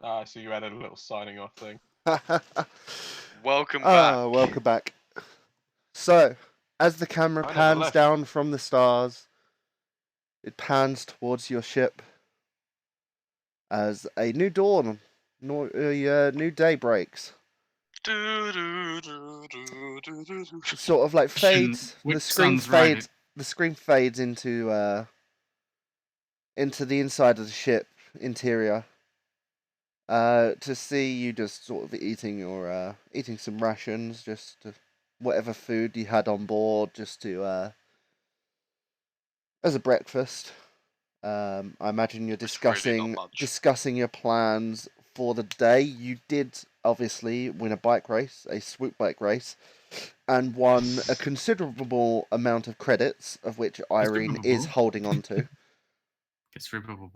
So you added a little signing off thing. Welcome back. Welcome back. So, as the camera I never pans left. down from the stars, it pans towards your ship as a new dawn, a new day breaks. It sort of like fades. The screen fades. The screen fades into the inside of the ship interior. To see you just sort of eating some rations, whatever food you had on board, just to as a breakfast. I imagine you're discussing your plans for the day. You did obviously win a bike race, a swoop bike race, and won a considerable amount of credits, of which Eirene is holding on to. Considerable.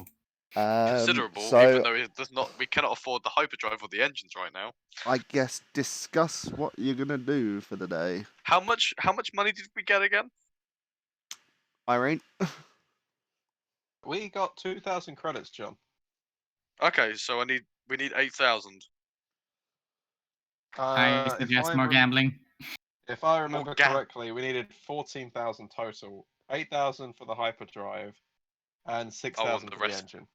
Even though we cannot afford the hyperdrive or the engines right now. I guess discuss what you're gonna do for the day. How much money did we get again? Eirene? We got 2,000 credits, John. Okay, so we need 8,000. I suggest more gambling. If I remember correctly, we needed 14,000 total. 8,000 for the hyperdrive, and 6,000 for the engine.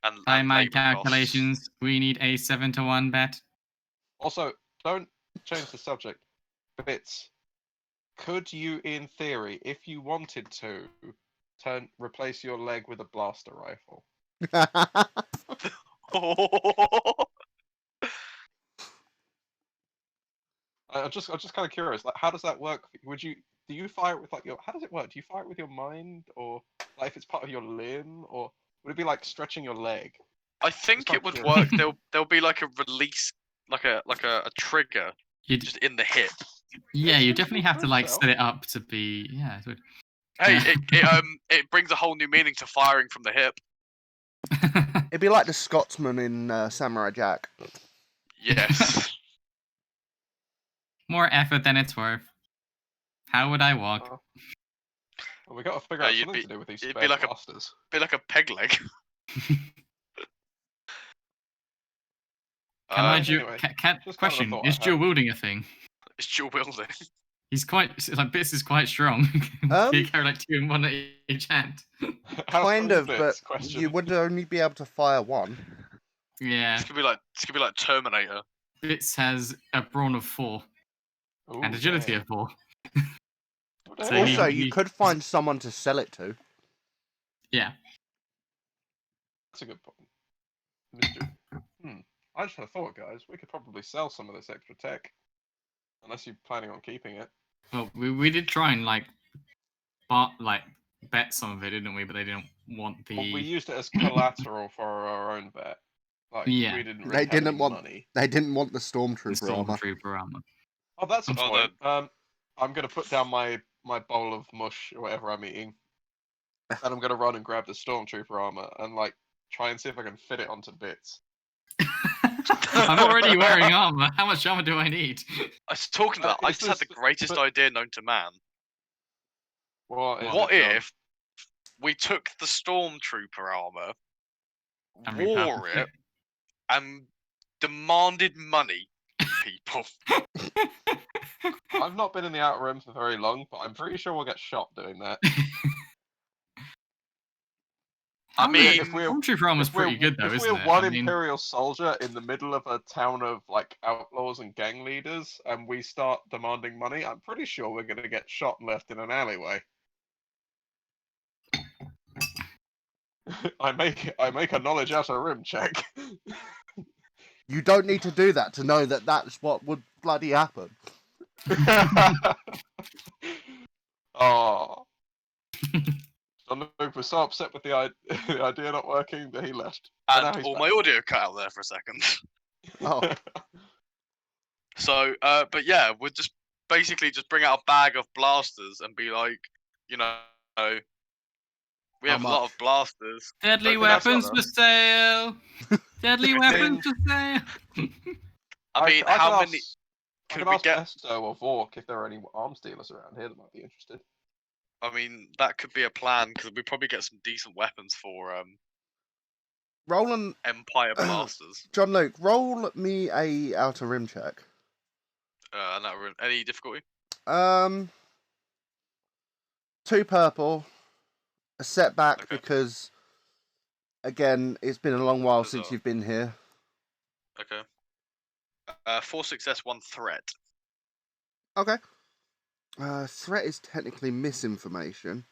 And by my calculations, we need a 7-to-1 bet. Also, don't change the subject. Bits. Could you, in theory, if you wanted to, replace your leg with a blaster rifle? I'm just kind of curious. Like, how does that work? Do you fire it with like how does it work? Do you fire it with your mind, or like if it's part of your limb, or would it be like stretching your leg? I think it would work. There'll be like a release, like a trigger, just in the hip. Yeah, you definitely have to set it up to be. Yeah, it would. Hey, it brings a whole new meaning to firing from the hip. It'd be like the Scotsman in Samurai Jack. Yes. More effort than it's worth. How would I walk? Well, we got to figure out something to do with these spare blasters. Be like a peg leg. Question: is dual wielding a thing? It's dual wielding. He's Bits is quite strong. He carry like 2 in one at each hand. Kind of, but you would only be able to fire one. Yeah. It's gonna be like Terminator. Bits has a brawn of 4 and agility of 4. So also, you could find someone to sell it to. Yeah. That's a good point. I just had a thought, guys. We could probably sell some of this extra tech, unless you're planning on keeping it. Well, we did try and bet some of it, didn't we? But they didn't want the. Well, we used it as collateral for our own bet. Yeah. We didn't really have money. They didn't want the stormtrooper armor. Oh, that's a point. I'm gonna put down my bowl of mush or whatever I'm eating, and I'm gonna run and grab the stormtrooper armor and try and see if I can fit it onto Bits. I'm already wearing armor. How much armor do I need? I was talking about. I just had the greatest idea known to man. What if we took the stormtrooper armor, wore it, and demanded money from people? I've not been in the Outer Rim for very long, but I'm pretty sure we'll get shot doing that. I mean, stormtrooper armor's pretty good though, isn't it? If we're one Imperial soldier in the middle of a town of outlaws and gang leaders, and we start demanding money, I'm pretty sure we're gonna get shot and left in an alleyway. I make a knowledge outer rim check. You don't need to do that to know that that's what would bloody happen. Oh. John Luke was so upset with the idea not working that he left. And all my audio cut out there for a second. Oh. So, but yeah, we'll just basically just bring out a bag of blasters and be like, we have a lot of blasters. Deadly weapons for sale. Deadly weapons for sale. I mean, how many? Could we get Esto or Vork if there are any arms dealers around here that might be interested? I mean, that could be a plan because we probably get some decent weapons for Roll an Empire Blasters. John Luke. Roll me a outer rim check. Any difficulty? 2 purple. A setback Okay. because, again, it's been a long while since Bizarre. you've been here. Okay. 4 success, 1 threat. Okay. Threat is technically misinformation.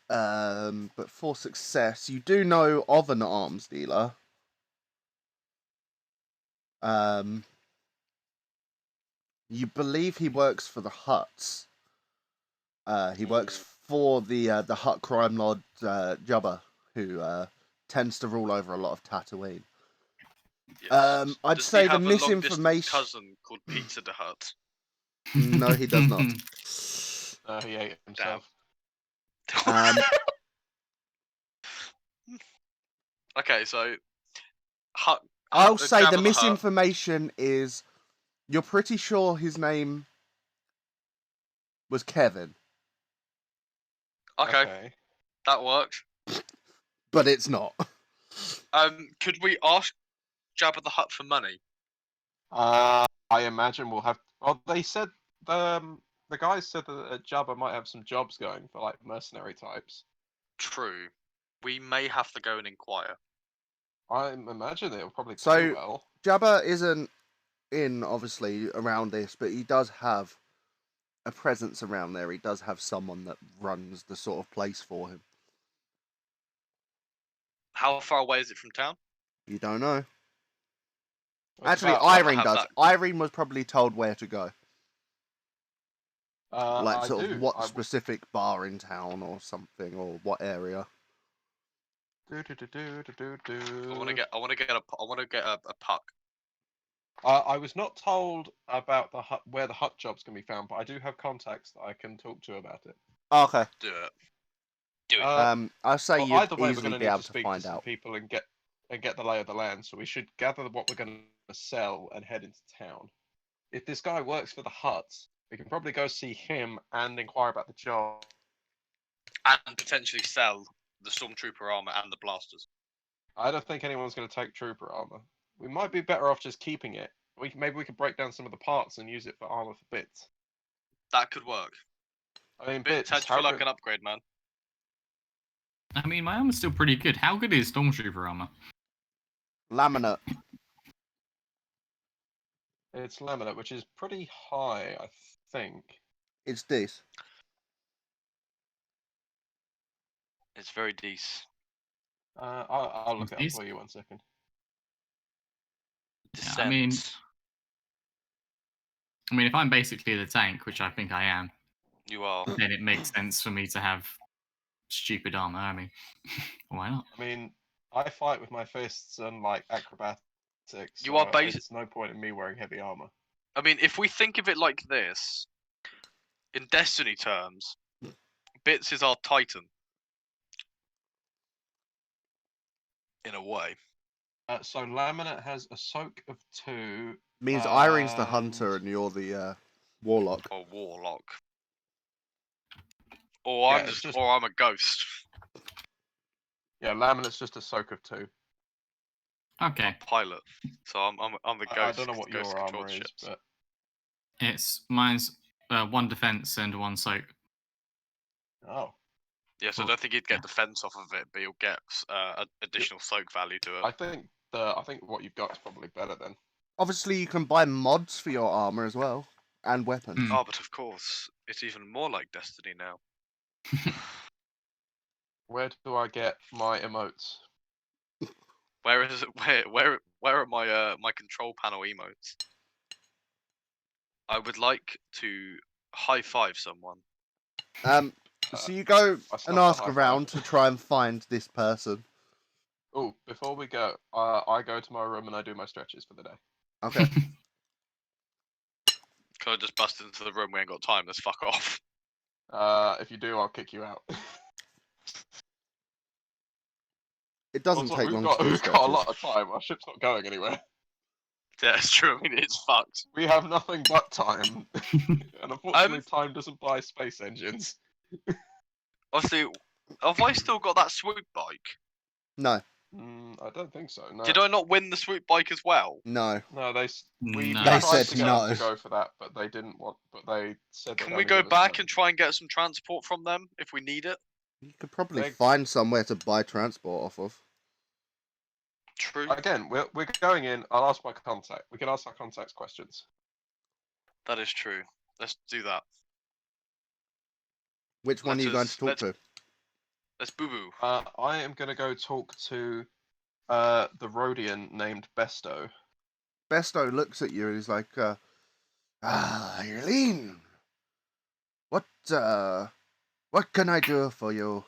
But for success, you do know of an arms dealer. You believe he works for the Huts. He works for the Hut crime lord Jubba, who tends to rule over a lot of Tattooine. Yes. I'd Does say he the have a misinformation. long-distance cousin called Pizza the Hut? No, he does not. He ate himself. Okay, so Hut. I'll say Jabba the the Hutt. misinformation is you're pretty sure his name was Kevin, Okay, that works. but it's not. Could we ask Jabba the Hutt for money? I imagine we'll have. Well, they said the guys said that Jabba might have some jobs going for like mercenary types. True. We may have to go and inquire. I imagine it'll probably pay So- well. Jabba isn't in, obviously, around this, but he does have a presence around there. He does have someone that runs the sort of place for him. How far away is it from town? You don't know. It's Actually, about- Eirene have does. that. Eirene was probably told where to go. Like, I sort of do. what I- specific bar in town or something, or what area. I want to get. I want to get a puck. I was not told about the hut, where the hut jobs can be found, but I do have contacts that I can talk to about it. Okay. Do it. Do it. I'll say Well, you'd either way, we're easily going to be need able to to speak find to some out. people and get the lay of the land. So we should gather what we're going to sell and head into town. If this guy works for the huts, we can probably go see him and inquire about the job. And potentially sell the stormtrooper armor and the blasters. I don't think anyone's going to take trooper armor. We might be better off just keeping it. Maybe we could break down some of the parts and use it for armor for bits. That could work. I mean, Bits, how'd you feel like an upgrade, man? I mean, my armor's still pretty good. How good is Stormtrooper armor? Laminate. It's laminate, which is pretty high, I think. It's this. It's very decent. I'll look it up These- for you 1 second. Descent. I mean, if I'm basically the tank, which I think I am, You are. then it makes sense for me to have stupid armor. I mean, why not? I mean, I fight with my fists and like acrobatics. You are so There's no point in me wearing heavy armor. I mean, if we think of it like this, in Destiny terms, Bits is our Titan. In a way. So laminate has a soak of 2. Means Irene's the hunter and you're the warlock. Or Warlock. Or Yeah, I'm a ghost. Yeah, laminate's just a soak of 2. Okay, Pilot. So I'm the ghost. I don't know what ghost your controls armor is, ships. but mine's 1 defense and 1 soak. oh, Yeah, so I Well, don't think you'd get defense off of it, but you'll get additional soak value to it. I think what you've got is probably better then. Obviously, you can buy mods for your armor as well, and weapons. Hmm. Oh, but of course, it's even more like Destiny now. Where do I get my emotes? Where is it? Where are my control panel emotes? I would like to high five someone. So you go I snuck and a ask high five. around to try and find this person. Oh, before we go, I go to my room and I do my stretches for the day. Okay. Can I just bust into the room? We ain't got time. Let's fuck off. If you do, I'll kick you out. It doesn't Also, take we've long to do got a lot stretches. of time. Our ship's not going anywhere. Yeah, it's true. I mean, it's fucked. We have nothing but time, and unfortunately, time doesn't buy space engines. Obviously, have I still got that swoop bike? No. I don't think so. No. Did I not win the swoop bike as well? No. No, we No. They tried said to get no. them to go for that, but they didn't want. But they said. Can they'd we only go give us back money. and try and get some transport from them if we need it? You could probably They- find somewhere to buy transport off of. True. Again, we're going in. I'll ask my contact. We can ask our contacts questions. That is true. Let's do that. Which one are you going to talk to? Let's boo boo. I am going to go talk to the Rhodian named Besto. Besto looks at you and he's like, Eirene, what can I do for you?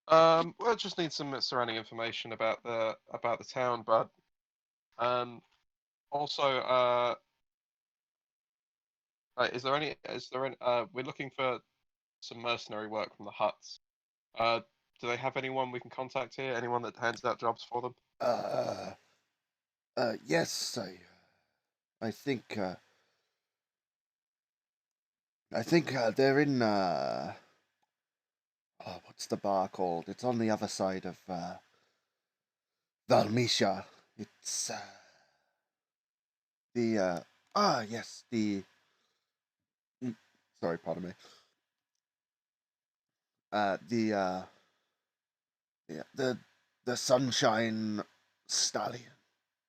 Well, just need some surrounding information about the town, but also, is there any? We're looking for some mercenary work from the huts. Do they have anyone we can contact here? Anyone that hands out jobs for them? Yes, I think they're in what's the bar called? It's on the other side of Valmisha. It's yes, sorry, pardon me. The Sunshine Stallion.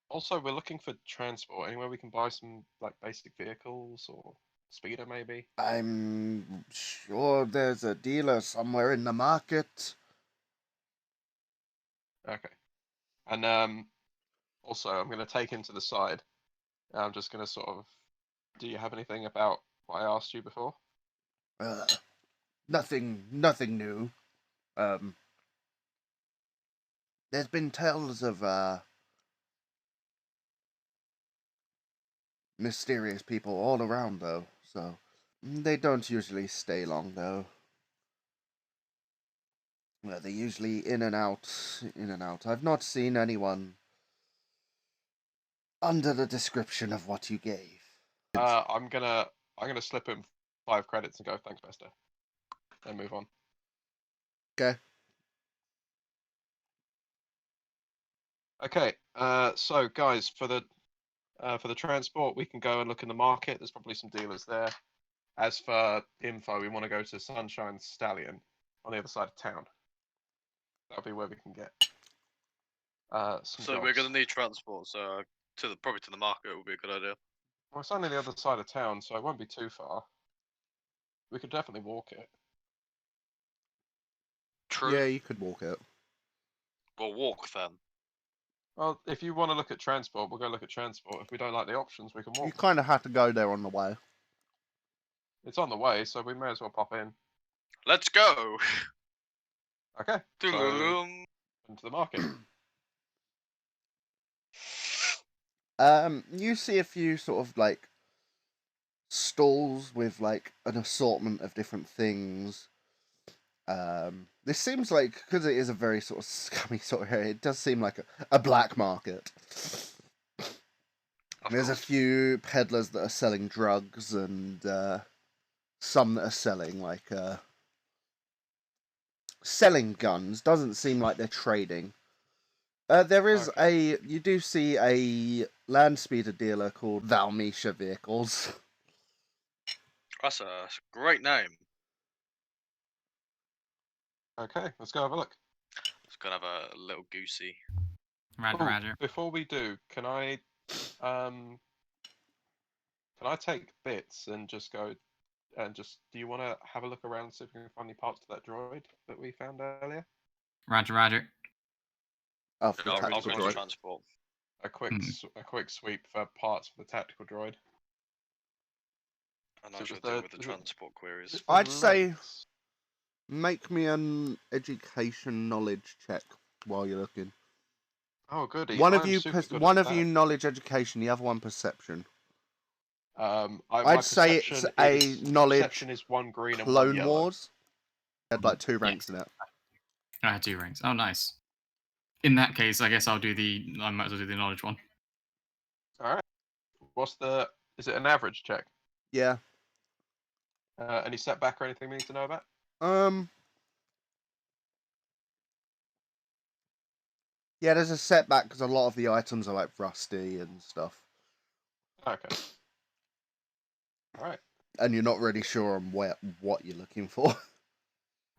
Also, we're looking for transport. Anywhere we can buy some like basic vehicles or speeder, maybe. I'm sure there's a dealer somewhere in the market. Okay. And also, I'm going to take him to the side. I'm just going to sort of. Do you have anything about what I asked you before? Nothing new. There's been tales of mysterious people all around, though, so they don't usually stay long, though. Well, they're usually in and out. I've not seen anyone under the description of what you gave. I'm gonna slip him 5 credits and go thanks, Bester, and move on. Okay. Okay. So guys, for the transport, we can go and look in the market. There's probably some dealers there. As for info, we want to go to Sunshine Stallion on the other side of town. That'll be where we can get some So jobs. we're gonna need transport. So probably to the market would be a good idea. Well, it's only the other side of town, so it won't be too far. We could definitely walk it. True. Yeah, you could walk it. We'll walk then. Well, if you want to look at transport, we'll go look at transport. If we don't like the options, we can walk. You kind of have to go there on the way. It's on the way, so we may as well pop in. Let's go. Okay. So, into the market. You see a few sort of like stalls with like an assortment of different things. This seems like, because it is a very sort of scummy sort of area, it does seem like a black market. There's a few peddlers that are selling drugs and some that are selling like selling guns. Doesn't seem like they're trading. There is you do see a land speeder dealer called Valmisha Vehicles. That's a great name. Okay, let's go have a look. It's gonna have a little goosey. Roger. Before we do, can I take bits and just go and just? Do you want to have a look around and see if we can find any parts to that droid that we found earlier? Roger. Oh, for the I'll tactical go droid. to transport. A quick sweep for parts for the tactical droid. And I shall deal with the transport queries. I'd say make me an education knowledge check while you're looking. Oh, goody. One of you knowledge education, the other one perception. I'd say it's a knowledge. Perception is 1 green and 1 Clone yellow. Wars. Had like 2 ranks in it. I had 2 ranks. Oh, nice. In that case, I guess I might as well do the knowledge one. All right. Is it an average check? Yeah. Any setback or anything we need to know about? Yeah, there's a setback because a lot of the items are like rusty and stuff, Okay. All right. and you're not really sure on what you're looking for.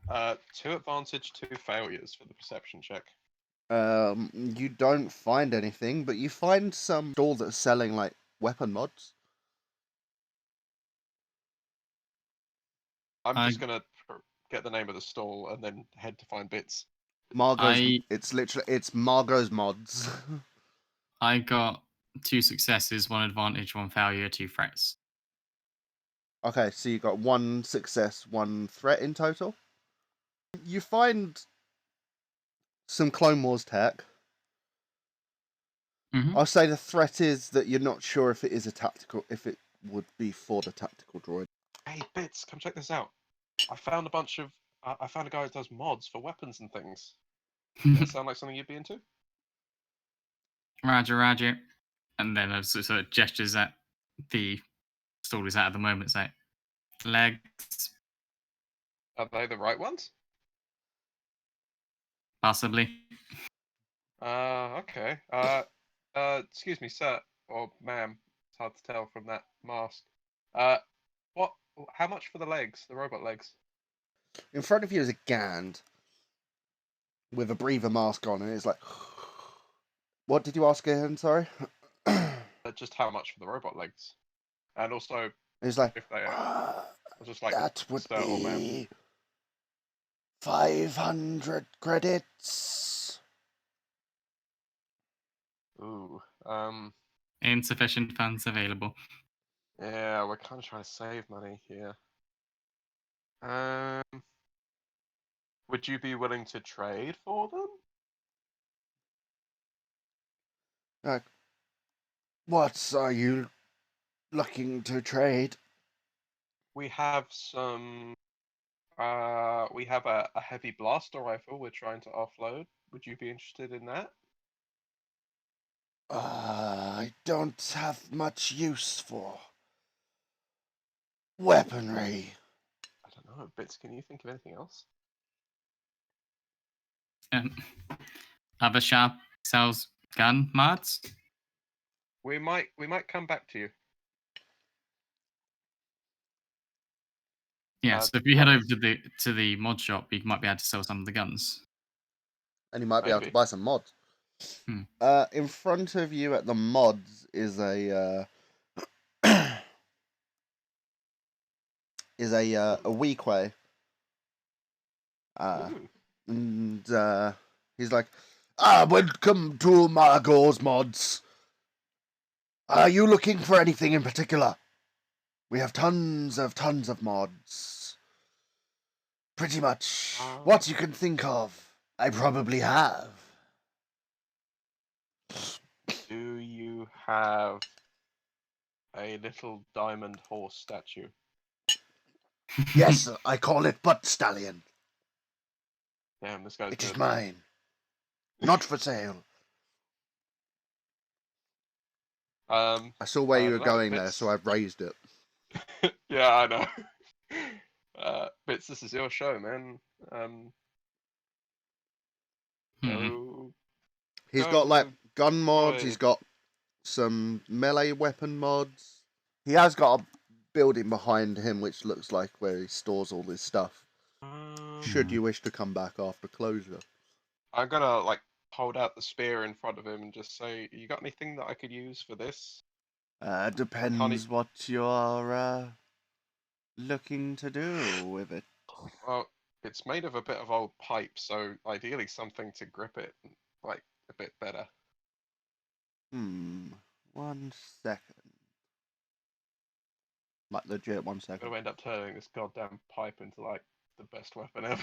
2 advantage, 2 failures for the perception check. You don't find anything, but you find some stall that's selling like weapon mods. I'm just gonna get the name of the stall and then head to find bits. It's Margot's mods. I got 2 successes, 1 advantage, 1 failure, 2 threats. Okay, so you got 1 success, 1 threat in total. You find some Clone Wars tech. Mm-hmm. I'll say the threat is that you're not sure if it would be for the tactical droid. Hey, bits, come check this out. I found a bunch of. I found a guy who does mods for weapons and things. Does that sound like something you'd be into? Roger, Roger. And then sort of gestures at the stall he's at the moment. It's like, legs, Are they the right ones? possibly. Okay. Excuse me, sir or ma'am. It's hard to tell from that mask. What? How much for the legs? The robot legs? In front of you is a Gand with a breather mask on, and it's like, what did you ask again? Sorry. Just how much for the robot legs? And also, It's like, if they are just like that would sir or ma'am. be 500 credits. Ooh. Insufficient funds available. Yeah, we're kind of trying to save money here. Would you be willing to trade for them? What are you looking to trade? We have some. We have a heavy blaster rifle we're trying to offload. Would you be interested in that? I don't have much use for weaponry. I don't know. Bits, can you think of anything else? Other shop sells gun mods. We might come back to you. Yeah, so if you head over to the mod shop, you might be able to sell some of the guns. And you might be able to Maybe. buy some mods. In front of you at the mods is a Weequay. And he's like, welcome to Margot's mods. Are you looking for anything in particular? We have tons of mods. Pretty much what you can think of, I probably have. Do you have a little diamond horse statue? Yes, I call it Butt Stallion. Damn, this guy's It is good. mine. Not for sale. I saw where you were going there, so I've raised it. Yeah, I know. Bits, this is your show, man. He's got like gun mods, he's got some melee weapon mods. He has got a building behind him which looks like where he stores all his stuff. Should you wish to come back after closure. I'm gonna like hold out the spear in front of him and just say, "You got anything that I could use for this?" Depends what you're looking to do with it. Well, it's made of a bit of old pipe, so ideally something to grip it like a bit better. 1 second. Like legit 1 second. I'm gonna end up turning this goddamn pipe into like the best weapon ever.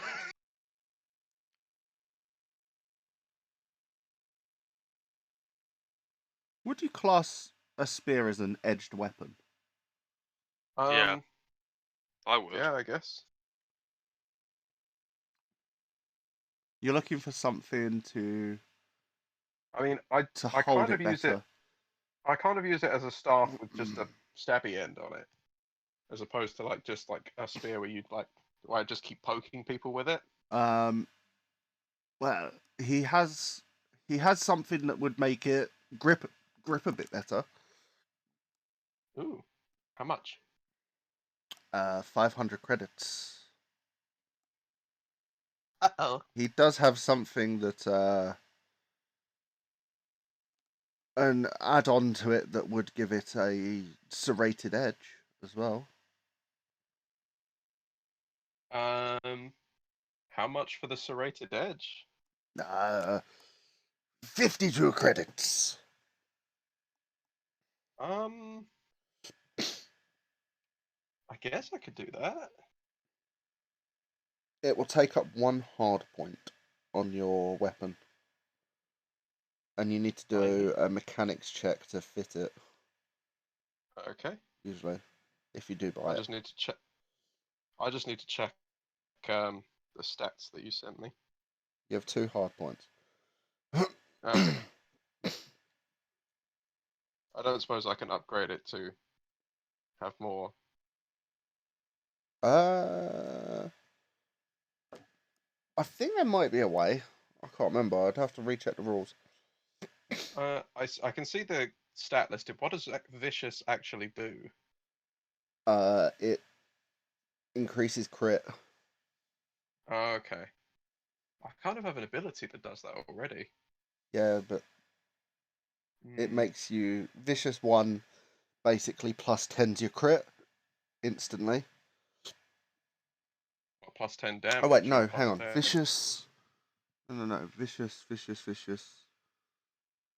Would you class a spear as an edged weapon? Yeah, I would. Yeah, I guess. You're looking for something to. I mean, I hold kind of it use better. it. I kind of use it as a staff with just a stabby end on it, as opposed to like just like a spear where you'd like, where I just keep poking people with it. Well, he has He has something that would make it grip a bit better. Ooh, how much? 500 credits. Uh-oh. He does have something that an add-on to it that would give it a serrated edge as well. How much for the serrated edge? 52 credits. I guess I could do that. It will take up 1 hard point on your weapon. And you need to do a mechanics check to fit it. Okay. Usually, if you do buy I it. just need to check. I just need to check the stats that you sent me. You have 2 hard points. Okay. I don't suppose I can upgrade it to have more. I think there might be a way. I can't remember. I'd have to recheck the rules. I can see the stat listed. What does vicious actually do? It increases crit. Okay. I kind of have an ability that does that already. Yeah, but it makes you vicious 1, basically plus 10 to your crit instantly. Plus 10 damage. Oh wait, or no, plus hang on. 10... Vicious. No. Vicious.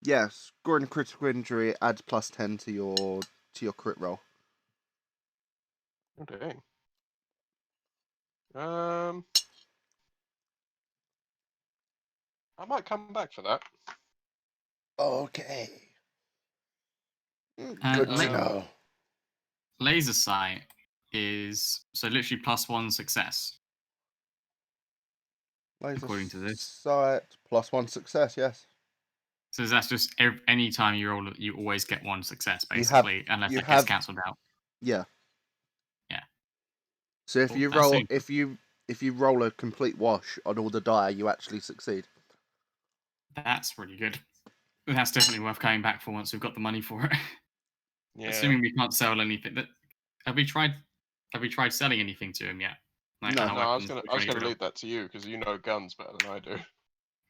Yes, scoring a critical injury adds plus 10 to your crit roll. Oh dang. I might come back for that. Okay. Uh, Good la- to know. Laser sight is so literally +1 success. Laser according to this. sight, +1 success, yes. So that's just any time you roll, you always get 1 success, You have- basically, unless you it have- gets cancelled out. Yeah. Yeah. So if Cool, you that's roll, it. if you roll a complete wash on all the die, you actually succeed. That's really good. That's definitely worth coming back for once we've got the money for it. Yeah. Assuming we can't sell anything. Have we tried selling anything to him yet? Like, No. kind of No, I was weapons gonna that we're trying to get rid of? leave that to you because you know guns better than I do.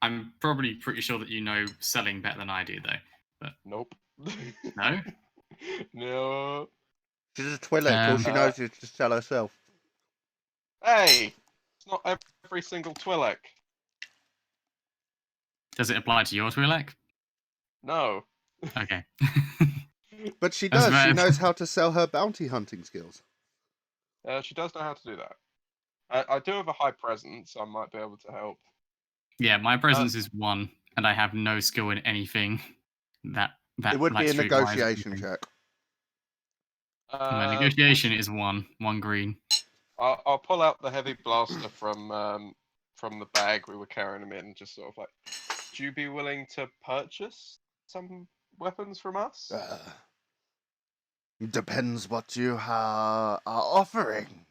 I'm probably pretty sure that you know selling better than I do, though. But Nope. no? No. She's a Twi'lek. All she knows is to sell herself. Hey, it's not every single Twi'lek. Does it apply to your Twi'lek? No. Okay. But she That's does. She bad. knows how to sell her bounty hunting skills. She does know how to do that. I do have a high presence, so I might be able to help. Yeah, my presence is 1, and I have no skill in anything that It would like be a streetwise or negotiation anything. check. My negotiation is 1 green. I'll pull out the heavy blaster from the bag we were carrying them in, just sort of like, would you be willing to purchase some weapons from us? Depends what you are offering.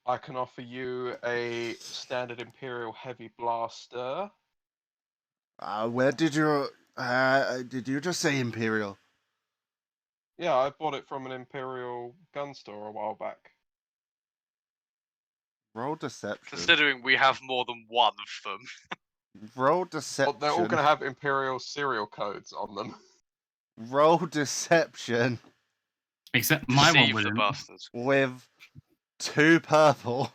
I can offer you a standard Imperial heavy blaster. Where did you just say Imperial? Yeah, I bought it from an Imperial gun store a while back. Roll deception. Considering we have more than one of them. Roll Well, deception. they're all going to have Imperial serial codes on them. Roll deception Except my one Deceive the wouldn't. bastards. with 2 purple.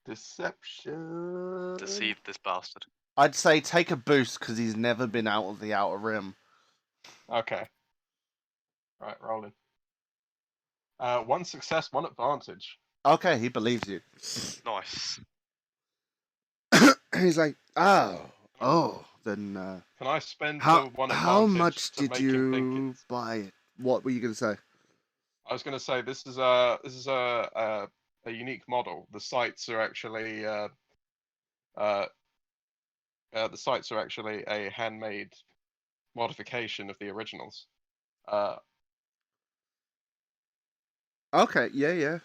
Deception. Deceive this bastard. I'd say take a boost because he's never been out of the outer rim. Okay. Right, rolling. 1 success, 1 advantage. Okay, he believes you. Nice. He's like, oh, then. Can I spend How the 1 advantage how much to did make him think you it's... buy it? What were you gonna say? I was going to say this is a unique model. The sights are actually a handmade modification of the originals. Okay, yeah.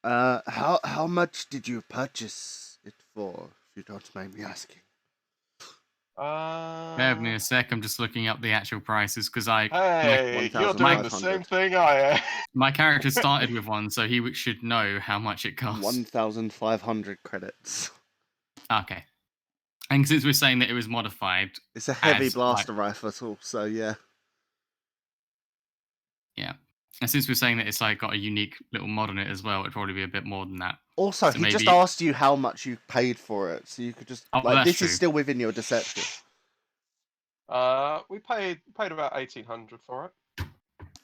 How much did you purchase it for? you don't mind me asking? Bear with me a sec. I'm just looking up the actual prices because Hey, you're doing the same thing I am. my character started with one, so he should know how much it costs. 1,500 credits. Okay. And since we're saying that it was modified, It's a heavy as, blaster rifle, so yeah. Yeah. And since we're saying that it's like got a unique little mod on it as well, it'd probably be a bit more than that. Also, So he just maybe- asked you how much you paid for it, so you could just Oh, well, like that's this true. is still within your deception. We paid about 1,800 for it.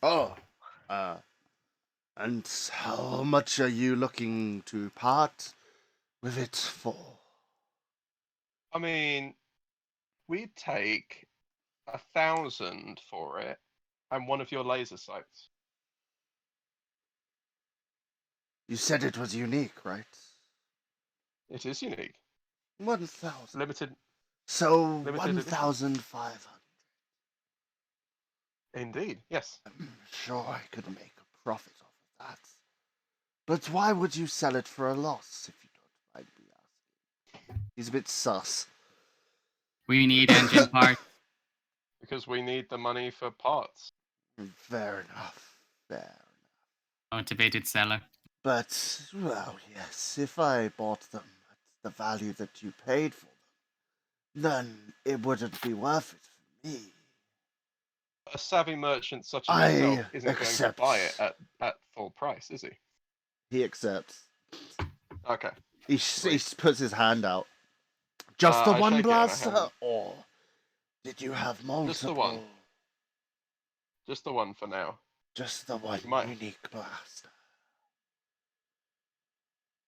Oh, and how much are you looking to part with it for? I mean, we'd take 1,000 for it, and one of your laser sights. You said it was unique, right? It is unique. 1,000. Limited. So Limited edition. 1,500. Indeed, yes. I'm sure I could make a profit off of that. But why would you sell it for a loss, if you don't mind me asking? He's a bit sus. We need engine parts. Because we need the money for parts. Fair enough. Fair enough. Motivated seller. But, well, yes, if I bought them at the value that you paid for them, then it wouldn't be worth it for me. A savvy merchant such as I yourself isn't accept. going to buy it at full price, is he? He accepts. Okay. He puts his hand out. Just the I one shake it and I blaster? hand- Or did you have multiple? Just the one. Just the one for now. Just the one might- unique blaster.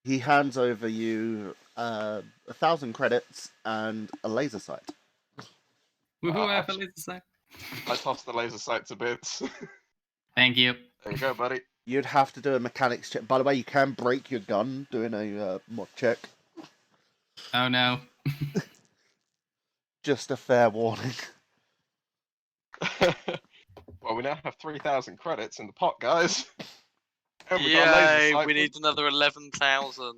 He hands over you 1,000 credits and a laser sight. Woohoo, I I- have a laser sight. I toss the laser sight to bits. Thank you. There you go, buddy. You'd have to do a mechanics check. By the way, you can break your gun doing a mod check. Oh no. Just a fair warning. Well, we now have 3,000 credits in the pot, guys. And we got a laser Yay, sight we for- need another 11,000.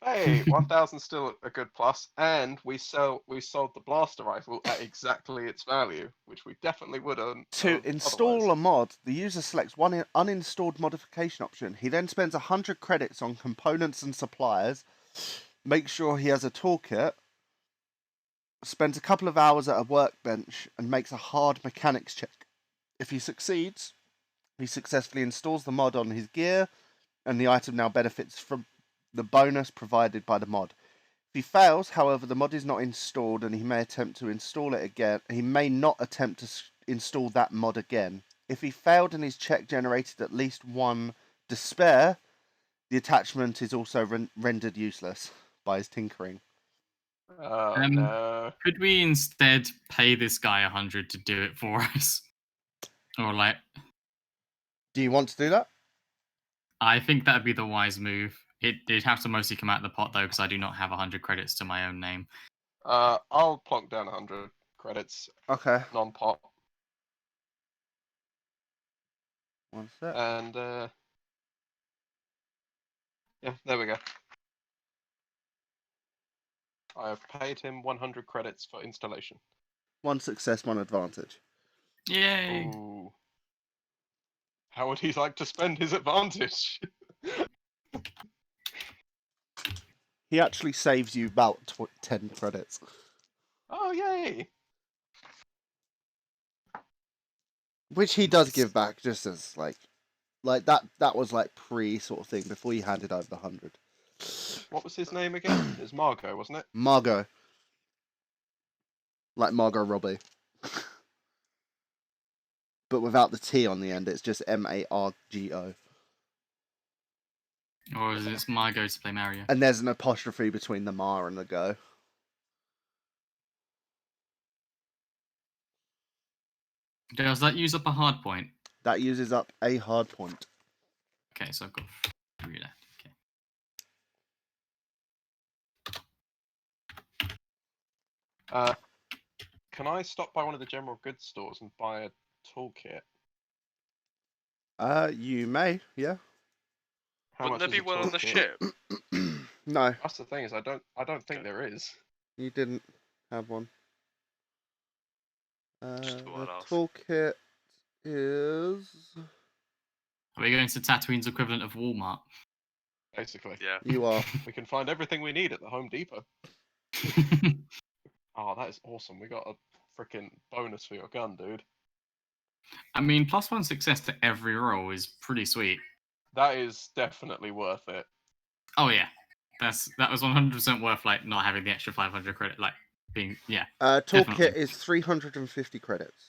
Hey, 1,000 still a good plus, and we sold the blaster rifle at exactly its value, which we definitely wouldn't. To have install otherwise. a mod, the user selects one uninstalled modification option. He then spends 100 credits on components and suppliers, makes sure he has a toolkit, spends a couple of hours at a workbench, and makes a hard mechanics check. If he succeeds, he successfully installs the mod on his gear, and the item now benefits from the bonus provided by the mod. If he fails, however, the mod is not installed, and he may attempt to install it again. He may not attempt to install that mod again. If he failed and his check generated at least one despair, the attachment is also rendered useless by his tinkering. Oh, no. Could we instead pay this guy 100 to do it for us? Or like, Do you want to do that? I think that'd be the wise move. It'd have to mostly come out of the pot though, because I do not have 100 credits to my own name. I'll plonk down 100 credits, Okay. non-pot, One sec. and yeah, there we go. I have paid him 100 credits for installation. One success, one advantage. Yay! Ooh. How would he like to spend his advantage? He actually saves you about 10 credits. Oh, yay! Which he does give back, just as like that was like pre sort of thing before you handed over the 100. What was his name again? It's Margot, wasn't it? Margot. Like Margot Robbie. But without the T on the end, it's just Margo. Or is it my go to play Mario? And there's an apostrophe between the Ma and the Go. Does that use up a hard point? That uses up a hard point. Okay, so I've got 3 left. Okay. Can I stop by one of the general goods stores and buy a toolkit? You may, yeah. How Wouldn't there much be is a one on the toolkit? ship? No, That's the thing is, I don't think there is. you didn't have one. Just The thought I'd ask. toolkit is. Are we going to Tatooine's equivalent of Walmart? Basically, Yeah. You are. we can find everything we need at the Home Depot. Oh, that is awesome. We got a freaking bonus for your gun, dude. I mean, +1 success to every roll is pretty sweet. That is definitely worth it. Oh yeah, that was 100% worth like not having the extra 500 credit, like being Toolkit Definitely. is 350 credits.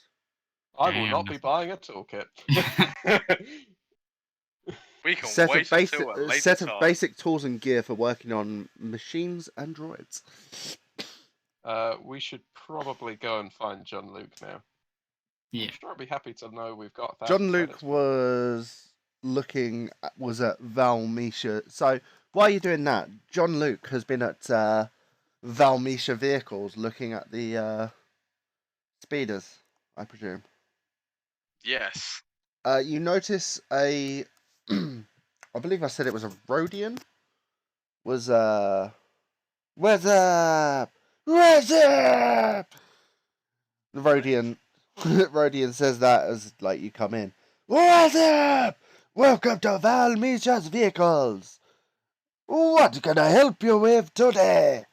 I will Damn, not be that's- buying a toolkit. We can Set wait of basic until a later set of time. basic tools and gear for working on machines and droids. We should probably go and find John Luke now. Yeah. I'm sure I'd be happy to know we've got 1,000 John Luke credits. was at Valmisha. So while you're doing that, John Luke has been at Valmisha Vehicles looking at the speeders, I presume. Yes. You notice a, I believe I said it was a Rhodian. Was where's up? Where's up? The Rhodian, Rhodian says that as like you come in. What's up? Welcome to Valmisha's Vehicles. What can I help you with today?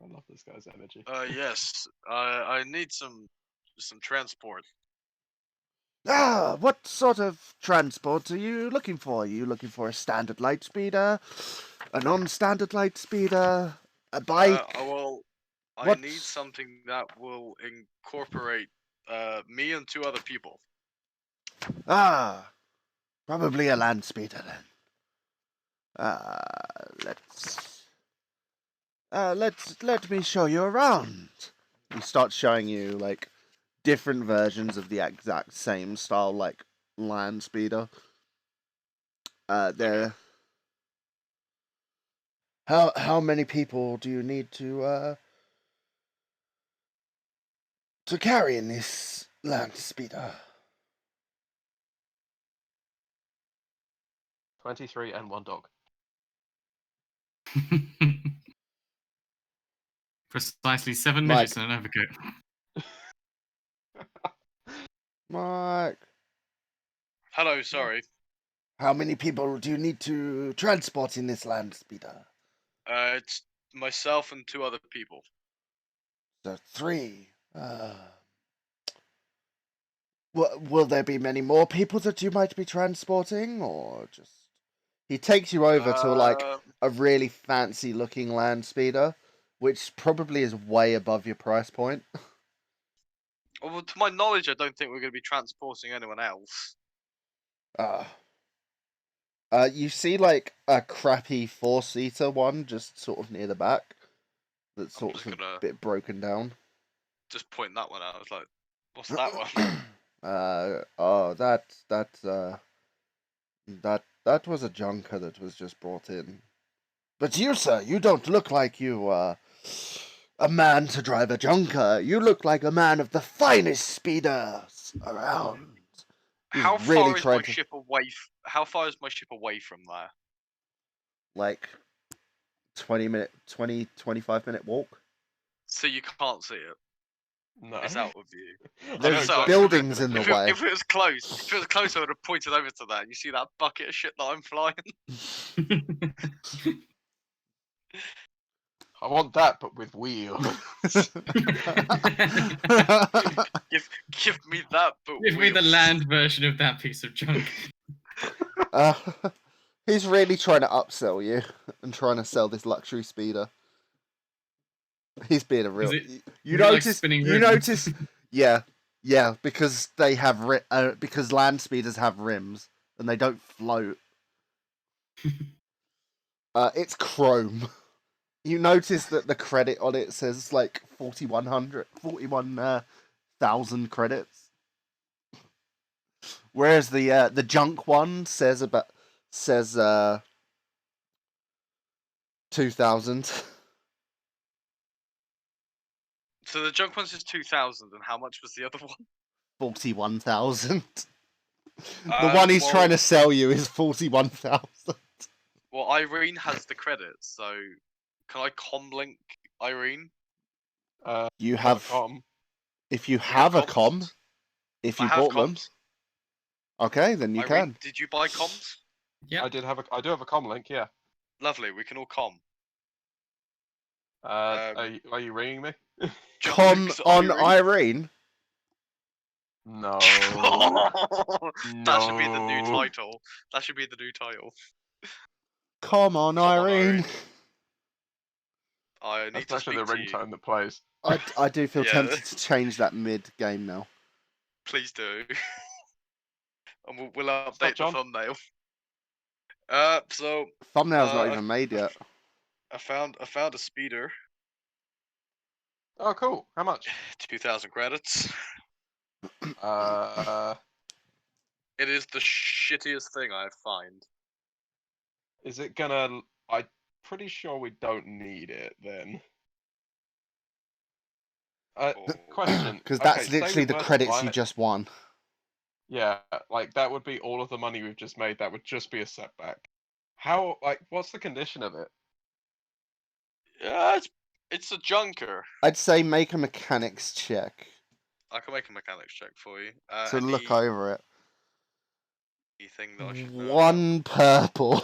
I love this guy's energy. Yes. I need some transport. Ah, what sort of transport are you looking for? Are you looking for a standard light speeder, a non-standard light speeder, a bike? I need What's- something that will incorporate me and 2 other people. Ah, probably a land speeder then. Let me show you around. He starts showing you like different versions of the exact same style, like land speeder. There. How many people do you need to carry in this land speeder? 23 and 1 dog. Precisely 7 Mike. midgets and an overcoat. Mike, Hello, sorry. how many people do you need to transport in this land speeder? It's myself and 2 other people. So 3. Will there be many more people that you might be transporting, or just... He takes you over to like a really fancy looking land speeder, which probably is way above your price point. Well, to my knowledge, I don't think we're going to be transporting anyone else. You see like a crappy 4-seater one just sort of near the back that's I'm sort just of a gonna bit broken down. just point that one out. I was like, what's that one? That was a junker that was just brought in. But you, sir, you don't look like you a man to drive a junker. You look like a man of the finest speeders around. How He's really far is trying my to- ship away? How far is my ship away from there? Like 25 minute walk. So you can't see it. No. It's out of view. There's So- buildings in the way. If it was close, I would have pointed over to that. You see that bucket of shit that I'm flying? I want that, but with wheels. Give me that, but Give me the wheels. land version of that piece of junk. He's really trying to upsell you and trying to sell this luxury speeder. He's being a real. You notice? You notice? Yeah, because they have because land speeders have rims and they don't float. It's chrome. You notice that the credit on it says like 41,000 credits, whereas the junk one says 2,000. So the junk one says 2,000, and how much was the other one? 41,000. The one he's trying to sell you is 41,000. Well, Eirene has the credits, so can I comlink Eirene? You have have, a comm. if you Do you have have a comms? comm, if I you have bought them, comms. okay, then you Eirene, can. did you buy comms? Yeah. I do have a comm link. Yeah. Lovely, we can all comm. Are you ringing me? John Comm links on Eirene. Eirene. No. That should be the new No. title. That should be the new title. Comm on Comm on Eirene. Eirene. I need That's to actually the speak to you. ringtone that plays. I do feel Yeah. tempted to change that mid-game now. Please do. And we'll update the John? thumbnail. So Thumbnail's not even made I yet. found a speeder. Oh, cool. How much? 2,000 credits. Uh, It is the shittiest thing I find. is it gonna? I'm pretty sure we don't need it then. Question. Because Okay, that's say literally we the were to credits buy you it. just won. Yeah, like that would be all of the money we've just made. That would just be a setback. How? Like, what's the condition of it? Yeah, it's a junker. I'd say make a mechanics check I can make a mechanics check for you. to look over it. Anything that I should know about? One purple.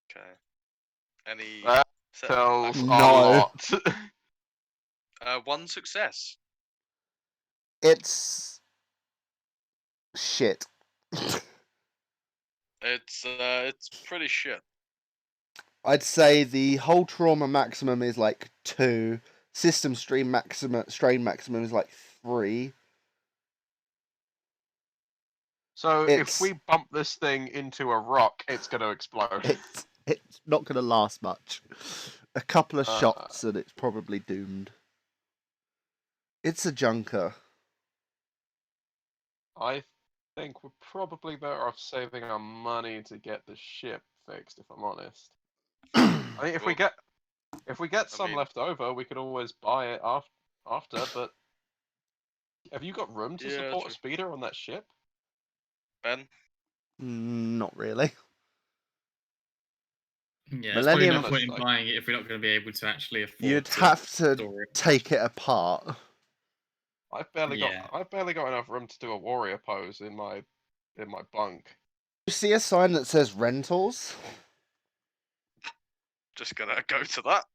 Okay. Any That set tells a No. lot. one success. It's shit. It's pretty shit. I'd say the whole trauma maximum is like 2. System strain maximum is like 3. So It's- if we bump this thing into a rock, it's gonna explode. It's not going to last much. A couple of shots and it's probably doomed. It's a junker. I think we're probably better off saving our money to get the ship fixed, if I'm honest. I mean, if we get some mean- left over, we could always buy it after. But have you got room to Yeah, support true. a speeder on that ship? Ben? Not really. Yeah, Millennium- it's probably no point in Like- buying it if we're not going to be able to actually afford You'd to have to store it. take it apart. I've barely Yeah. got enough room to do a warrior pose in my bunk. You see a sign that says rentals? Just gonna go to that.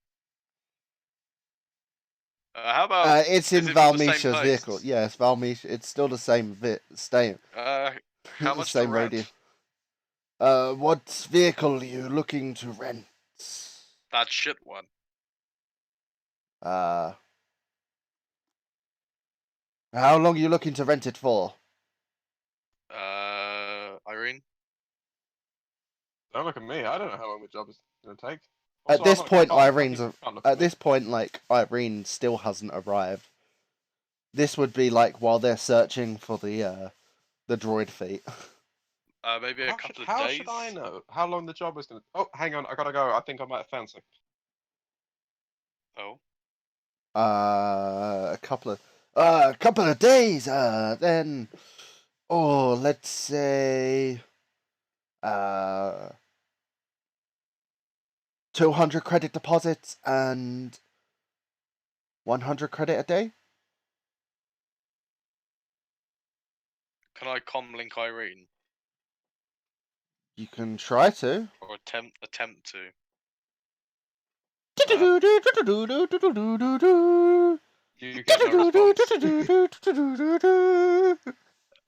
How about It's in is it from the same Valmisha's place? vehicle. Yes, Valmisha. It's still the same same. how the much same to rent? radio. What vehicle are you looking to rent? That shit one. How long are you looking to rent it for? Eirene? Don't look at me. I don't know how long the job is gonna take. At Also, this I'm not point, gonna comment. Irene's You can't look at me. this point, like Irene still hasn't arrived. This would be like while they're searching for the droid feet. Maybe a How couple should, of how days. should I know how long the job is gonna? Oh, hang on, I gotta go. I think I might have found something. Oh. A couple of days. Then, oh, let's say, 200 credit deposits and 100 credit a day. Can I comlink Eirene? You can try to. Or attempt to? You get no response.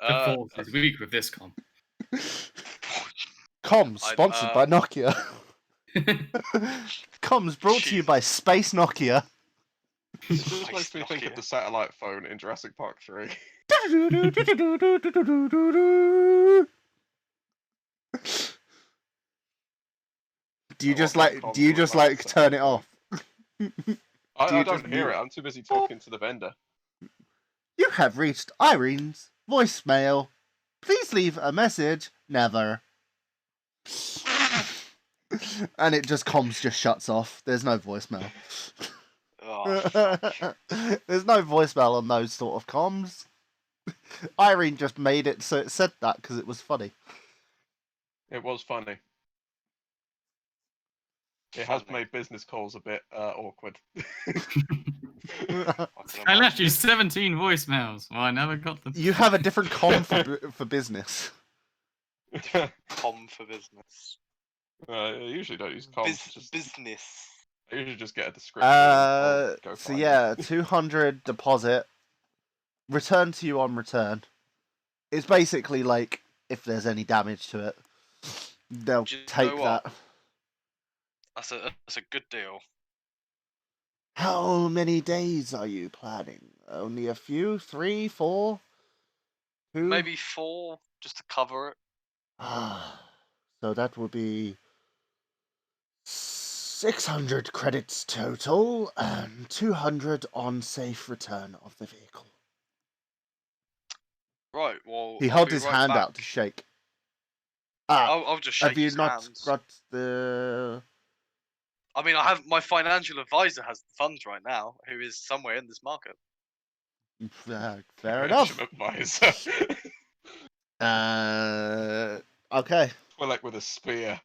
The fourth is weak with this com. Comm sponsored by Nokia. Comm's brought to you by Space Nokia. It just makes me think of the satellite phone in Jurassic Park 3. Do you I just want my like? Do you comms just like like that turn it phone. off? I you don't just hear mute it. it? I'm too busy talking to the vendor. You have reached Irene's voicemail. Please leave a message. Never. And it just comms just shuts off. There's no voicemail. Oh, fuck. There's no voicemail on those sort of comms. Irene just made it so it said that because it was funny. It was funny. It has made business calls a bit awkward. I left you 17 voicemails. Well, I never got them. You have a different comm for business. Comm for business. I usually don't use comms. Business. I usually just get a description. And go So find yeah, them. 200 deposit. Return to you on return. It's basically like if there's any damage to it, they'll Do you take know what? that. That's a good deal. How many days are you planning? Only a few? 3, 4? 2? Maybe 4, just to cover it. So that would be 600 credits total and 200 on safe return of the vehicle. Right. Well, He I'll held be his right hand back. out to shake. I'll just shake Have you his not hands. got the... I mean, I have my financial advisor has the funds right now, who is somewhere in this market. Fair enough. Advisor. Okay. We're like with a spear.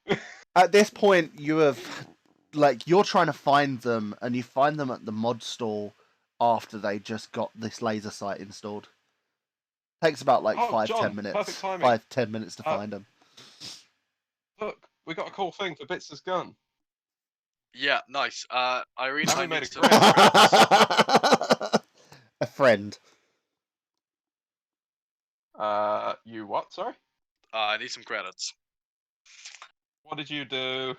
At this point, you have, like, you're trying to find them, and you find them at the mod stall after they just got this laser sight installed. Takes about like Oh, 5-10 John, minutes. perfect timing. 5-10 minutes to find them. Look, we got a cool thing for Bits' gun. Yeah, nice. Irene, Now we I made need a some great credits. A friend. You what? Sorry. I need some credits. What did you do?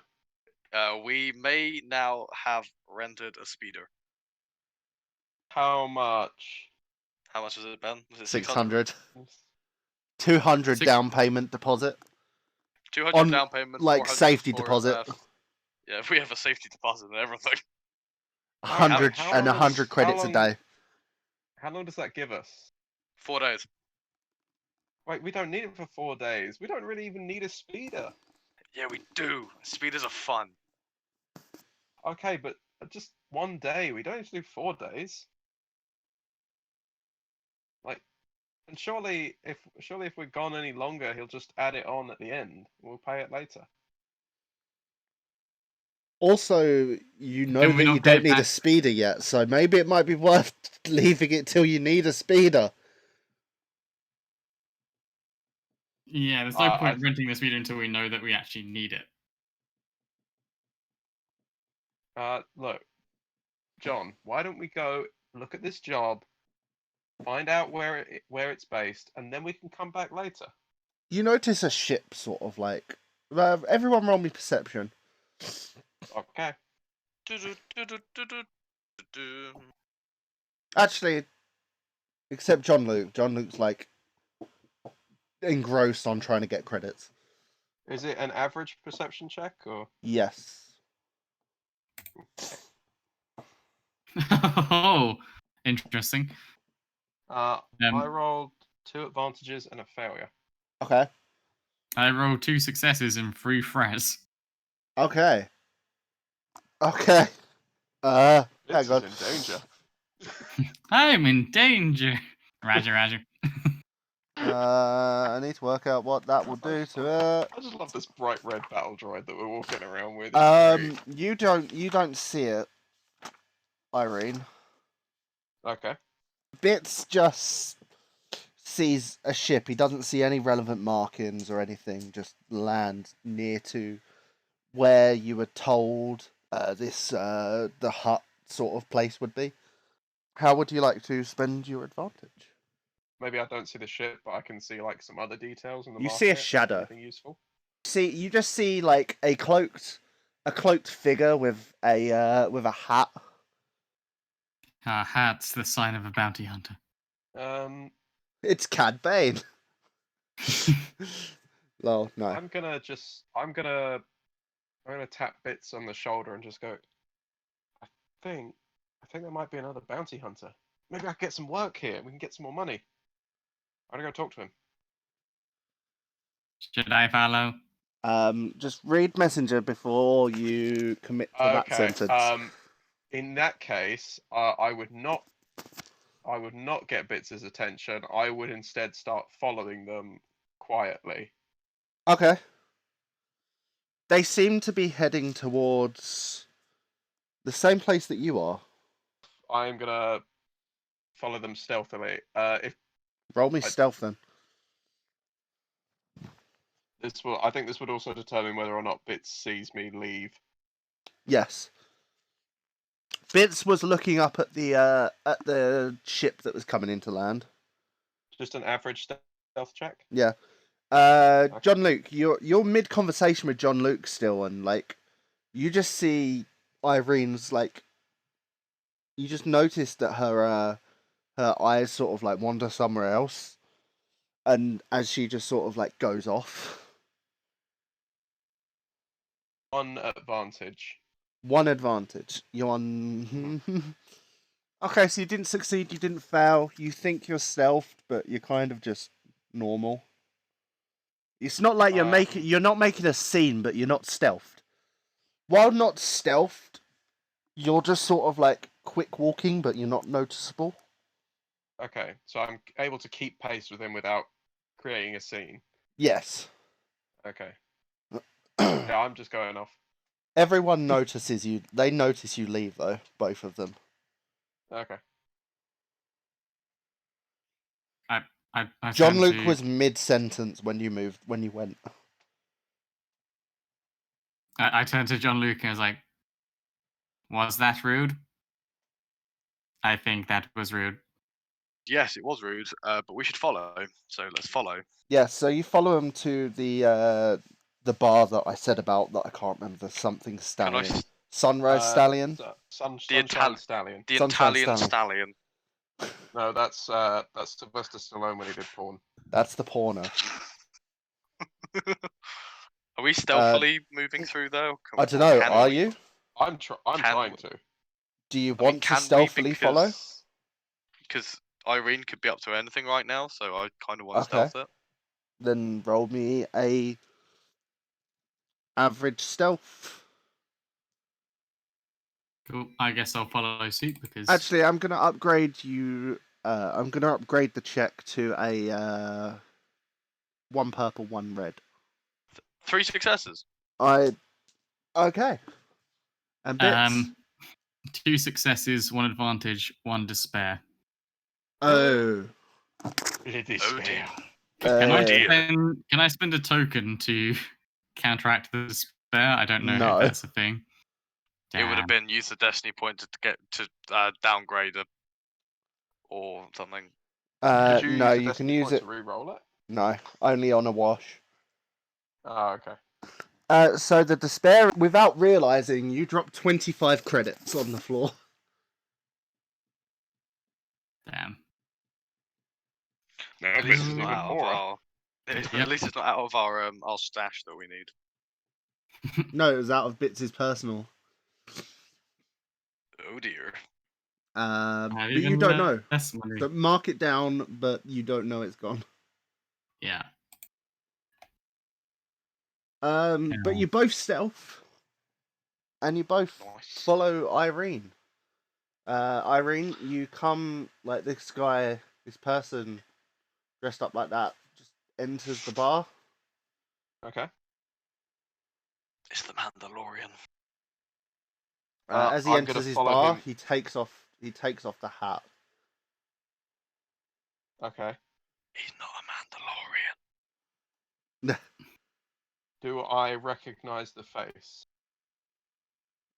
We may now have rented a speeder. How much? How much was it, Ben? Was it 600. 200 down payment deposit. 200 On, down payment. like, 400 safety for, deposit. yeah, if we have a safety deposit and everything. 100 how and long 100 credits a day. How long does that give us? 4 days. Wait, we don't need it for 4 days. We don't really even need a speeder. Yeah, we do. Speeders are fun. Okay, but just 1 day. We don't need to do 4 days. Like, and surely if we're gone any longer, he'll just add it on at the end. We'll pay it later. Also, you know Can we that not you pay don't need a back? speeder yet, so maybe it might be worth leaving it till you need a speeder. Yeah, there's no point renting the speeder until we know that we actually need it. Look, John, why don't we go look at this job, find out where it's based, and then we can come back later. You notice a ship sort of like... everyone roll me perception. Okay. Actually, except John Luke. John Luke's like engrossed on trying to get credits. Is it an average perception check or? Yes. Oh, interesting. I rolled 2 advantages and a failure. Okay. I rolled 2 successes and 3 threats. Okay. Okay. Hang It's on. in danger. I'm in danger. Roger, Roger. I need to work out what that will do to it. I just love this bright red battle droid that we're walking around with. It's great. You don't see it, Irene. Okay. Bits just sees a ship. He doesn't see any relevant markings or anything. Just land near to where you were told the hut sort of place would be. How would you like to spend your advantage? Maybe I don't see the ship, but I can see like some other details in the You market. see a shadow. Anything useful? You just see like a cloaked figure with a hat. Hat's the sign of a bounty hunter. It's Cad Bane. Lol, no. I'm gonna tap Bits on the shoulder and just go. I think there might be another bounty hunter. Maybe I can get some work here. We can get some more money. I'm gonna go talk to him. Should I follow? Just read Messenger before you commit to that sentence. In that case, I would not get Bits' attention. I would instead start following them quietly. Okay. They seem to be heading towards the same place that you are. I'm gonna follow them stealthily. If Roll me I- stealth then. I think this would also determine whether or not Bits sees me leave. Yes. Bits was looking up at the ship that was coming into land. Just an average stealth check. Yeah. John Luke, you're mid conversation with John Luke still, and like you just see Irene's like you just notice that her eyes sort of like wander somewhere else, and as she just sort of like goes off. One advantage. One advantage. You're on. Okay, so you didn't succeed, you didn't fail. You think you're stealthed, but you're kind of just normal. It's not like you're not making a scene, but you're not stealthed. While not stealthed, you're just sort of like quick walking, but you're not noticeable. Okay, so I'm able to keep pace with him without creating a scene. Yes. Okay. Yeah, I'm just going off. Everyone notices you. They notice you leave, though. Both of them. Okay. I John turn Luke to- was mid-sentence when you moved, when you went. I turned to John Luke and was like, "Was that rude?" I think that was rude. Yes, it was rude, but we should follow. So let's follow. Yeah, so you follow him to the bar that I said about that I can't remember, something Can I? stallion. Sunrise Stallion? Sunshine Stallion. The Sunshine Italian Stallion. stallion. No, that's Sylvester Stallone when he did porn. That's the porno. Are we stealthily moving through though? I don't know, Can are we? you? I'm Can trying we? to. Do you I mean, want to can we? stealthily follow? Because Irene could be up to anything right now, so I kind of want to Okay. stealth it. Then roll me a average stealth. Cool. I guess I'll follow suit because Actually, I'm gonna upgrade you. I'm gonna upgrade the check to a 1 purple, 1 red. 3 successes. Okay. And bits. 2 successes, 1 advantage, 1 despair. Oh. Really Oh despair. dear. Can I spend a token to counteract the despair? I don't know No. if that's a thing. It would have Damn. been use the destiny point to get to downgrade it or something. Could you No, use the you can destiny use point it. to re-roll it? No, only on a wash. Oh, okay. So the despair, without realizing, you drop 25 credits on the floor. Damn. No, At this least is it's even not out of poorer. our. Yep. At least it's not out of our stash that we need. No, it was out of Bits' personal. Oh dear. But you don't know. That's money. So mark it down, but you don't know it's gone. Yeah. But you both stealth, and you both Nice. follow Irene. Irene, you come like this person dressed up like that, just enters the bar. Okay. It's the Mandalorian. As he I'm enters gonna his follow bar, him. he takes off the hat. Okay. He's not a Mandalorian. Do I recognize the face?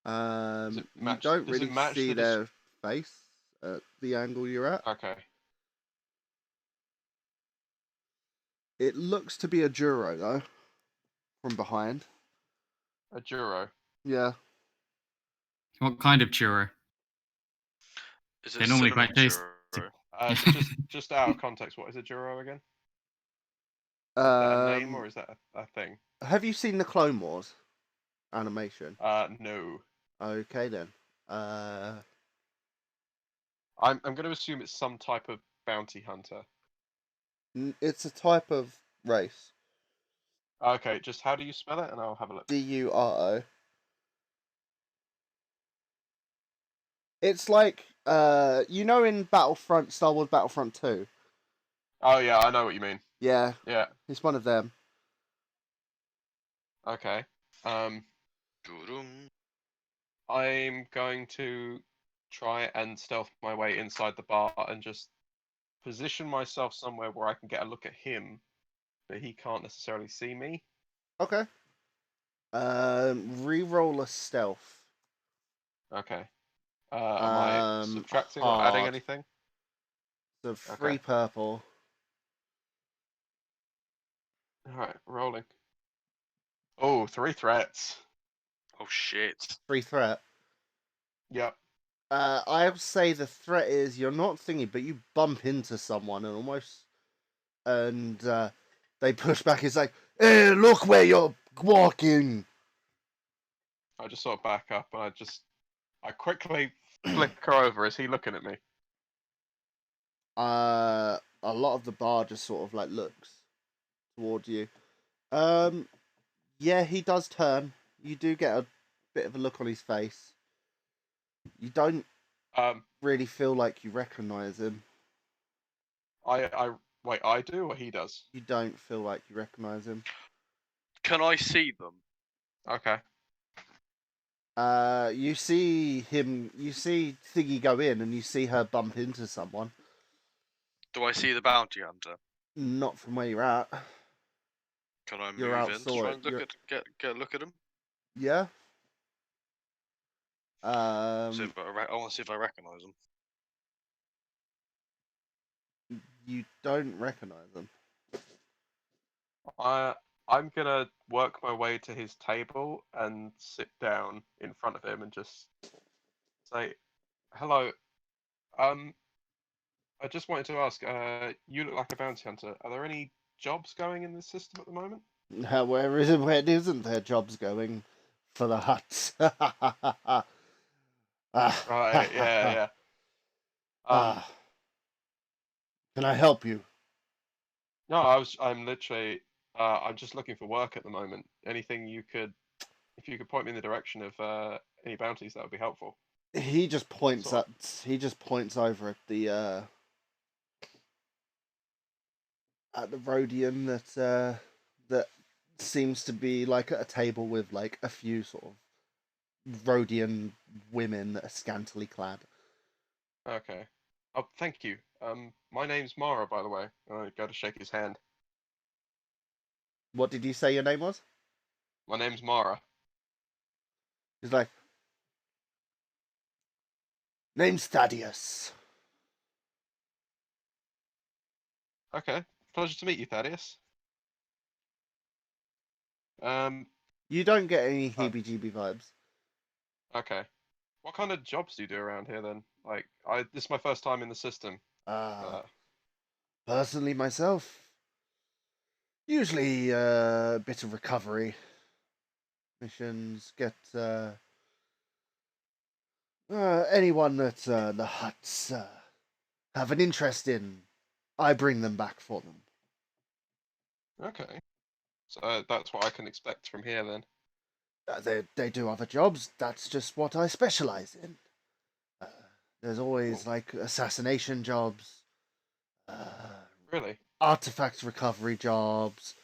You match- don't does it really match see the their face at the angle you're at. Okay. It looks to be a Juro though, from behind. A Juro. Yeah. What kind of churro? Is it They're normally cinnamon quite tasty. churro? So just out of context, what is a Juro again? Is that a name or is that a thing? Have you seen the Clone Wars animation? No. Okay then. I'm going to assume it's some type of bounty hunter. It's a type of race. Okay, just how do you spell it, and I'll have a look. Duro. It's like in Battlefront, Star Wars Battlefront 2. Oh yeah, I know what you mean. Yeah, Yeah. it's one of them. Okay. Doo-dum. I'm going to try and stealth my way inside the bar and just position myself somewhere where I can get a look at him, but he can't necessarily see me. Okay. Re-roll a stealth. Okay. Am I subtracting or adding hard. anything? So 3 Okay. purple. All right, rolling. Oh, 3 threats. Oh shit. 3 threat. Yep. I would say the threat is you're not thinking, but you bump into someone and they push back. It's like, hey, look where you're walking. I just sort of back up and I quickly flicker over. Is he looking at me? A lot of the bar just sort of like looks toward you. Yeah, he does turn. You do get a bit of a look on his face. You don't really feel like you recognize him. Wait, I do or he does? You don't feel like you recognize him. Can I see them? Okay. You see him. You see Thingy go in, and you see her bump into someone. Do I see the bounty hunter? Not from where you're at. Can I You're move in to try outside. and get a look at him? Yeah. See if I want to see if I recognise him. You don't recognize him. I'm gonna work my way to his table and sit down in front of him and just say, "Hello. I just wanted to ask. You look like a bounty hunter. Are there any jobs going in this system at the moment?" Where isn't there jobs going for the huts? Right. Yeah. Can I help you? No, I'm literally. I'm just looking for work at the moment. Anything if you could point me in the direction of any bounties, that would be helpful. He just points Sort He just points over at the Rhodian that seems to be like at a table with like a few sort of Rhodian women that are scantily clad. Okay. Oh, thank you. My name's Mara, by the way. I go to shake his hand. What did you say your name was? My name's Mara. He's like, name's Thaddeus. Okay. Pleasure to meet you, Thaddeus. You don't get any heebie-jeebie vibes. Okay. What kind of jobs do you do around here then? Like, this is my first time in the system. Personally, myself, usually a bit of recovery missions. Get anyone that the huts have an interest in, I bring them back for them. Okay. So that's what I can expect from here then. They do other jobs. That's just what I specialize in. There's always like assassination jobs. Really? Artifact recovery jobs.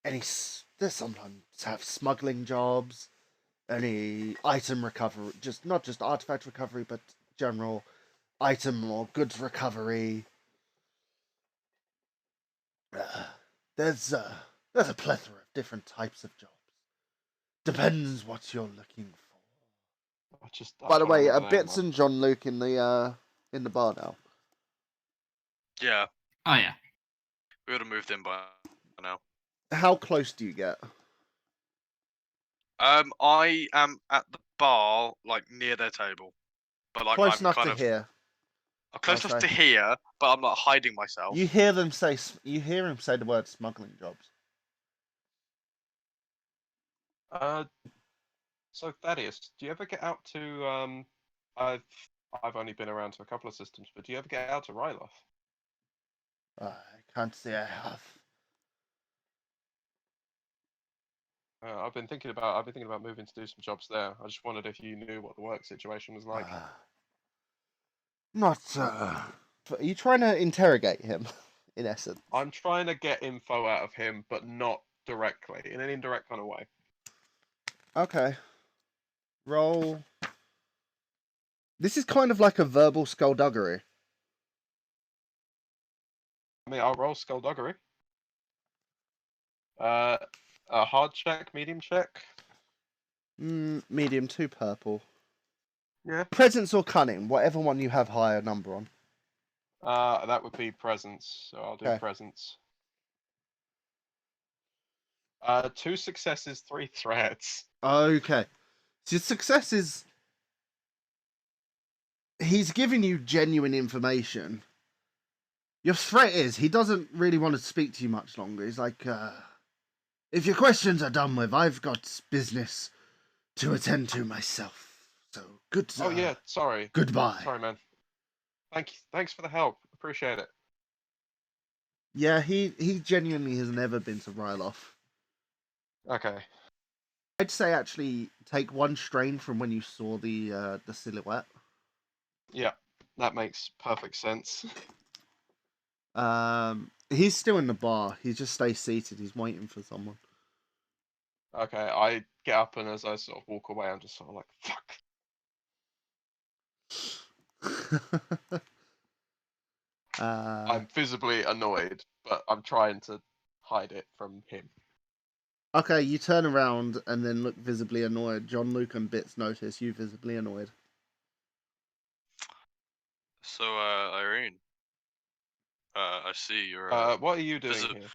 They sometimes have smuggling jobs. Any item recovery, not just artifact recovery, but general item or goods recovery. There's a plethora of different types of jobs. Depends what you're looking for. By the way, Bits and John Luke in the bar now. Yeah. Oh yeah. We would have moved in by now. How close do you get? I am at the bar, like near their table, but like Close I'm enough kind to of hear. I'm close enough to hear, but I'm not hiding myself. You hear him say the word smuggling jobs. So Thaddeus, do you ever get out to I've only been around to a couple of systems, but do you ever get out to Ryloth? I can't say I have. I've been thinking about moving to do some jobs there. I just wondered if you knew what the work situation was like. Not. Are you trying to interrogate him? In essence, I'm trying to get info out of him, but not directly, in an indirect kind of way. Okay. Roll. This is kind of like a verbal skullduggery. I mean, I'll roll skullduggery. A hard check, medium check. Medium, 2 purple. Yeah. Presence or cunning, whatever one you have higher number on. That would be presence, so I'll do Okay. presence. 2 successes, 3 threats. Okay. So success is... He's giving you genuine information. Your threat is he doesn't really want to speak to you much longer. He's like, if your questions are done with, I've got business to attend to myself. So, good. Oh yeah, sorry. Goodbye. Sorry, man. Thanks for the help. Appreciate it. Yeah, he genuinely has never been to Ryloth. Okay. I'd say actually take 1 strain from when you saw the silhouette. Yeah, that makes perfect sense. He's still in the bar. He just stays seated. He's waiting for someone. Okay, I get up and as I sort of walk away, I'm just sort of like, fuck. I'm visibly annoyed, but I'm trying to hide it from him. Okay, you turn around and then look visibly annoyed. John, Luke, and Bits notice you visibly annoyed. So, Eirene, I see you're. What are you doing here?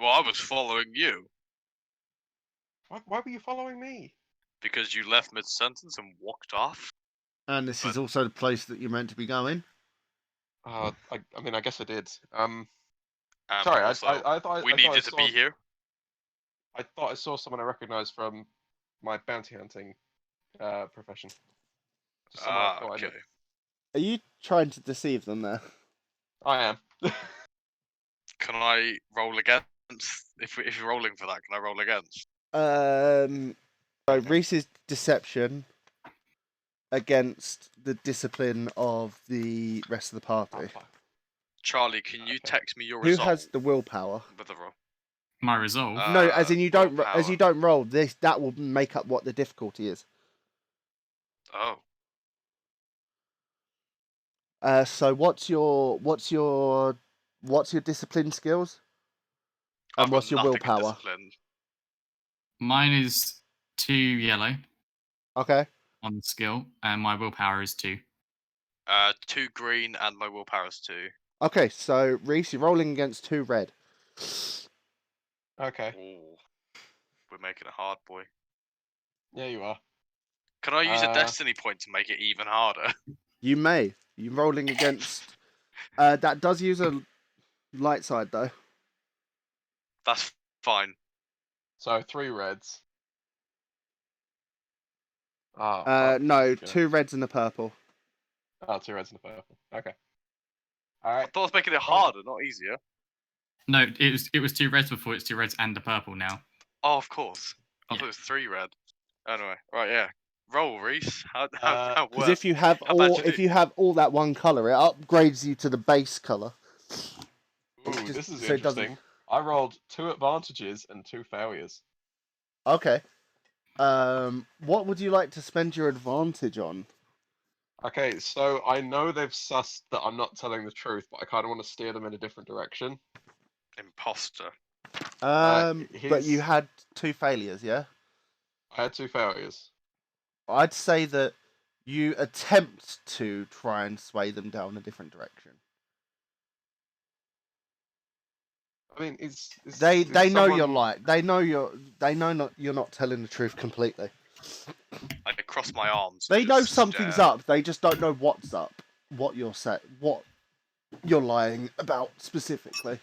Well, I was following you Why were you following me? because you left mid-sentence and walked off. And this is also the place that you're meant to be going. I mean, I guess I did. And Sorry, also, I thought we I needed to saw, be here. I thought I saw someone I recognized from my bounty hunting profession. Just someone I thought I knew. Okay. Are you trying to deceive them there? I am. Can I roll against? If you're rolling for that, can I roll against? So Reese's deception against the discipline of the rest of the party. Charlie, can you Okay. text me your Who result? has the willpower? With the roll. My resolve. No, as in you don't. Willpower. As you don't roll this, that will make up what the difficulty is. Oh. So what's your discipline skills? And I've what's got your nothing in willpower? discipline. Mine is 2 yellow Okay. on the skill, and my willpower is 2. 2 green and my willpower is 2. Okay, so Reese, you're rolling against 2 red. Okay. Ooh. We're making it hard, boy. Yeah, you are. Can I use a destiny point to make it even harder? You may. You're rolling against. That does use a light side though. That's fine. So 3 reds. No, 2 reds and a purple. Oh, 2 reds and a purple. Okay. I Alright. thought I was making it harder, not easier. No, it was 2 reds before. It's 2 reds and a purple now. Oh, of course. I Yeah. thought it was 3 red. Anyway, right, yeah. Roll, Reese. How Because if you have all that one color, it upgrades you to the base color. Ooh, this is interesting. I rolled 2 advantages and 2 failures. Okay. What would you like to spend your advantage on? Okay, so I know they've sussed that I'm not telling the truth, but I kind of want to steer them in a different direction. Imposter. But you had 2 failures, yeah? I had 2 failures. I'd say that you attempt to try and sway them down a different direction. I mean, They know someone... you're lying. They know you're not telling the truth completely. I cross my arms. They and know just something's stare. up. They just don't know what's up. What you're lying about specifically.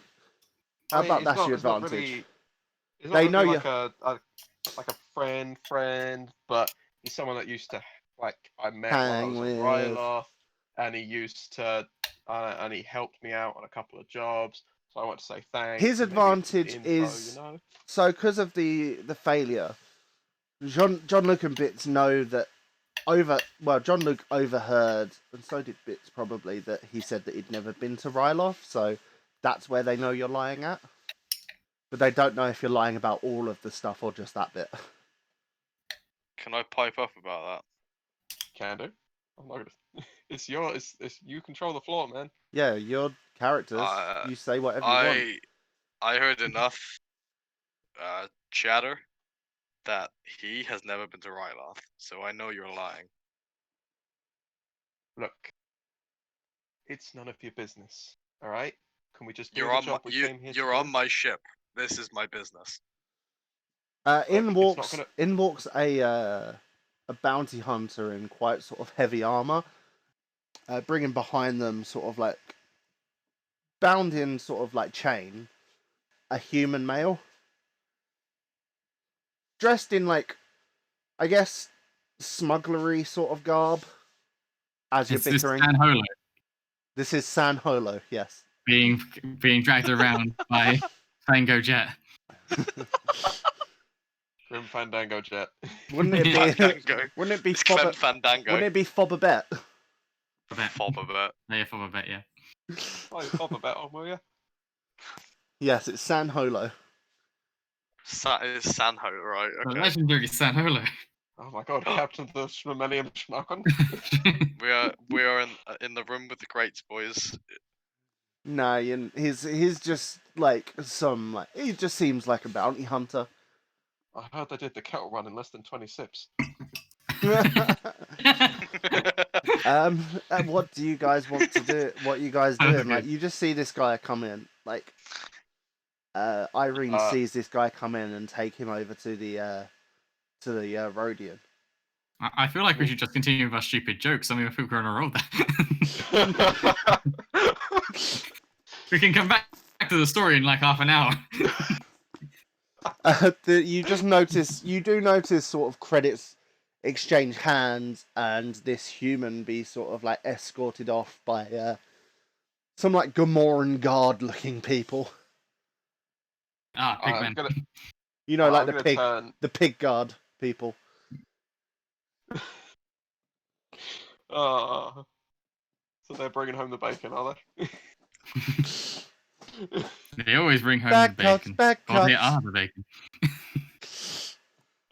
How about that's your advantage? They know you're like a friend, but he's someone that used to I met when I was at Ryloth, and he used to and he helped me out on a couple of jobs. So I want to say thanks. His advantage is so because of the failure. John Luke and Bits know that John Luke overheard, and so did Bits probably, that he said that he'd never been to Ryloth, so that's where they know you're lying at. but they don't know if you're lying about all of the stuff or just that bit. Can I pipe up about Can do. I'm not gonna. It's you control the floor, man. Yeah, your characters. You say whatever you want. that? I heard enough chatter that he has never been to Ryloth, so I know you're lying. Look, it's none of your business. All right? Can we just do You're the on job we came here to you're do? on my ship. This is my business. In Look, it's not walks a bounty hunter in quite sort of heavy armor, bringing behind them sort of like bound in sort of like chain, a human male, dressed in like, I guess, smugglery sort of garb. As you're This bickering, San Holo this is San Holo, yes. being dragged around by Fango Jet. Grim Fandango Jet. Wouldn't it be? Fandango. Wouldn't it be It's Clem Fandango. Wouldn't it be Fobabet? Fobabet. Yeah, Fobabet, yeah. Oh, you pop a bet on, will you? Yes, it's San Holo. It's Sanho, right? The Okay. legendary San Holo. Oh my god, Captain the Schmamelium Schmarkon. We are in the room with the greats, boys. No, he's just like some like he just seems like a bounty hunter. I heard they did the kettle run in less than 20 sips. What do you guys want to do? What you guys doing? Like, you just see this guy come in. Like, Eirene sees this guy come in and take him over to the Rhodian. I feel like we should just continue with our stupid jokes. I mean, I think we're on a roll there. We can come back to the story in like half an hour. You do notice sort of credits exchange hands, and this human be sort of like escorted off by some like Gamoran guard looking people. Ah, big man. You know, like the the pig guard people. So they're bringing home the bacon, are they? They always bring home Back the cuts, bacon. back Or they cuts. are the bacon.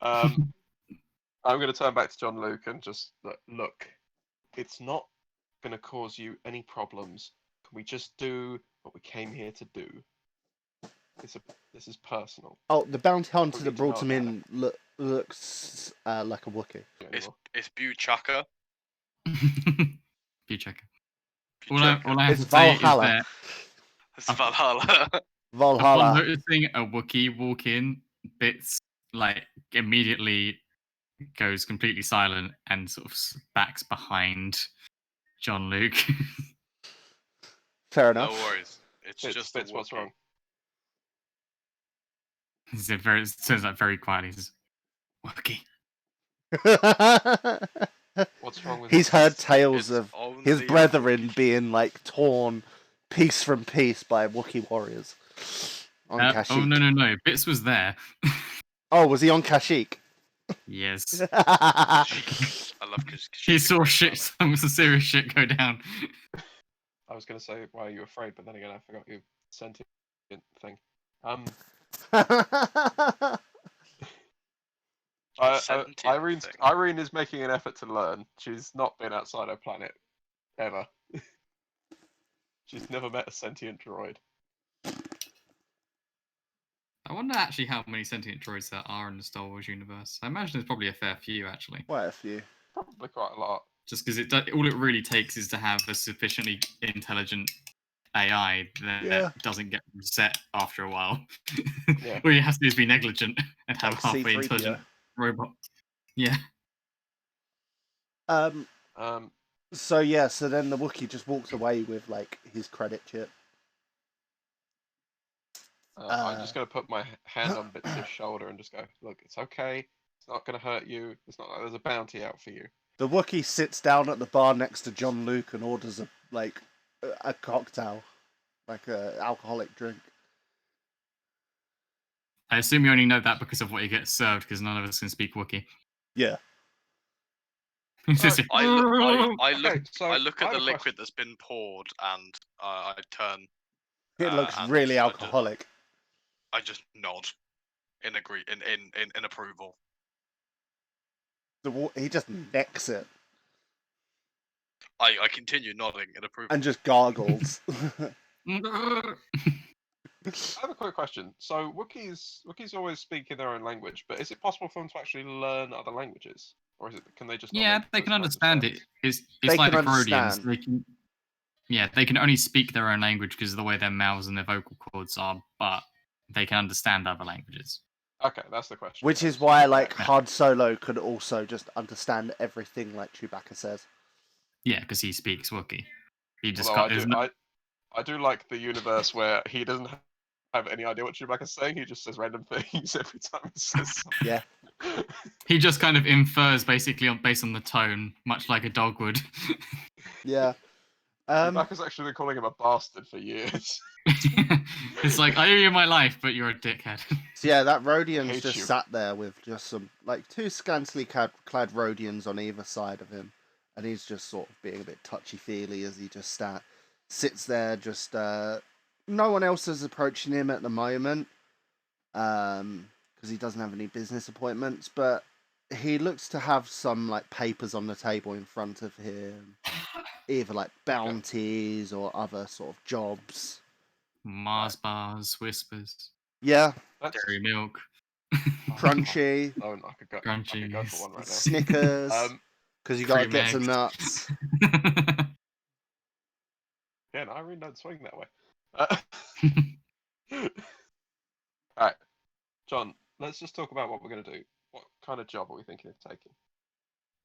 I'm going to turn back to John Luke and just look. It's not going to cause you any problems. Can we just do what we came here to do? This is personal. Oh, the bounty hunter Don't that need to brought know him about in looks like a Wookiee. It's Buchaka. You check it. All I have It's to say Valhalla. is that It's Valhalla. upon Valhalla. noticing a Wookiee walk in, Bits like immediately goes completely silent and sort of backs behind John Luke. Fair No enough. worries. It's just a Bits, what's Wookiee. wrong? He says that very quietly. He says, Wookiee. What's wrong with He's it? heard tales It's of only his a brethren Wookiee. being like torn piece from piece by Wookiee warriors on Oh Kashyyyk. no! Bits was there. Oh, was he on Kashyyyk? Yes. I love He saw some serious shit go down. I was going to say, why are you afraid? But then again, I forgot your sentient thing. Eirene is making an effort to learn. She's not been outside her planet ever. She's never met a sentient droid. I wonder actually how many sentient droids there are in the Star Wars universe. I imagine there's probably a fair few actually. Quite a few. Probably quite a lot. Just because all it really takes is to have a sufficiently intelligent AI that doesn't get reset after a while. Yeah. All you have to do is be negligent and have Like halfway C-3PO. intelligent robot. Yeah. So then the Wookiee just walks away with like his credit chip. I'm just going to put my hand on Bits' shoulder and just go, look, it's okay. It's not going to hurt you. It's not like there's a bounty out for you. The Wookiee sits down at the bar next to John Luke and orders a cocktail, like a alcoholic drink. I assume you only know that because of what you get served, because none of us can speak Wookiee. Yeah. It's just- I look I at have the a liquid that's been poured, and I turn. It looks and really I just- alcoholic. I just nod in approval. He just necks it I continue nodding in approval. and just gargles. I have a quick question. So Wookiees always speak in their own language, but is it possible for them to actually learn other languages, or is it can they just? Not Yeah, make they those can kinds of understand it. sounds? It's They like can Rhodians. understand. They can. Yeah, they can only speak their own language because of the way their mouths and their vocal cords are, but they can understand other languages. Okay, that's the question. Which I is just why, wanted to like, check. Han Solo could also just understand everything like Chewbacca says. Yeah, because he speaks Wookiee. He just Although can't. I do like the universe where he doesn't have any idea what Chewbacca's saying. He just says random things every time he says something. Yeah. He just kind of infers based on the tone, much like a dog would. Yeah. Chewbacca's actually been calling him a bastard for years. It's like, I owe you my life, but you're a dickhead. So yeah, that Rhodian's hate just you. sat there with just some, like, two scantily clad Rhodians on either side of him. And he's just sort of being a bit touchy-feely as he just sits there, just, no one else is approaching him at the moment, because he doesn't have any business appointments, but he looks to have some, like, papers on the table in front of him, either, like, bounties or other sort of jobs. Mars bars, whispers, Yeah, That's dairy milk, crunchy, Oh, I could go for crunchies. one right now. Snickers, because you gotta cream get some eggs. nuts. Yeah, no, I really don't swing that way. Alright, John, let's just talk about what we're going to do. What kind of job are we thinking of taking?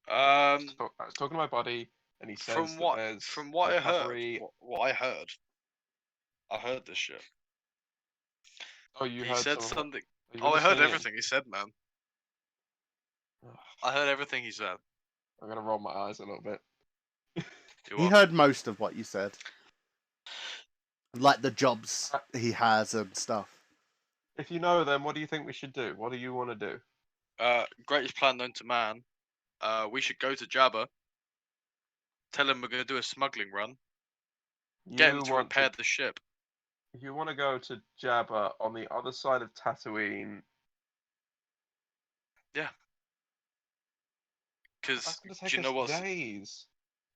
I was talking to my buddy, and he says From what that there's from what I heard, recovery- what I heard this shit. Oh, you He heard said some of something. what- are you Oh, I heard listening in? everything he said, man. Ugh, I heard everything he said. I'm going to roll my eyes a little bit. Do He what? heard most of what you said. Like the jobs he has and stuff. If you know them, what do you think we should do? What do you want to do? Greatest plan known to man. We should go to Jabba. Tell him we're gonna do a smuggling run. Get him to repair the ship. You want to go to Jabba on the other side of Tatooine. Yeah. Because That's going to take do you know us what? days.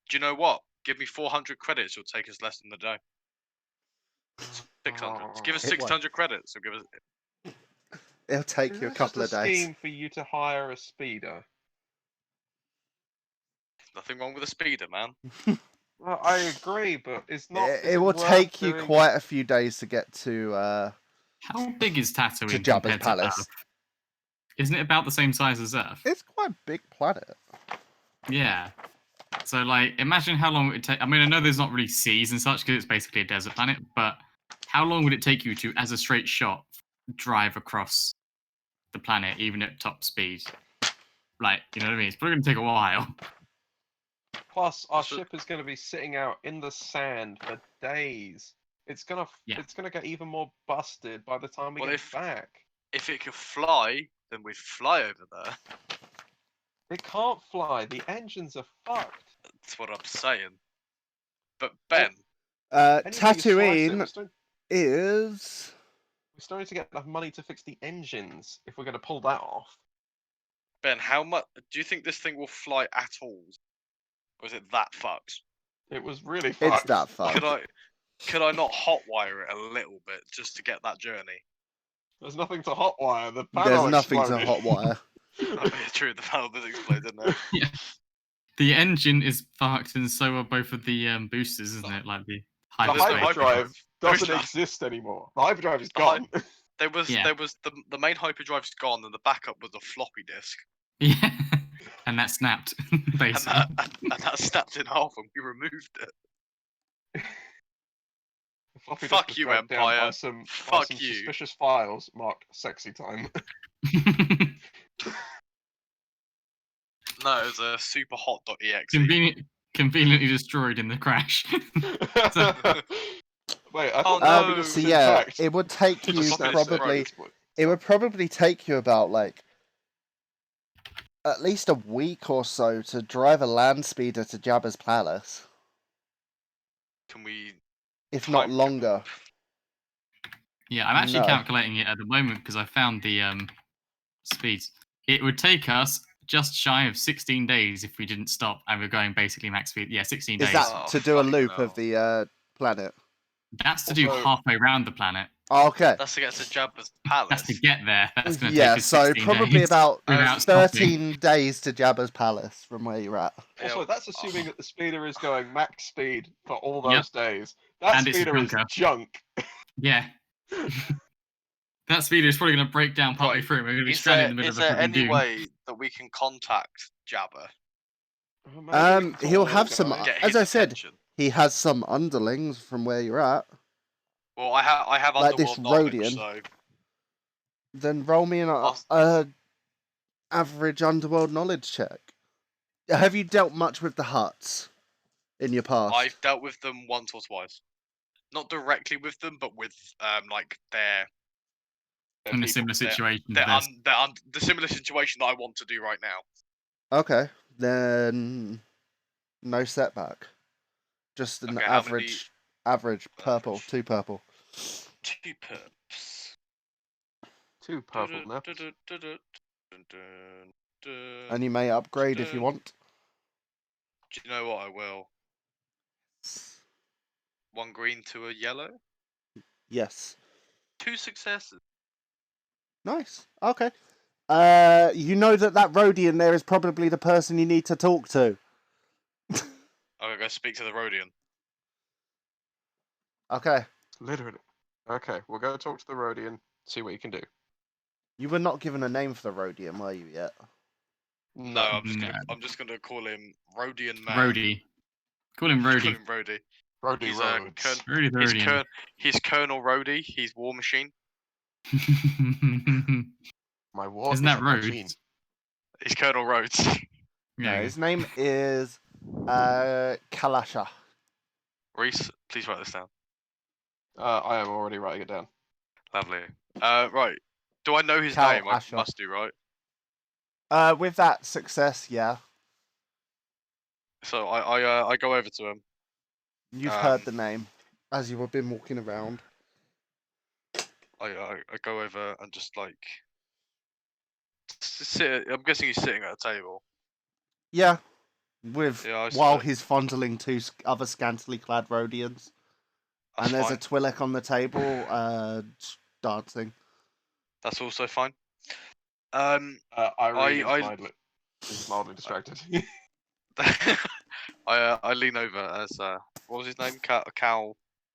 Do you know what? Give me 400 credits. It'll take us less than a day. 600. Give us Oh. 600 credits. It'll give us. It'll take you a That's couple of just a days. scheme for you to hire a speeder. Nothing wrong with a speeder, man. Well, I agree, but it's not. It will take you quite a few days to get to How big is Tatooine to Jabba's compared to palace. Earth? Isn't it about the same size as Earth? It's quite a big planet. Yeah. So, like, imagine how long it would take. I mean, I know there's not really seas and such because it's basically a desert planet, but how long would it take you to, as a straight shot, drive across the planet, even at top speed? Like, you know what I mean? It's probably going to take a while. Plus, our So- ship is going to be sitting out in the sand for days. It's gonna get even more busted by the time we Well, get back. If it could fly, then we'd fly over there. It can't fly. The engines are fucked. That's what I'm saying. But Ben, Anything is flight it. Tatooine is. We still need to get enough money to fix the engines if we're going to pull that off. Ben, how much do you think this thing will fly at all? Or is it that fucked? It was really It's fucked. that fucked. Could I not hotwire it a little bit just to get that journey? There's nothing to hotwire. The There's panel nothing to exploded. hotwire. Oh, yeah, true. The panel did explode, didn't it? Yeah. The engine is fucked, and so are both of the boosters, isn't it? Like the The There's no hyperdrive hyperdrive. doesn't There's no- exist anymore. The hyperdrive is The hy- gone. There was Yeah. the main hyperdrive's gone, and the backup was a floppy disk, Yeah. And that snapped, and basically. that snapped in half, and we removed it. The floppy disk Fuck was you, dragged down by Empire. some Fuck you. suspicious files marked sexy time. No, it was a super hot.exe. Conveniently destroyed in the crash. Wait, I Oh, thought no. floppy disks So was yeah, intact. it would take The you floppy disk probably. exploit. It would probably take you about like at least a week or so to drive a land speeder to Jabba's palace, Can we? if not Time- longer. Yeah, I'm actually No. calculating it at the moment because I found the speeds. It would take us just shy of 16 days if we didn't stop and we're going basically max speed. Yeah, 16 Is days. that Oh, to do a fucking loop hell. of the planet? That's to do Also- halfway around the planet. Oh, okay. That's to get to Jabba's That's to palace. get there. That's going to Yeah, take us so 16 probably days about without stopping. 13 days to Jabba's palace from where you're at. Also, Yeah. that's assuming that the speeder is going max speed for all Yep. those days. That And it's a speeder is junker. junk. Yeah. That speeder is probably going to break down partly Right. through. We're going to be Is stranded there, in the middle is of a there fucking any dune. way that we can contact Jabba? Oh, maybe we can talk He'll to have this some. guy. Get As his I said, attention? he has some underlings from where you're at. Well, I have Like this underworld knowledge, Rhodian. so Then roll me I'll- average underworld knowledge check. Have you dealt much with the Hutts in your past? I've dealt with them once or twice. Not directly with them, but with like their They're In a people. similar situation to their, this. the similar situation that I want to do right now. Okay, then no setback. Just an Okay, how many- average purple, Average. 2 purple. 2 perps. 2 purple left. And you may upgrade if you dun. want. Do you know what? I will. 1 green to a yellow. Yes. 2 successes. Nice. Okay. You know that Rhodian there is probably the person you need to talk to. I'm gonna go speak to the Rhodian. Okay. Literally. Okay, we'll go talk to the Rhodian, see what you can do. You were not given a name for the Rhodian, were you yet? No, I'm No. just gonna call him Rhodian Man. Rhodey. Call him Call Rhodey. him Rhodey. Rhodey He's Rhodes. Rhodey the Rhodian. He's Colonel Rhodey. He's War Machine. My war Isn't that is a Rhodes? machine. He's Colonel Rhodes. No, Yeah, his name is Kalasha. Reese, please write this down. I am already writing it down. Lovely. Right. Do I know his Cal name? I Asher. must do, right? With that success, yeah. So I go over to him. You've heard the name as you've been walking around. I go over and just like sit. I'm guessing he's sitting at a table. Yeah. With Yeah, while he's fondling 2 other scantily clad Rhodians. That's And there's fine. a Twi'lek on the table, dancing. That's also fine. Irene I- is mildly distracted. I lean over as what was his name? Cal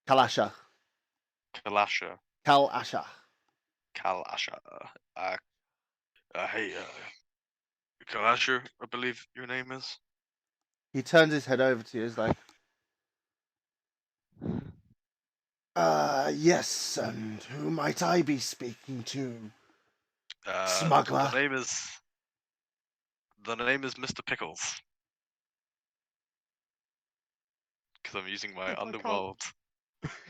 Kalasha. Kalasha. Kalasha. Kalasha. Hey, Kalasha, I believe your name is. He turns his head over to you. He's like, yes, and who might I be speaking to? Smuggler. The name is Mr. Pickles. Because I'm using my I can't- underworld.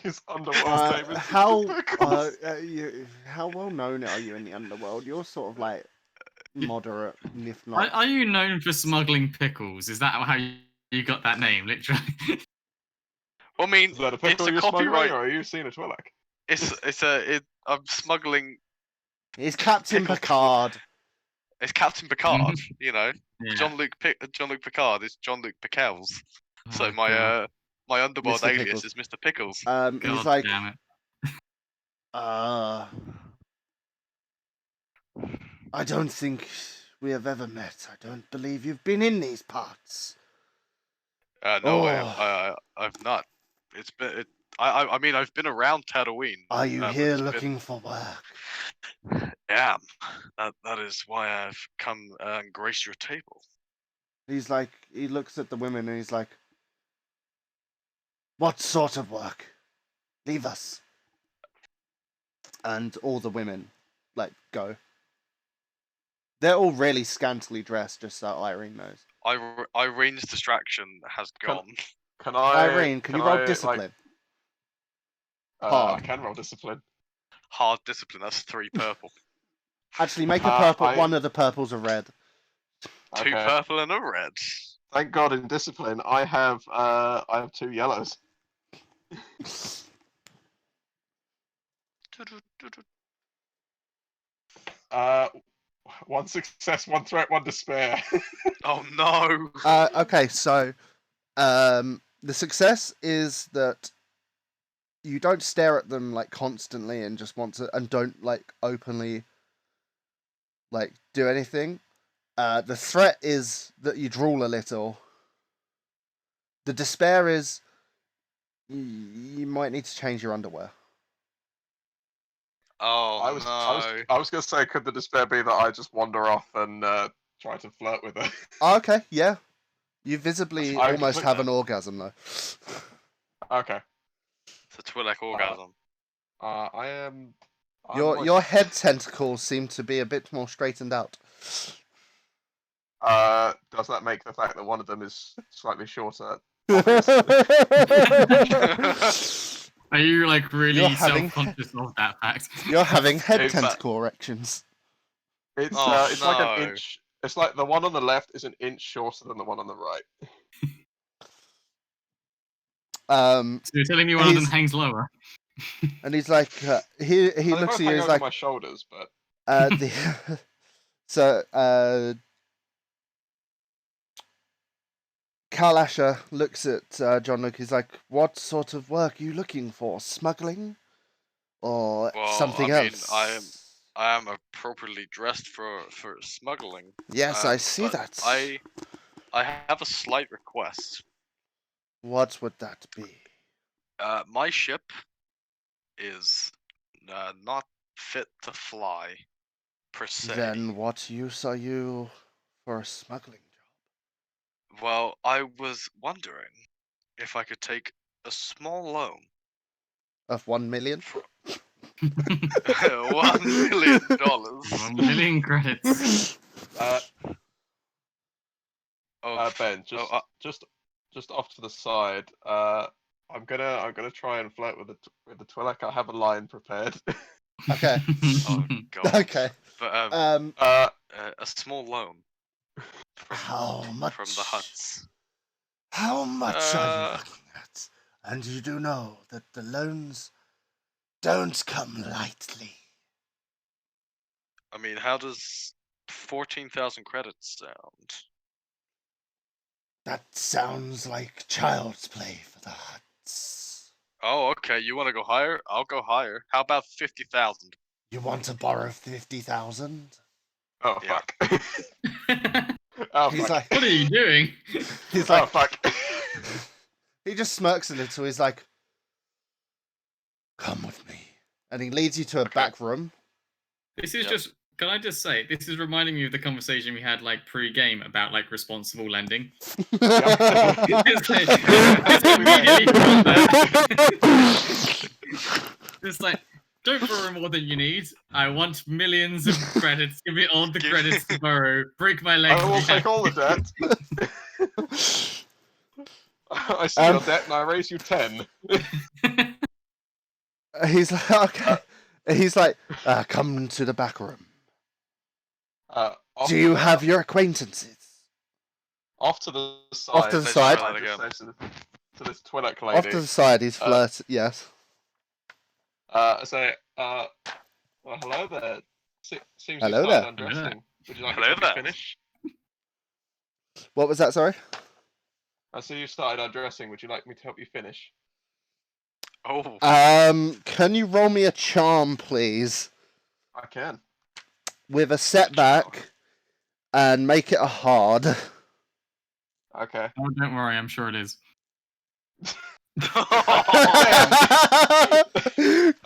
His underworld name is how Pickles. how well known are you in the underworld? You're sort of like moderate, if not. Are you known for smuggling pickles? Is that how you got that name, literally? Well, I mean, Is that a it's pickle a you're smuggling, copyright. or are you seeing a Twi'lek? I'm smuggling. It's Captain Pickle- Picard. It's Captain Picard. You know, Yeah. Jean-Luc Picard is Jean-Luc Pickles. So Oh, my God. my underworld Mr. alias Pickles. is Mr. Pickles. He's God like, damn it. I don't think we have ever met. I don't believe you've been in these parts. No, Oh. I've not. It's been. I mean, I've been around Tattooine. Are you but here it's been- looking for work? Yeah, that is why I've come and graced your table. He's like, he looks at the women and he's like, what sort of work? Leave us. And all the women, like, go. They're all really scantily dressed, just so Irene knows. Irene's distraction has gone. Can I? Irene, can you roll I, discipline? I Hard. can roll discipline. Hard discipline. That's 3 purple. Actually, make a purple. I- One of the purples are red. 2 Okay. purple and a red. Thank God in discipline, I have 2 yellows. One success, one threat, one despair. Oh no! Okay, so the success is that you don't stare at them like constantly and just want to, and don't like openly like do anything. The threat is that you drool a little. The despair is you might need to change your underwear. Oh I was gonna say, could the despair be that I just wander off and try to flirt with her? Oh, okay, yeah. You visibly I almost completely- have an orgasm though. Okay. It's a Twi'lek orgasm. I am. Your head tentacles seem to be a bit more straightened out. Does that make the fact that one of them is slightly shorter? Are you like really You're having- self-conscious of that fact? You're having head It's- tentacle erections. It's Oh, it's like an no. inch. It's like the one on the left is an inch shorter than the one on the right. So you're telling me one of them He's- hangs lower? And he's like, he They looks both at you. hang He's over like, my shoulders, but the so Carl Asher looks at John Luke. He's like, "What sort of work are you looking for? Smuggling, or Well, something I mean, else?" I am appropriately dressed for smuggling. Yes, I see but that. I have a slight request. What would that be? My ship is not fit to fly, per se. Then what use are you for a smuggling job? Well, I was wondering if I could take a small loan. Of 1 million? $1 million. 1 million credits. Ben, just off to the side. I'm gonna try and flirt with the Twi'lek. I have a line prepared. Okay. Oh god. Okay. But Uh, a small loan. How much? From the huts. How much are you Uh, looking at? And you do know that the loans don't come lightly. I mean, how does 14,000 credits sound? That sounds like child's play for the huts. Oh, okay. You want to go higher? I'll go higher. How about 50,000? You want to borrow 50,000? oh Yeah. fuck. Oh He's fuck. like, What are you doing? he's Oh like, fuck. he just smirks a little. He's like, "Come with me," and he leads you to a Okay. back room. This is Yep. just. Can I just say, this is reminding me of the conversation we had like pre-game about like responsible lending. It's like, it's immediately from that. It's like, don't borrow more than you need. I want millions of credits. Give me all the credits to borrow. Break my legs. I will to be take all the debt. I see your debt and I raise you 10. happy. He's like, okay. He's like, "Come to the back room. Off Do you to have your acquaintances?" off to the side? Off to the Let's side. try I that just again. say to this Twi'lek lady. Off to the side, he's flirt. Yes. I say, well, hello there. Seems Hello you started there. undressing. Would you like Hello me to there. finish? What was that? Sorry. I see you started undressing. Would you like me to help you finish? Oh, Can you roll me a charm, please, I can. with a setback, and make it a hard? Okay. Oh, don't worry. I'm sure it is. Good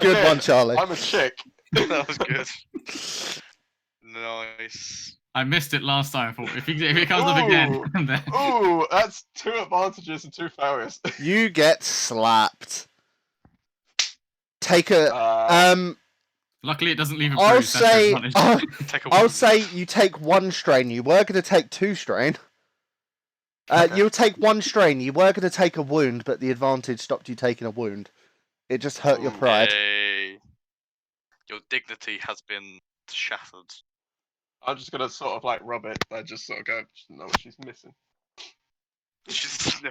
Again, one, Charlie. I'm a chick. that was good. Nice. I missed it last time. I thought if it comes up again, then... Ooh, that's 2 advantages and 2 failures. You get slapped. Take a Luckily, it doesn't leave a I'll bruise. That's say the advantage. Take a I'll wound. say you take 1 strain. You were going to take 2 strain. Okay. You'll take 1 strain. You were going to take a wound, but the advantage stopped you taking a wound. It just hurt your Ooh, pride. Yay. Your dignity has been shattered. I'm just gonna sort of like rub it. I just sort of go, know what she's missing. She's no,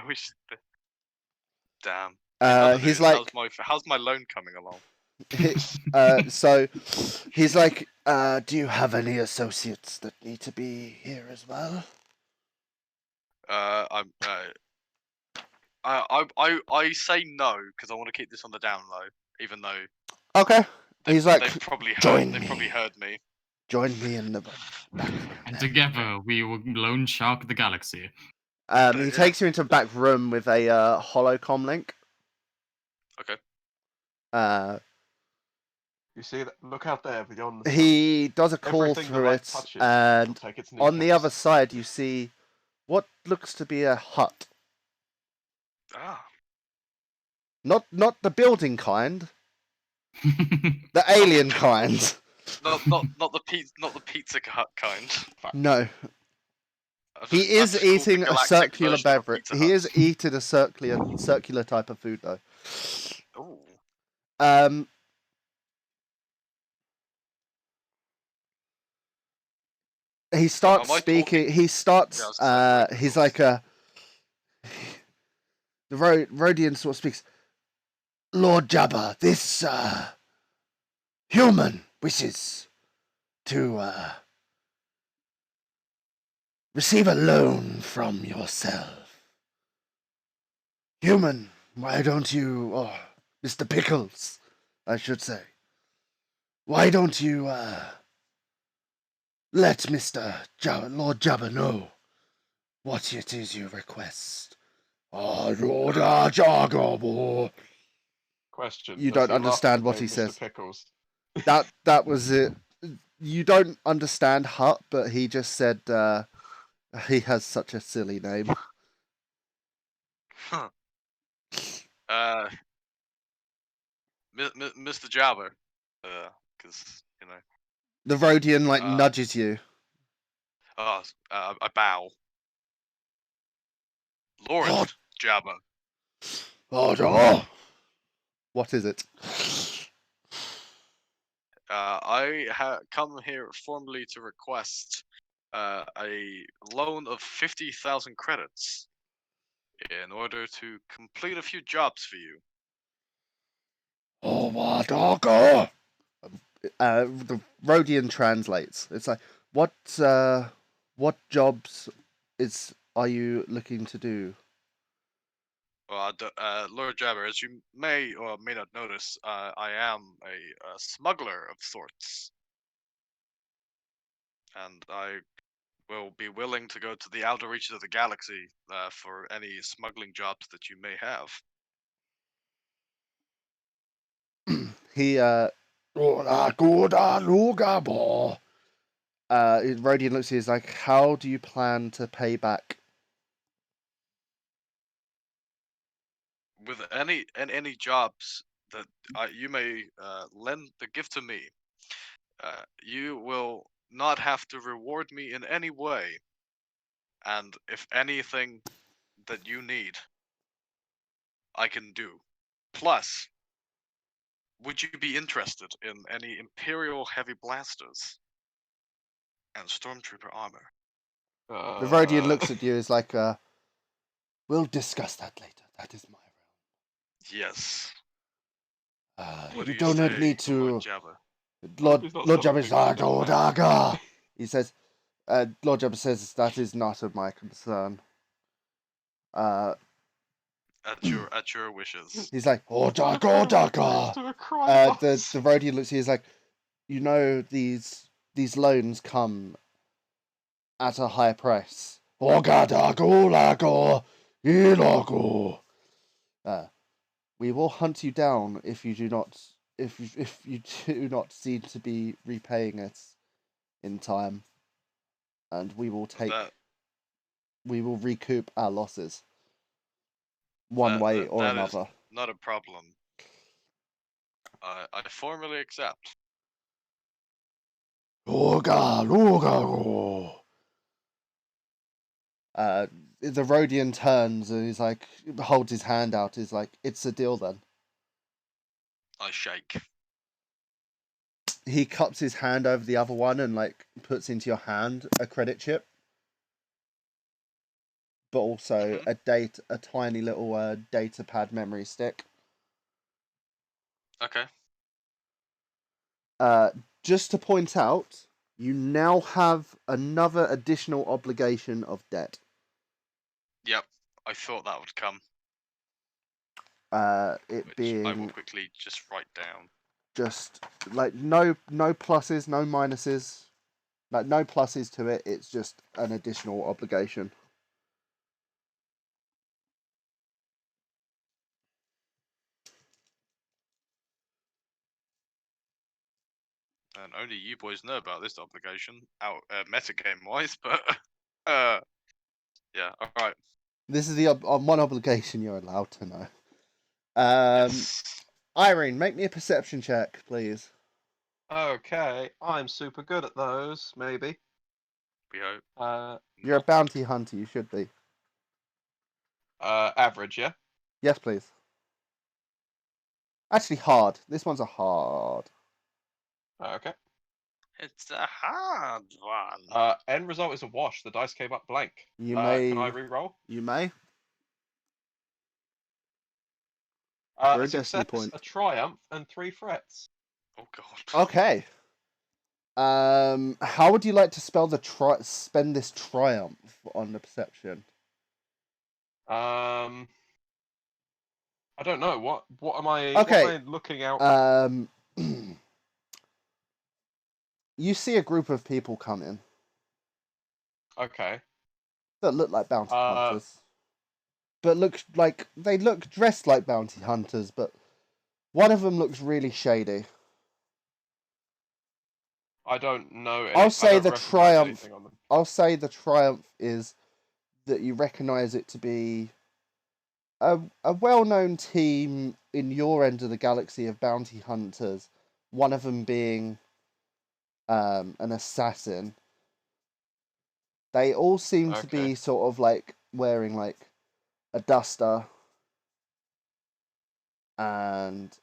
damn. He's like, how's my loan coming along? So he's like, do you have any associates that need to be here as well? I say no because I want to keep this on the down low, even though Okay. He's like, they've probably join heard me. Join me in the back room. And there." together, we will loan shark the galaxy. He takes you into a back room with a hollow comm link. Okay. You see that? Look out there beyond the sun. He does a call Everything the through light it, touches will and take its on the kneecaps. other side you see what looks to be a hut. Ah. Not the building kind, the alien kind. Not the pizza hut kind. No, I've he just is called the eating a galactic circular version of a beverage. Pizza He Hut. is eating a circular type of food though. Ooh. He starts am I speaking. talking? He starts. Yeah, I was gonna say, He's like a. The Rhodian sort of speaks. Lord Jabba, this human wishes to receive a loan from yourself. Human, why don't you, or Mr. Pickles, I should say, why don't you let Lord Jabba know what it is you request? Lord Jabba. Question. You Does don't he love understand the what he name Mr. says. Pickles? That was it. You don't understand Hut, but he just said he has such a silly name. Huh. Mr. Jabba. Because The Rhodian like Uh, nudges you. I bow. Lord Lord. Jabba. Oh. What is it? I come here formally to request a loan of 50,000 credits in order to complete a few jobs for you. Oh, what? The Rhodian translates. It's like, what jobs are you looking to do? Well, Lord Jabba, as you may or may not notice, I am a smuggler of sorts, and I will be willing to go to the outer reaches of the galaxy for any smuggling jobs that you may have. He Rhodian looks at you, he's like, how do you plan to pay back? With any jobs that you may lend the gift to me, you will not have to reward me in any way. And if anything that you need, I can do. Plus, would you be interested in any Imperial heavy blasters and Stormtrooper armor? The Rhodian looks at you, is like, we'll discuss that later. That is my Yes. realm. What You do don't say, need to. Lord Jabba? Lord He's not Jabba is stopping thinking about Daga. He says, Lord Jabba says that is not of my concern. At your wishes. He's like, oh What Daga, if Eirene turns Daga. to a crime The Rhodian looks, he's like, you know these loans come at a high price. Oga Dago Lago Ilago. We will hunt you down if you do not seem to be repaying it in time, and we will recoup our losses one way or that another. is not a problem. I formally accept. Loga. The Rhodian turns and he's like, holds his hand out. He's like, it's a deal then. I shake. He cups his hand over the other one and like puts into your hand a credit chip, but also a tiny little data pad memory stick. Okay. Just to point out, you now have another additional obligation of debt. Yep, I thought that would come, It which I being will quickly just write down. just like no pluses, no minuses, like no pluses to it. It's just an additional obligation. And only you boys know about this obligation, out metagame wise, but yeah, alright. This is the one obligation you're allowed to know. Yes. Eirene, make me a perception check, please. Okay, I'm super good at those. Maybe. We hope. You're a Not. bounty hunter. You should be. Average, yeah. Yes, please. Actually, hard. This one's a hard. Okay. It's a hard one. End result is a wash. The dice came up blank. You Can I may. re-roll? You may. A For a destiny success, point. a triumph, and 3 threats. Oh god. Okay. How would you like to spend this triumph on the perception? I don't know. What am I? Okay. What am I looking out? You see a group of people come in Okay. that look like bounty hunters, but they look dressed like bounty hunters. But one of them looks really shady. I don't know. I'll say I don't the recognize triumph. anything on them. I'll say the triumph is that you recognise it to be a well-known team in your end of the galaxy of bounty hunters. One of them being an assassin. They all seem to be Okay. sort of like wearing like a duster, and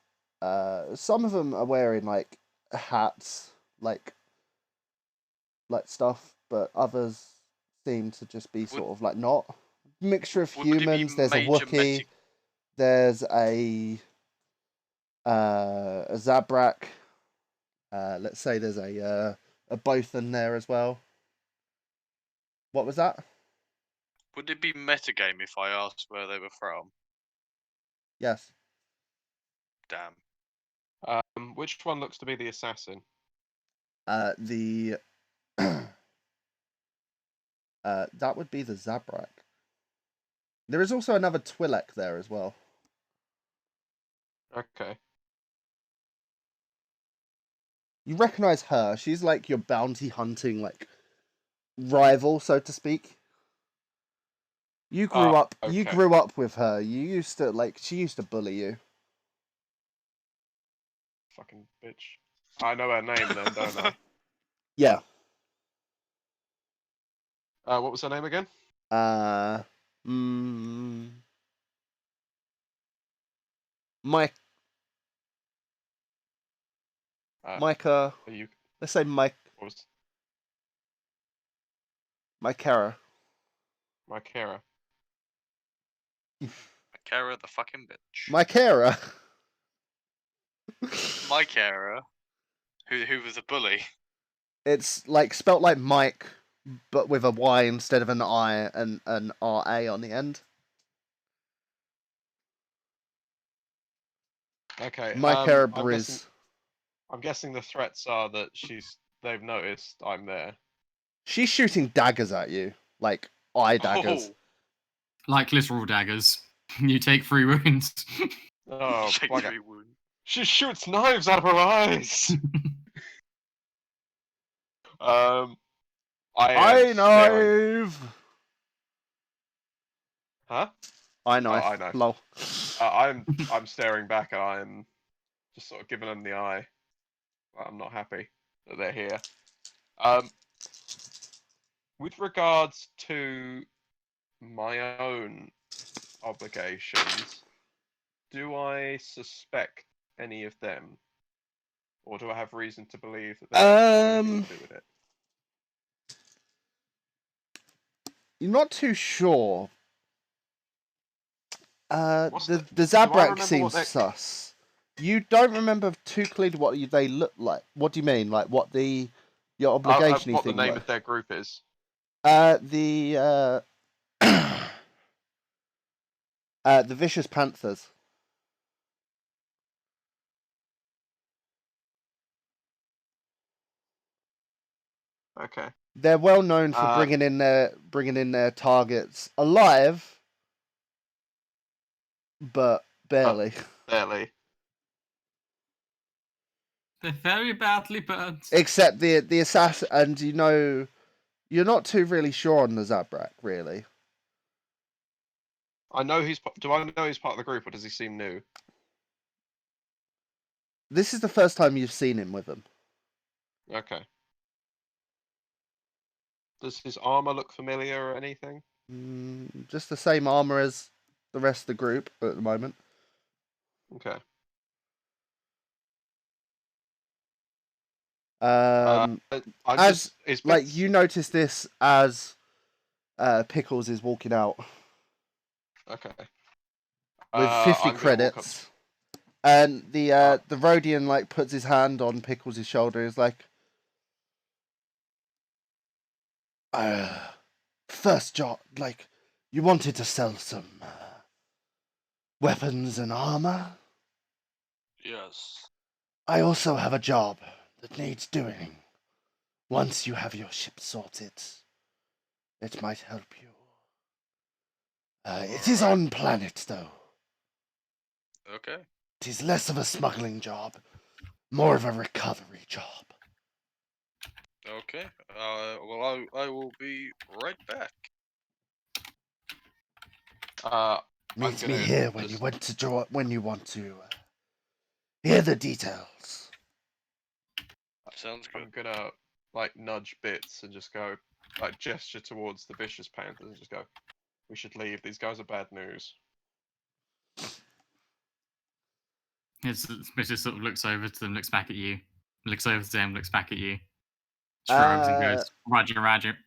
some of them are wearing like hats, like stuff, but others seem to just be sort of like not mixture of Would it be humans. There's a major Wookiee. There's a Zabrak. Let's say there's a Bothan there as well. What was that? Would it be metagame if I asked where they were from? Yes. Damn. Which one looks to be the assassin? The that would be the Zabrak. There is also another Twi'lek there as well. Okay. You recognize her. She's like your bounty hunting like rival, so to speak. You grew up. You okay. grew up with her. You used to like. She used to bully you. Fucking bitch. I know her name then, don't I? Yeah. What was her name again? Mike. Micah. Are you? Let's say Mike. What was Mykera. Mykera? Mykera the fucking bitch. Mykera. Mykera, who was a bully. It's like spelt like Mike, but with a Y instead of an I and an RA on the end. Okay. Mykera Briz. I'm guessing the threats are that they've noticed I'm there. She's shooting daggers at you, like eye daggers. Oh, Like literal daggers. You take 3 wounds. Oh, take bugger. 3 wounds. She shoots knives out of her eyes. I am staring. knife. Huh? I knife. I know. Lol. I'm staring back and I'm just sort of giving them the eye. I'm not happy that they're here. With regards to my own obligations, do I suspect any of them, or do I have reason to believe that they have anything to do with it? You're not too sure. What's The do I Zabrak remember seems what they- sus. You don't remember too clearly what they look like. What do you mean? Like what your obligation What the thing name was? of their group is? The the Vicious Panthers. Okay. They're well known for bringing in their targets alive, but barely. Barely. They're very badly burnt. Except the assassin, and you're not too really sure on the Zabrak, really. I know do I know he's part of the group, or does he seem new? This is the first time you've seen him with them. Okay. Does his armor look familiar or anything? Just the same armor as the rest of the group at the moment. Okay. You notice this as Pickles is walking out. Okay. With 50 credits. And the Rhodian like puts his hand on Pickles' shoulder. Is like, first job, like, you wanted to sell some weapons and armor? Yes. I also have a job that needs doing. Once you have your ship sorted, it might help you. It is on planet, though. Okay. It is less of a smuggling job, more of a recovery job. Okay. Well, I will be right back. Meet me here when you want to hear the details. Sounds good. I'm gonna like nudge Bits and just go like gesture towards the Vicious Panthers and just go, "We should leave. These guys are bad news." Bishop sort of looks over to them, looks back at you, looks over to them, looks back at you, shrugs and goes, "Roger, Roger."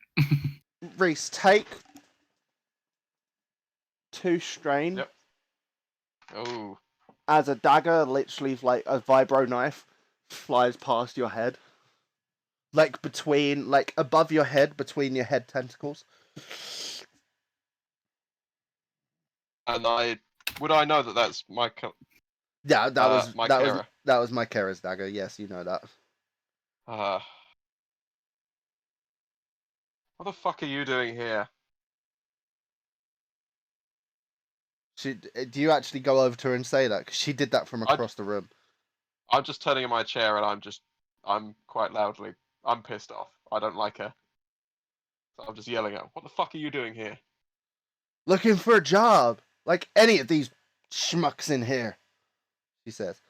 Reese, take 2 strain. Yep. Oh. As a dagger, literally like a vibro knife, flies past your head. Like above your head, between your head tentacles. And would I know that that's my Yeah, that was my Kara's dagger. Yes, you know that. What the fuck are you doing here? Do you actually go over to her and say that? Because she did that from across the room. I'm just turning in my chair and I'm quite loudly, I'm pissed off. I don't like her. So I'm just yelling at her, "What the fuck are you doing here?" Looking for a job, like any of these schmucks in here, she says.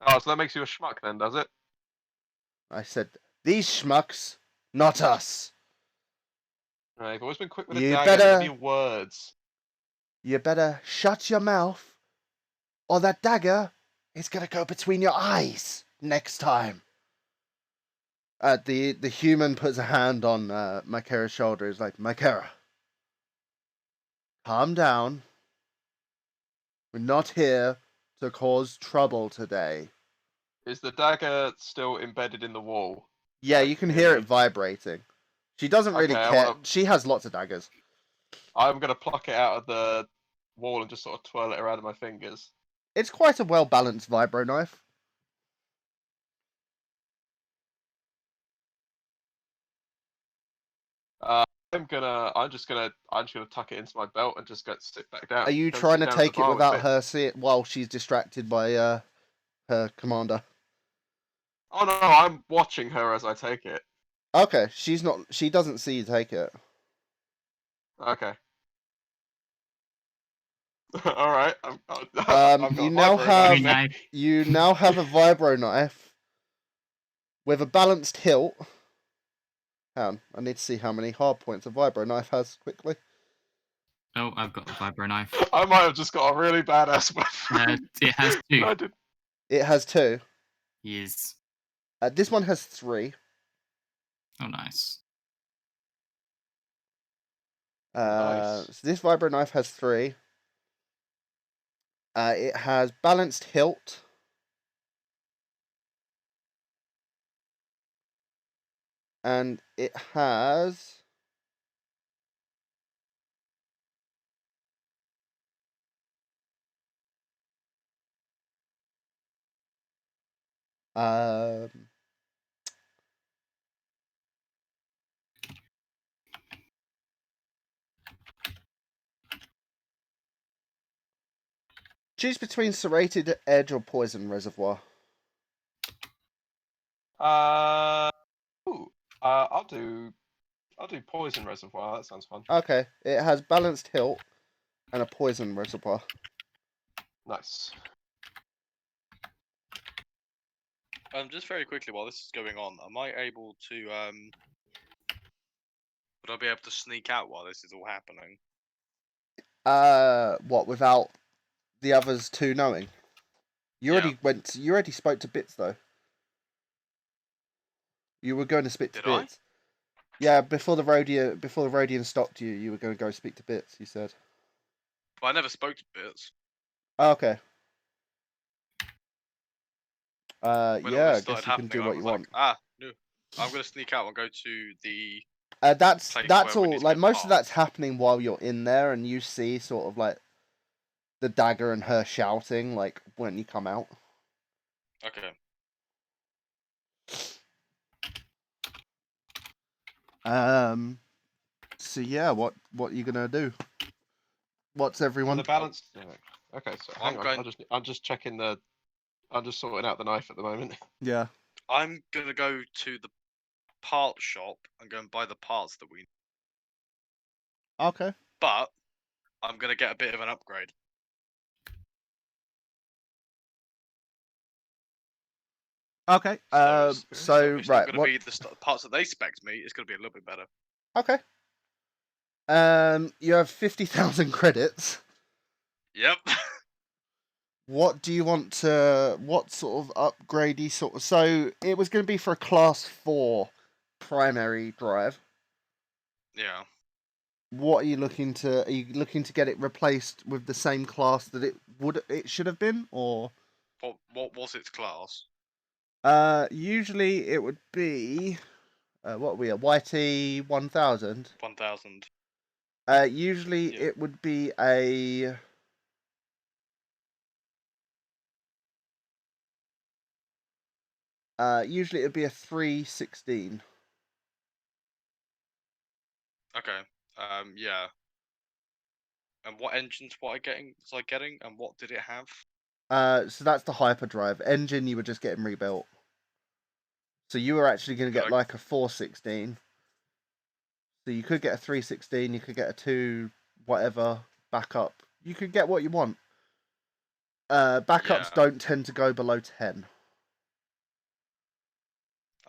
Oh, so that makes you a schmuck then, does it? I said, these schmucks, not us. Right, I've always been quick with a dagger, give me words. You better shut your mouth, or that dagger is gonna go between your eyes next time. The human puts a hand on Mykera's shoulder. He's like, Mykera, calm down. We're not here to cause trouble today. Is the dagger still embedded in the wall? Yeah, you can hear it vibrating. She doesn't really care. She has lots of daggers. I'm gonna pluck it out of the wall and just sort of twirl it around my fingers. It's quite a well-balanced vibro knife. I'm just gonna tuck it into my belt and just sit back down. Are you trying to take it without her see it while she's distracted by her commander? Oh no, I'm watching her as I take it. Okay, she doesn't see you take it. Okay. All right. You now have a vibro knife with a balanced hilt. Hang on, I need to see how many hard points a vibro knife has quickly. Oh, I've got the vibro knife. I might have just got a really badass weapon. It has 2. It has 2. Yes. This one has 3. Oh, nice. Nice. So this vibro knife has 3. It has balanced hilt. And it has... choose between serrated edge or poison reservoir. I'll do poison reservoir. That sounds fun. Okay, it has balanced hilt and a poison reservoir. Nice. Just very quickly while this is going on, am I able to would I be able to sneak out while this is all happening? What, without the others two knowing? You Yeah. already spoke to Bits though. You were going to speak to Did I? Bits. Yeah, before the Rhodian stopped you, you were going to go speak to Bits, you said. But I never spoke to Bits. Oh, okay. When all Yeah, this I started guess you can happening, do I what was you like, want. no, I'm gonna sneak out and go to the That's place that's where we all. need to Like get most of that's parts. happening while you're in there, and you see sort of like the dagger and her shouting like when you come out. Okay. So yeah, what are you gonna do? What's everyone? The balance. Okay, so I'm hang on. going- I'm just checking the. I'm just sorting out the knife at the moment. Yeah. I'm gonna go to the part shop and go and buy the parts that we need. Okay. But I'm gonna get a bit of an upgrade. Okay. So So it's right. not gonna What? be the parts that they spec me. It's gonna be a little bit better. Okay. You have 50,000 credits. Yep. What do you want to? What sort of upgradey sort of? So it was going to be for a class 4 primary drive. Yeah. What are you looking to? Are you looking to get it replaced with the same class that it should have been, or? What was its class? Usually it would be. What are we at? YT 1000. 1000. Usually Yeah. it would be a. Usually it would be a 316. Okay. Yeah. And what engines was I getting, and what did it have? So that's the hyperdrive engine. You were just getting rebuilt. So you were actually going to Could get I- like a 416. So you could get a 316. You could get a 2 whatever backup. You could get what you want. Backups Yeah. don't tend to go below 10.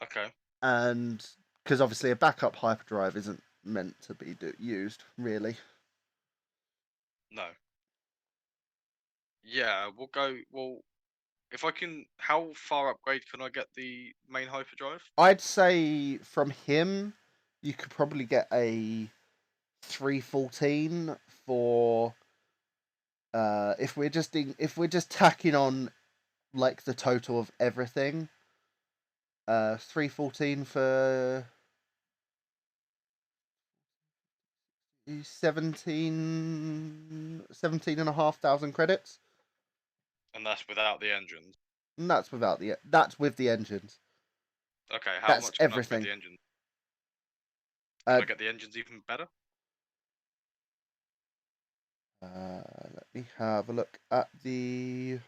Okay. And because obviously a backup hyperdrive isn't meant to be used really. No. Yeah, we'll go. Well, if I can, how far upgrade can I get the main hyperdrive? I'd say from him, you could probably get a 314 for. If we're just tacking on like the total of everything, 314 for 17,500 credits. And that's without the engines. And that's with the engines. Okay, how That's much can I everything. upgrade the engine? Can I get the engines even better? Let me have a look at the.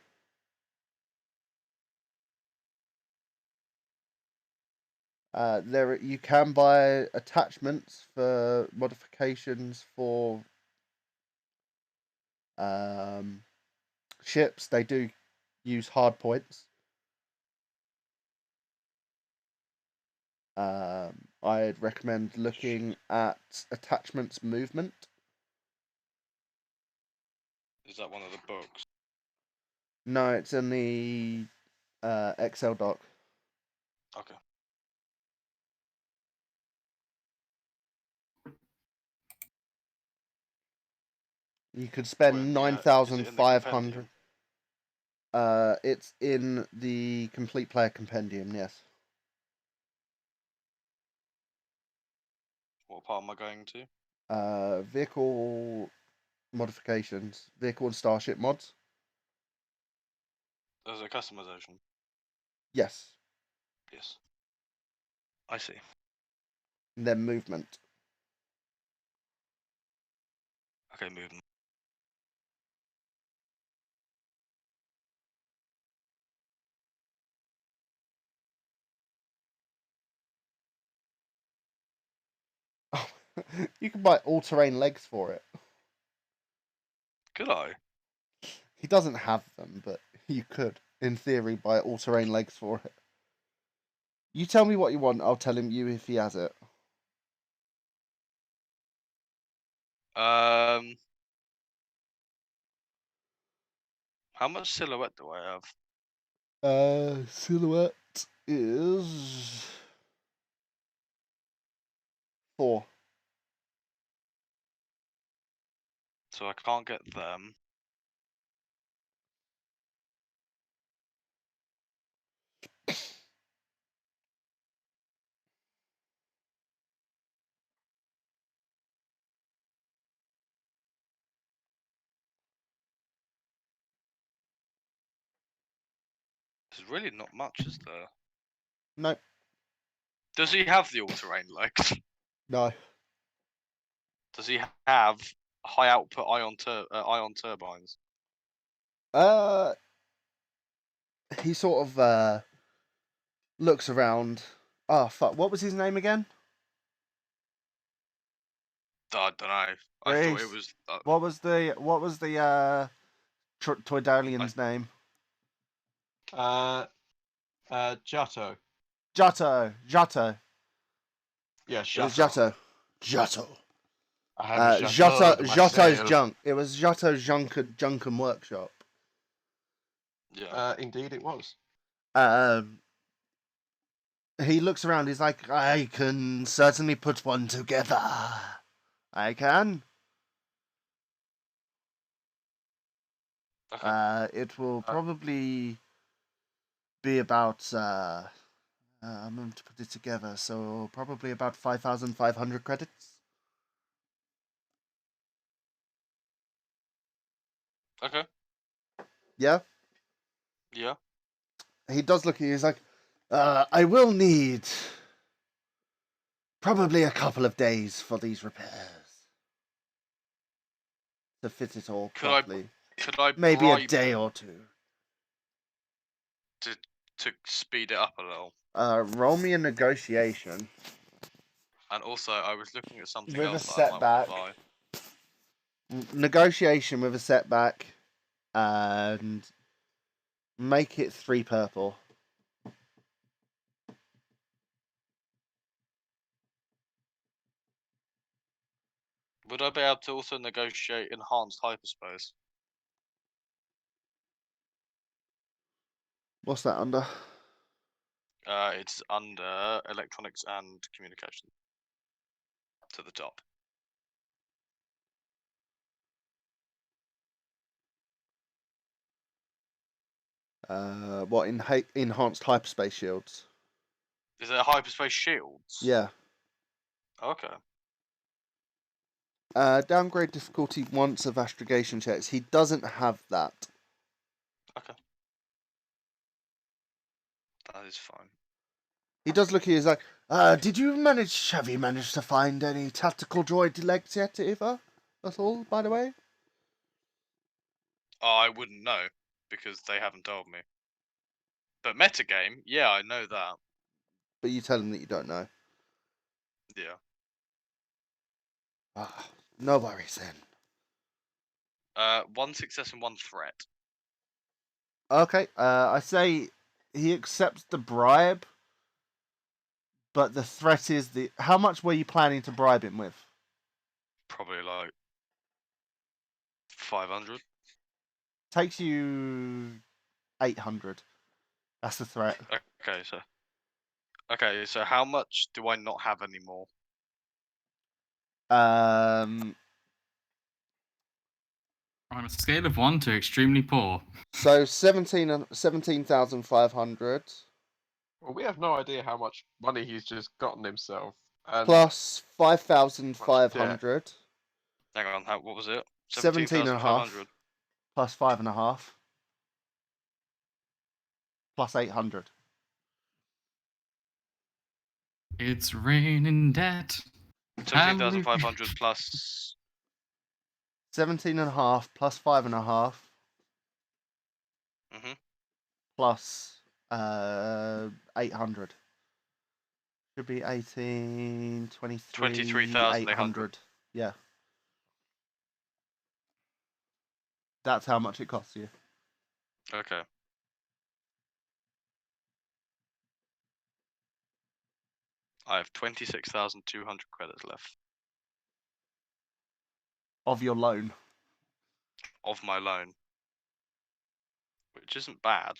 There you can buy attachments for modifications for ships. They do use hard points. I'd recommend looking at attachments movement. Is that one of the books? No, it's in the Excel doc. Okay. You could spend Where? Yeah, is it in the 9,500. compendium? It's in the complete player compendium. Yes. What part am I going to? Vehicle modifications, vehicle and starship mods. There's a customization. Yes. Yes. I see. And then movement. Okay, moving. Oh, you can buy all-terrain legs for it. Could I? He doesn't have them, but you could, in theory, buy all-terrain legs for it. You tell me what you want, I'll tell him you if he has it. How much silhouette do I have? Silhouette is 4. So I can't get them. There's really not much, is there? No, Does he have the all-terrain legs? no. Does he have high output ion turbines? He sort of looks around. Oh fuck! What was his name again? I don't know. I thought it was. What was the Toydalian's name? Giotto. Giotto. Yeah, It was Giotto. Giotto. I have a Giotto de Giotto's Marseille. junk. It was Giotto's Junken workshop. Yeah. Indeed, it was. He looks around. He's like, I can certainly put one together. I can. Okay. It will probably be about. I'm going to put it together, so probably about 5,500 credits. Okay. Yeah. Yeah. He does look at you. He's like, I will need probably a couple of days for these repairs to fit it all properly. Could I Maybe a bribe day him or two. to speed it up a little? Roll me a negotiation And also, I was looking at something with a else that I might want setback. to buy. Negotiation with a setback, and make it 3 purple. Would I be able to also negotiate enhanced hyperspace? What's that under? It's under electronics and communication. To the top. What enhanced hyperspace shields? Is it hyperspace shields? Yeah. Okay. Downgrade difficulty once of astrogation checks. He doesn't have that. Okay. That is fine. He does look at you. He's like, have you managed to find any tactical droid legs yet, Eva? At all, by the way? Oh, I wouldn't know because they haven't told me. But metagame, yeah, I know that. But you tell him that you don't know. Yeah. No worries then. 1 success and 1 threat. Okay, I say he accepts the bribe, but the threat is the... How much were you planning to bribe him with? Probably like 500. Takes you 800. That's the threat. Okay, so how much do I not have anymore? On a scale of 1 to extremely poor. So 17,500 Well, we have no idea how much money he's just gotten himself. And plus much debt. 5,500. Hang on, what was it? 17 and a half 17,500. plus 5.5 plus 800. It's raining debt. 17,500 plus 17 and a half plus 5.5 Mhm. plus 800. Should be 18, 23, 23,800. Yeah. That's how much it costs you. Okay. I have 26,200 credits left Of your loan. of my loan, which isn't bad.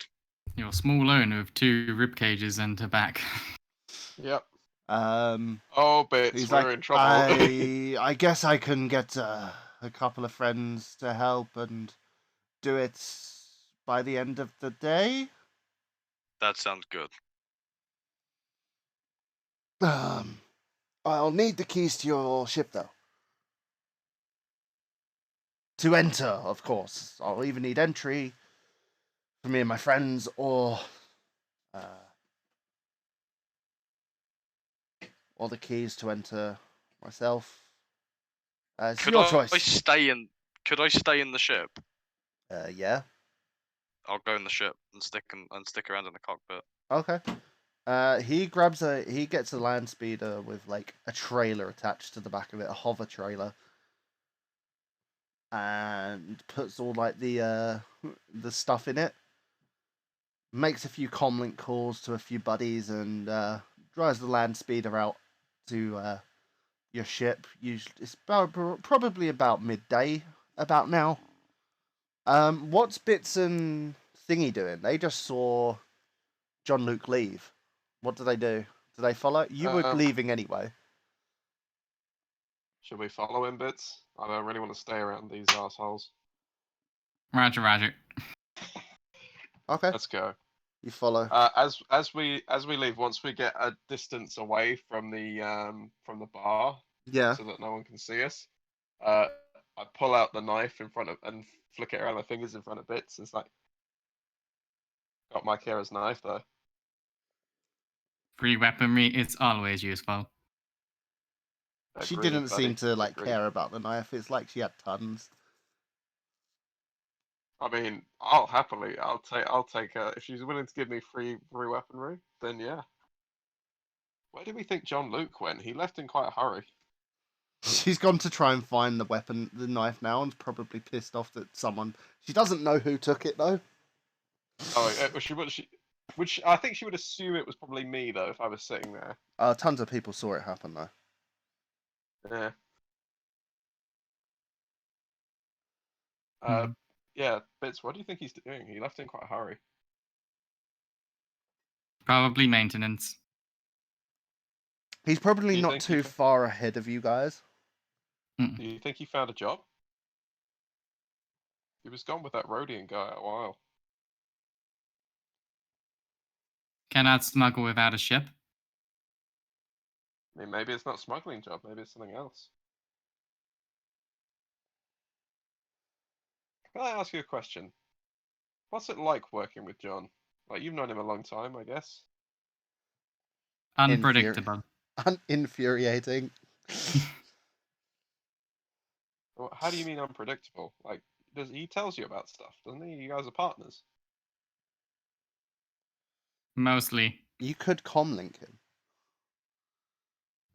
Your small loan with 2 rib cages and a back. Yep. Um, Oh, Bits, he's we're like, in trouble. I guess I can get a couple of friends to help and do it by the end of the day. That sounds good. I'll need the keys to your ship, though. To enter, of course. I'll either need entry for me and my friends, or the keys to enter myself. It's Could your I choice. stay in? Could I stay in the ship? Yeah. I'll go in the ship and stick around in the cockpit. Okay. He gets a land speeder with like a trailer attached to the back of it, a hover trailer, and puts all like the stuff in it. Makes a few comlink calls to a few buddies and drives the land speeder out to your ship. Usually, it's probably about midday about now. What's Bits and Thingy doing? They just saw John Luke leave. What do they do? Do they follow? You were leaving anyway. Should we follow him, Bits? I don't really want to stay around these assholes. Roger, roger. Okay, Let's go. you follow. As we leave, once we get a distance away from the bar, Yeah. so that no one can see us, I pull out the knife in front of and flick it around my fingers in front of Bits. It's like, got my Kira's knife though. Free weaponry is always useful. She Agreed, didn't buddy. seem to like Agreed. care about the knife. It's like she had tons. I mean, I'll take her if she's willing to give me free weaponry. Then yeah. Where do we think John Luke went? He left in quite a hurry. She's gone to try and find the knife now, and's probably pissed off that someone. She doesn't know who took it though. Oh, which I think she would assume it was probably me though if I was sitting there. Tons of people saw it happen though. Yeah. Hmm. Yeah, Bits, what do you think he's doing? He left in quite a hurry. Probably maintenance. He's probably Do you not think he too far ahead of you guys. Do you think he found a job? He was gone with that Rhodian guy a while. Cannot smuggle without a ship. I mean, maybe it's not a smuggling job. Maybe it's something else. Can I ask you a question? What's it like working with John? Like, you've known him a long time, I guess. Unpredictable. Infuriating. Well, how do you mean unpredictable? Like, he tells you about stuff, doesn't he? You guys are partners. Mostly. You could comlink him.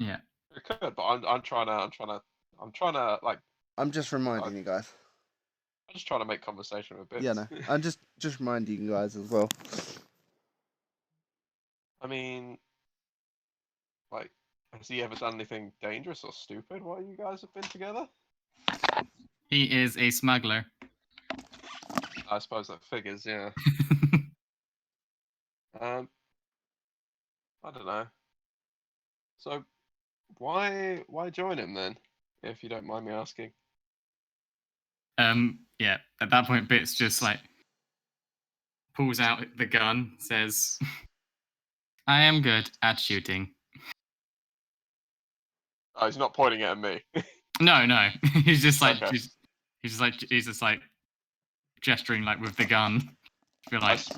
Yeah. You could, but I'm trying to like. I'm just reminding you guys. I'm just trying to make conversation with Bits. Yeah, no. I'm just reminding you guys as well. I mean, like, has he ever done anything dangerous or stupid while you guys have been together? He is a smuggler. I suppose that figures, yeah. I don't know. So, why join him then, if you don't mind me asking? Yeah, at that point, Bits just like pulls out the gun, says, "I am good at shooting." Oh, he's not pointing it at me. No, he's just like Okay. he's just like gesturing like with the gun. You're I like, s-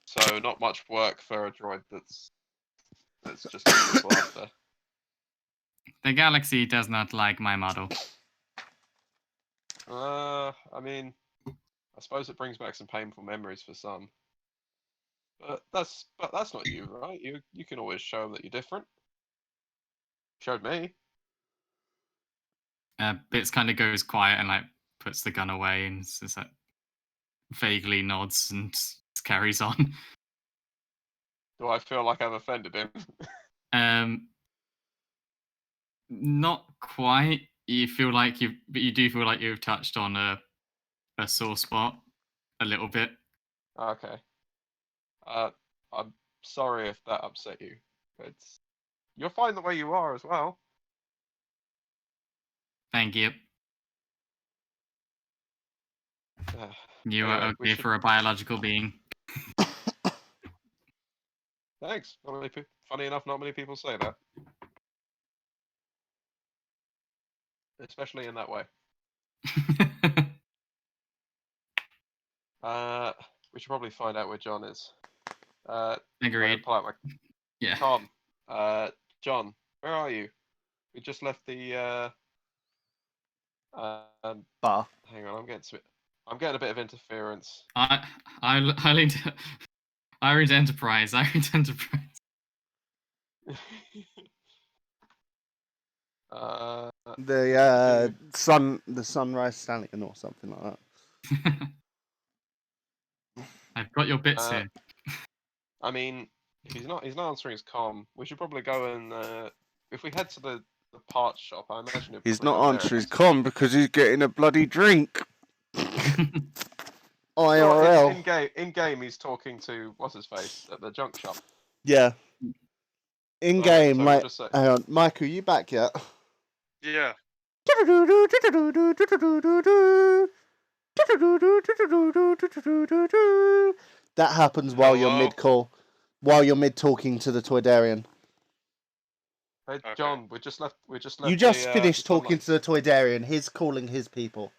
So not much work for a droid that's just doing this laughter. the galaxy does not like my model. I mean, I suppose it brings back some painful memories for some. But that's not you, right? You can always show them that you're different. Showed me. Bits kind of goes quiet and like puts the gun away and just like vaguely nods and carries on. Do I feel like I've offended him? Not quite. But you do feel like you've touched on a sore spot a little bit. Okay. I'm sorry if that upset you. You're fine the way you are as well. Thank you. You are Anyway, we okay should- for a biological being. Thanks. Funny enough, not many people say that, especially in that way. We should probably find out where John is. Agreed. Pull out my Yeah. Tom. John, where are you? We just left the. Bar. Hang on, I'm getting a bit of interference. I lean to Irene's Enterprise. Irene's Enterprise. The sunrise stallion or something like that. I've got your bits here. I mean, if he's not answering his comm, we should probably go and if we head to the parts shop, I imagine He's not answering his comm because he's getting a bloody drink. Well, IRL. in game, he's talking to what's his face at the junk shop. Yeah. In game, so like, we'll just say, hang on, Michael, you back yet? Yeah. That happens while you're Hello? mid-call, while you're mid-talking to the Toydarian. hey Okay. John, we just left. You just the, finished the Sunlight- talking to the Toydarian. He's calling his people.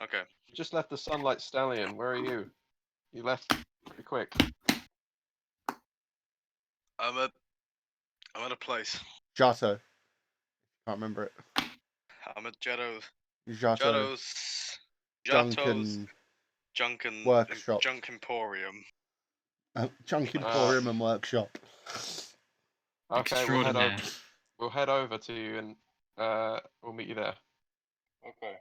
Okay. We just left the Sunlight Stallion. Where are you? You left pretty quick. I'm at a place. Jato. Can't remember it. I'm at Jetto's Jato. Junkin. Workshop. Junk Emporium. Junk Emporium and Workshop. Okay, Extraordinaire. we'll head over to you and we'll meet you there. Okay.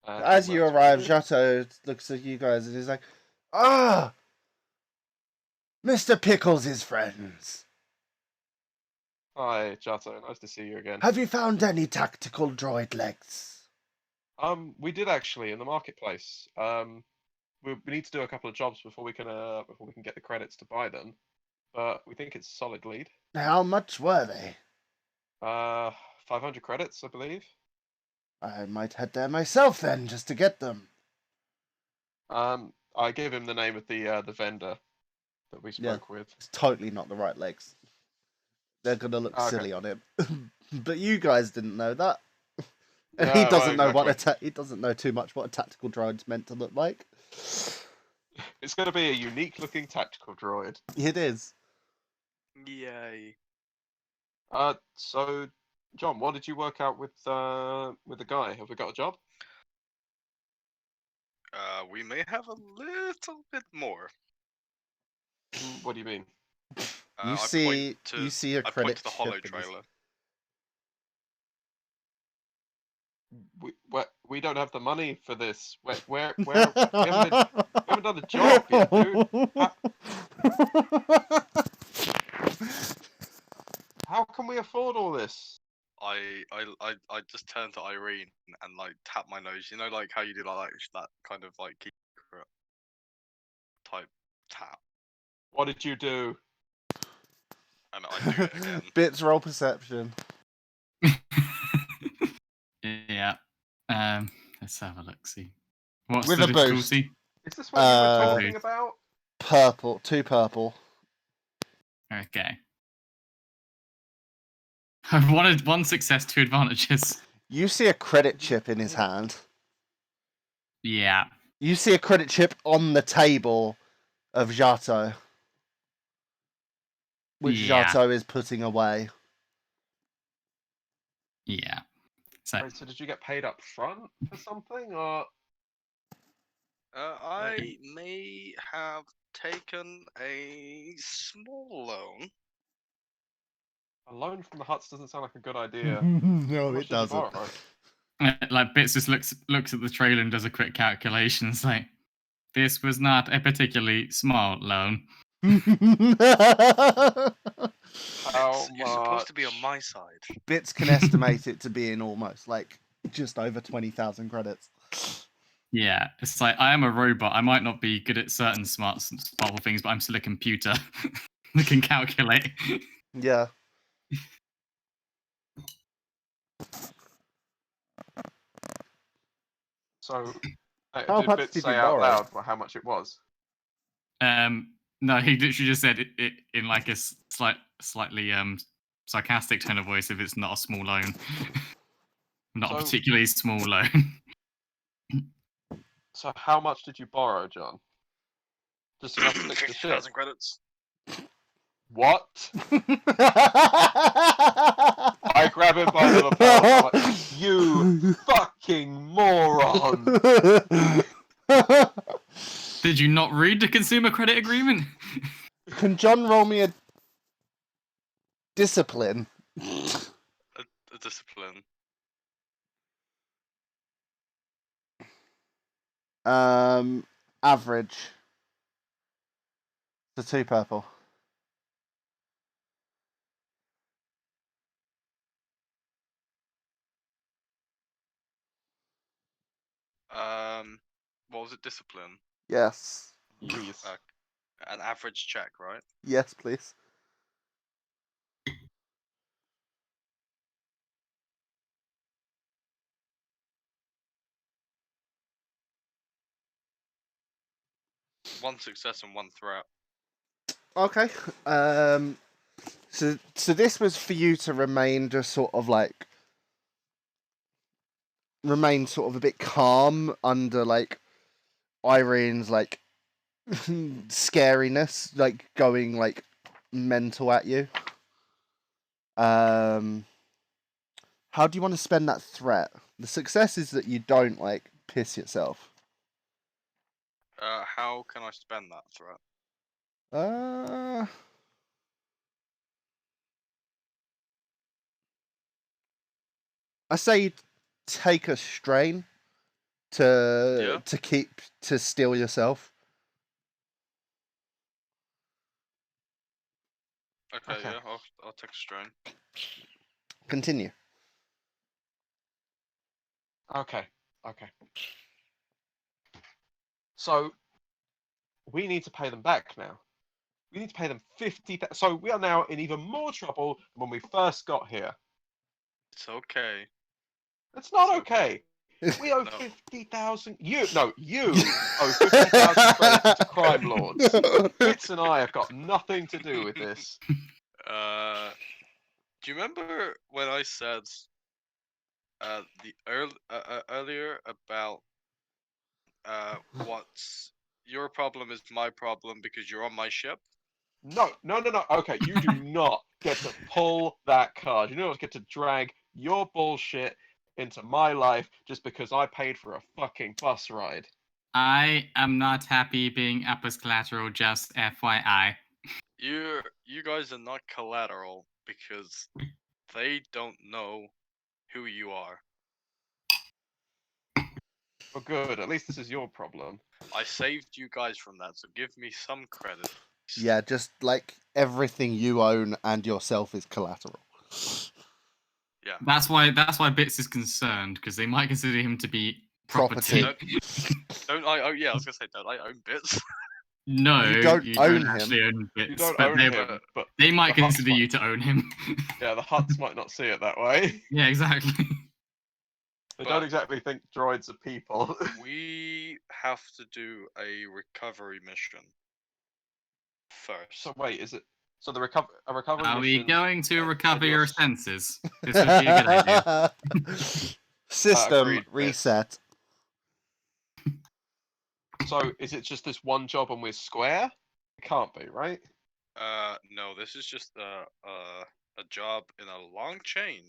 As you arrive, Jato looks at you guys and he's like, "Ah! Mr. Pickles' friends. Hi, Jato. Nice to see you again. Have you found any tactical droid legs?" We did actually in the marketplace. We need to do a couple of jobs before we can get the credits to buy them. But we think it's a solid lead. How much were they? 500 credits, I believe. I might head there myself then, just to get them. I gave him the name of the vendor that we spoke with. It's totally not the right legs. They're gonna look Okay. silly on him. But you guys didn't know that. And No, he doesn't know exactly. he doesn't know too much what a tactical droid's meant to look like. It's going to be a unique looking tactical droid. It is. Yay. So, John, what did you work out with the guy? Have we got a job? We may have a little bit more. What do you mean? You I see point to, you see a I point credit to the hollow chip in his- trailer. We don't have the money for this. Where we haven't done the job yet, dude. How can we afford all this? I just turn to Eirene and like tap my nose. You know, like how you do like that kind of like secret type tap, What did you do? and I do it again. Bits roll perception. Yeah. Let's have a look. See. What's With the a boost. difficulty? Is this what you were Uh, talking about? Purple, 2 purple. Okay. I've wanted 1 success, 2 advantages. You see a credit chip in his hand. Yeah. You see a credit chip on the table of Jato, which Yeah. Jato is putting away. Yeah. So Wait, so did you get paid up front for something, or I may have taken a small loan. a loan from the Huts doesn't sound like a good idea? How No, much it did you doesn't. borrow? like Bits just looks at the trailer and does a quick calculation. It's like, this was not a particularly small loan. How You're supposed to be on much? my side. Bits can estimate it to be in almost like just over 20,000 credits. Yeah, it's like, I am a robot. I might not be good at certain smartful things, but I'm still a computer that can calculate. Yeah. So, How did much Bits did say you out borrow? loud how much it was? No, he literally just said it in like a slightly sarcastic tone of voice if it's not a small loan. Not a So- particularly small loan. So, how much did you borrow, John? Just enough to fix the ship. 50,000 credits. What? I grab him by the lapel. I'm like, you fucking moron! Did you not read the consumer credit agreement? Can John roll me a discipline? A discipline. Average. The 2 purple. What was it? Discipline. Yes. Yes. An average check, right? Yes, please. One success and 1 threat. Okay. So this was for you to remain just sort of like a bit calm under like Irene's like scariness, like going like mental at you. How do you want to spend that threat? The success is that you don't like piss yourself. How can I spend that threat? I say you take a strain to steal yourself. Okay, Okay. yeah, I'll take a strain. Continue. Okay. So, we need to pay them back now. We need to pay them 50,000. So we are now in even more trouble than when we first got here. It's okay. It's not It's okay. We owe No. 50,000. You owe 50,000 credits to crime lords. Fitz and I have got nothing to do with this. Do you remember when I said earlier about what's your problem is my problem because you're on my ship? No. Okay, you do not get to pull that card. You don't get to drag your bullshit into my life just because I paid for a fucking bus ride. I am not happy being up as collateral, just FYI. You guys are not collateral because they don't know who you are. Well, good. At least this is your problem. I saved you guys from that, so give me some credit. Yeah, just like everything you own and yourself is collateral. Yeah. That's why Bits is concerned, because they might consider him to be property. Don't I? Oh yeah, I was gonna say, don't I own bits? No, You don't own him. actually own Bits. You don't but own him, but they might the Huts consider might- you to own him. Yeah, the Huts might not see it that way. Yeah, exactly. They But- don't exactly think droids are people. We have to do a recovery mission first. So wait, is it? So a recovery Are we mission? going to and recover your your s- senses? This would be a good idea. System agreed, yes. reset. So is it just this one job and we're square? It can't be, right? No, this is just a job in a long chain,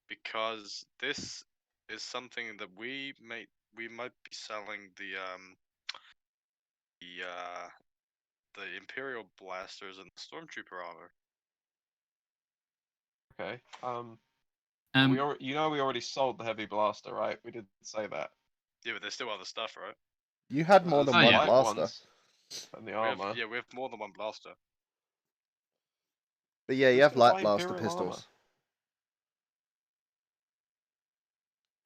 because this is something that we might be selling the Imperial blasters and the Stormtrooper armor. Okay. Um, we already sold the heavy blaster, right? We didn't say that. Yeah, but there's still other stuff, right? You had more There's than Oh, one yeah. light blaster. ones and the We have, armor. yeah, we have more than one blaster. But yeah, you Who's have gonna buy light blaster Imperial armor? pistols.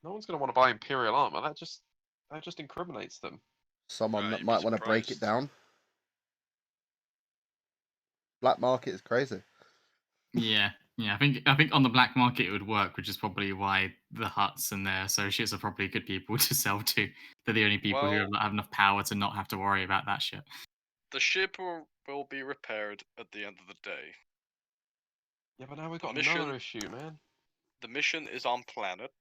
No one's gonna want to buy Imperial armor. That just incriminates them. Someone that You'd be might want to break it surprised. down. Black market is crazy. yeah. I think on the black market it would work, which is probably why the Huts and their associates are probably good people to sell to. They're the only people who Well- have enough power to not have to worry about that shit. The ship will be repaired at the end of the day. Yeah, but now we've The got mission- another issue, man. The mission is on planet.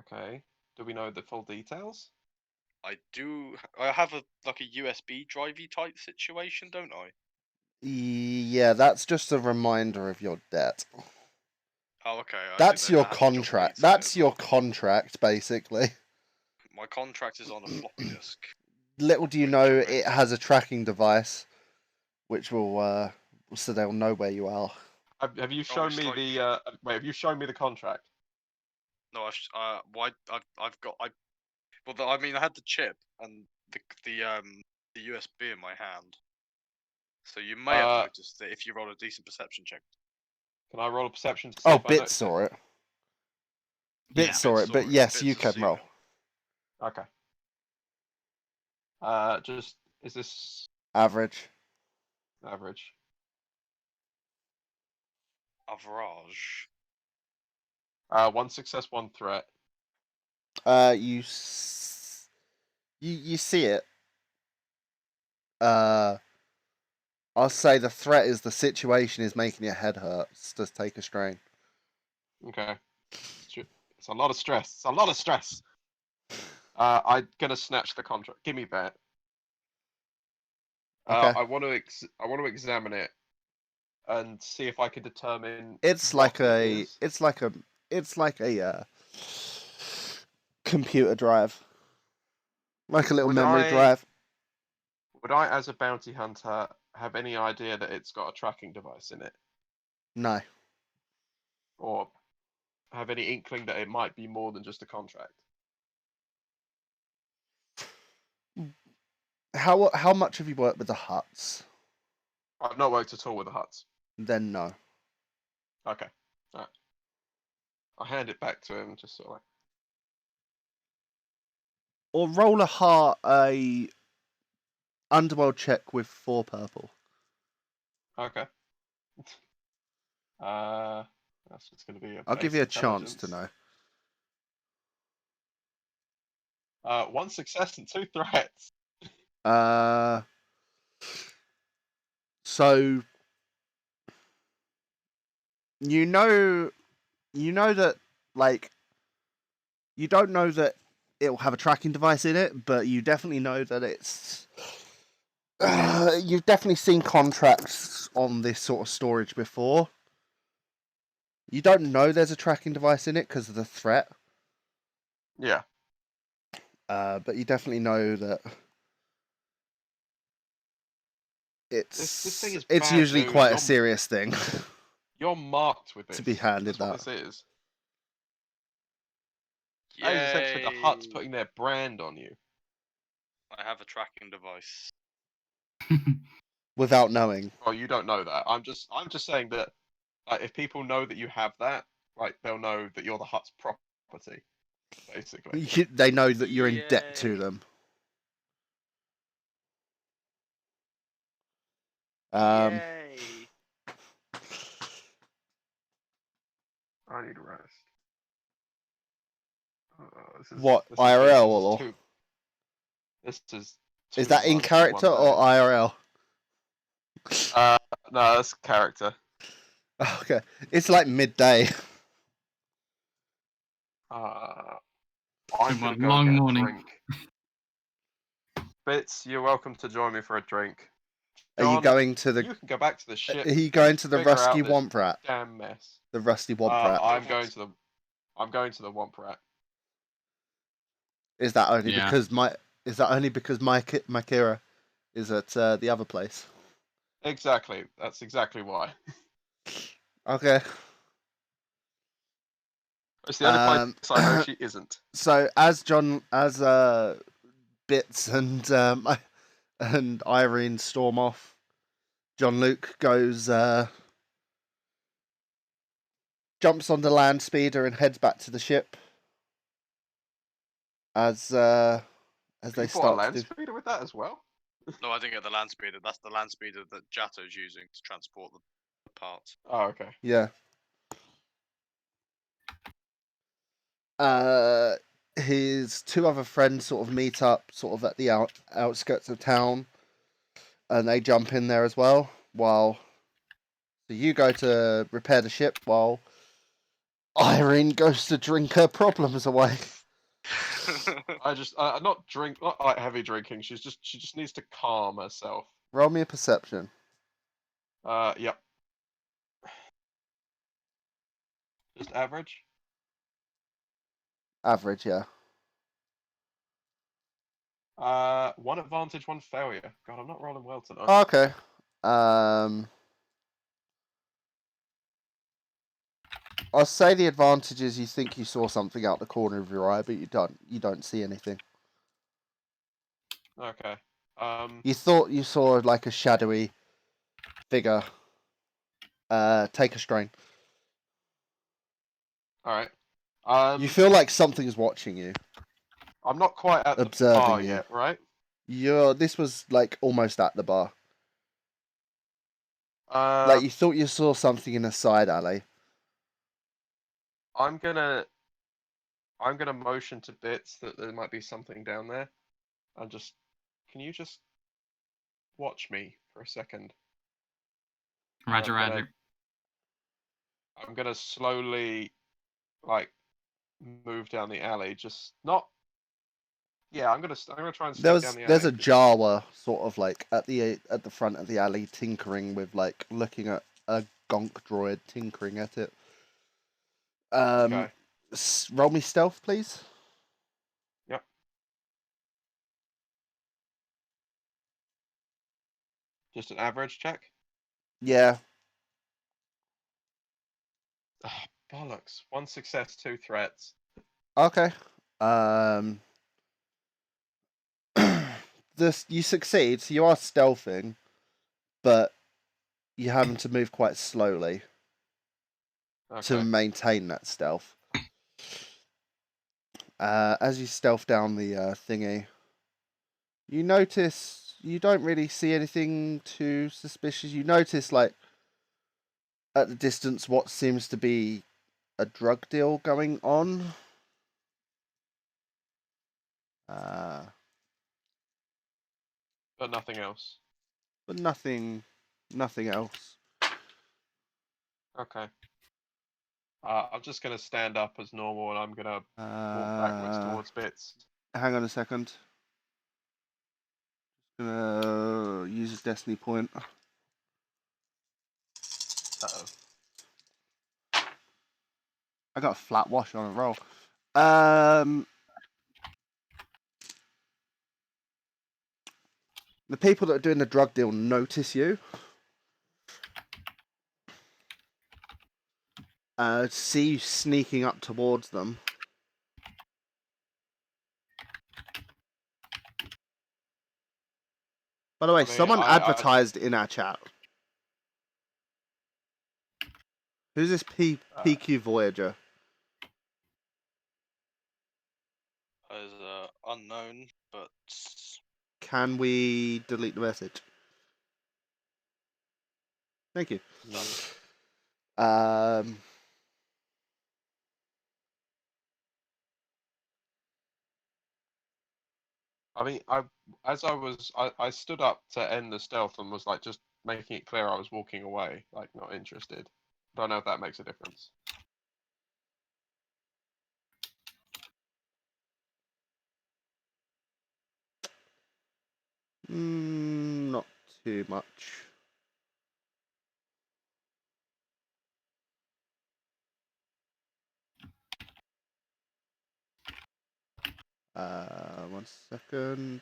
Okay. Do we know the full details? I have a USB drivey type situation, don't I? Yeah, that's just a reminder of your debt. Oh, okay. I That's didn't know your that had the job contract. leads in it That's as your well. contract, basically. My contract is on a floppy disk. Little do you Which know, makes- it has a tracking device, which will so they'll know where you are. Have you shown me strike. the wait? Have you shown me the contract? No, I've got I mean I had the chip and the USB in my hand. So you may have noticed it if you roll a decent perception check. Can I roll a perception to see Oh, if I Bit notice saw it. Yeah. Bit saw it, but yes, you can roll. Okay. Just is this Average. average? Average. One success, one threat. You see it. I'll say the threat is the situation is making your head hurt. Just take a strain. Okay. It's a lot of stress. It's a lot of stress. I'm gonna snatch the contract. Give me that. Okay. I want to examine it and see if I can determine. It's what like it a is. it's like a computer drive. Like a little Would memory I- drive. Would I, as a bounty hunter, have any idea that it's got a tracking device in it, No. or have any inkling that it might be more than just a contract? How much have you worked with the Huts? I've not worked at all with the Huts. Then no. Okay. Alright. I'll hand it back to him, just sort of like. Or roll a underworld check with 4 purple. Okay. That's just going to be. I'll give you a chance to intelligence. know. One success and 2 threats. So you know that, like, you don't know that it'll have a tracking device in it, but you definitely know that it's you've definitely seen contracts on this sort of storage before. You don't know there's a tracking device in it because of the threat. Yeah. But you definitely know that This thing is it's bad usually news. quite a You're- serious thing. You're marked with this. To be handed That's that. what this is. That is essentially the Huts Yay. putting their brand on you. I have a tracking device. Without knowing. Well, you don't know that. I'm just saying that if people know that you have that, like they'll know that you're the Hut's property, basically. They know that you're in debt to Yay. them. Yay. I need rest. What, this IRL is or? too. This is. Is too that in much character one or day. IRL? No, that's character. Okay, it's like midday. I'm Been gonna one go long get a morning. drink. Bits, you're welcome to join me for a drink. Are you John, going to the? you can go back to the ship. Are you going to the figure Rusty out this Womp Rat? damn mess. The Rusty Womp Rat. I'm going to the Womp Rat. Is that only Yeah. because my? Is that only because my Kira is at the other place? Exactly. That's exactly why. Okay. It's the only place I know she isn't. So as Bits and Irene storm off, John Luke goes jumps on the land speeder and heads back to the ship. As they You bought a start land to do. speeder with that as well. No, I didn't get the land speeder. That's the land speeder that Jatto's using to transport the parts. Oh, okay. Yeah. His two other friends sort of meet up sort of at the outskirts of town, and they jump in there as well. So you go to repair the ship while Irene goes to drink her problems away. I just not like heavy drinking. She just needs to calm herself. Roll me a perception. Yep. Just average. Average, yeah. One advantage, one failure. God, I'm not rolling well tonight. Okay. I'll say the advantage is you think you saw something out the corner of your eye, but you don't see anything. Okay. You thought you saw like a shadowy figure take a strain. All right. You feel like something's watching you, I'm not quite at the observing bar you. yet, right? This was like almost at the bar. Uh, Like you thought you saw something in a side alley. I'm gonna motion to Bits that there might be something down there, and can you just watch me for a second? Roger, I'm gonna- Roger. I'm gonna slowly, like, move down the alley. Just not. Yeah, I'm gonna try and sneak down the alley. There's a Jawa sort of like at the front of the alley tinkering with like looking at a gonk droid tinkering at it. Okay. Roll me stealth, please. Yep. Just an average check. Yeah. Ah, bollocks. One success, two threats. Okay. You succeed, so you are stealthing, but you're having to move quite slowly to Okay. maintain that stealth. As you stealth down the thingy, you notice you don't really see anything too suspicious. You notice, like, at the distance, what seems to be a drug deal going on. But nothing else. But nothing else. Okay. I'm just gonna stand up as normal, and I'm gonna walk backwards towards Bits. Hang on a second. Gonna use a destiny point. Uh-oh. I got a flat wash on a roll. The people that are doing the drug deal notice you. See you sneaking up towards them. By the way, I mean, someone I advertised in our chat. Who's this PQ Voyager? Is unknown, but Can we delete the message? Thank you. done. I mean, I stood up to end the stealth and was like just making it clear I was walking away, like not interested. Don't know if that makes a difference. Not too much. One second.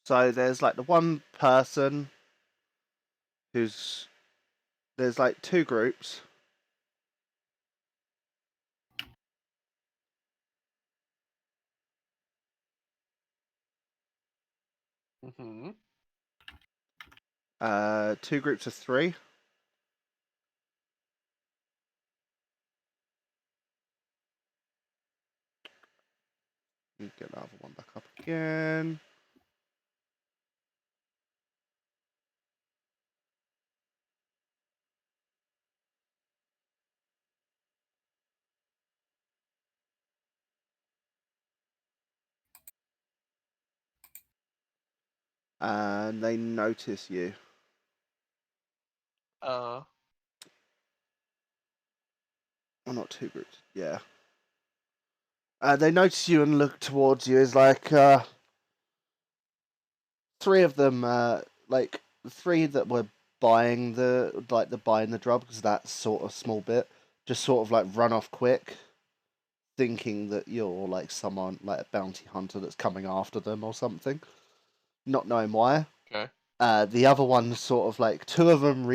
So there's like the one person who's there's like two groups. Mm-hmm. Two groups of three. Get the other one back up again. And they notice you. Uh, Well, not two groups. Yeah. They notice you and look towards you. Is like three of them. Like three that were buying the drugs. That sort of small bit. Just sort of like run off quick, thinking that you're like someone like a bounty hunter that's coming after them or something. Not knowing why. okay. The other ones sort of like two of them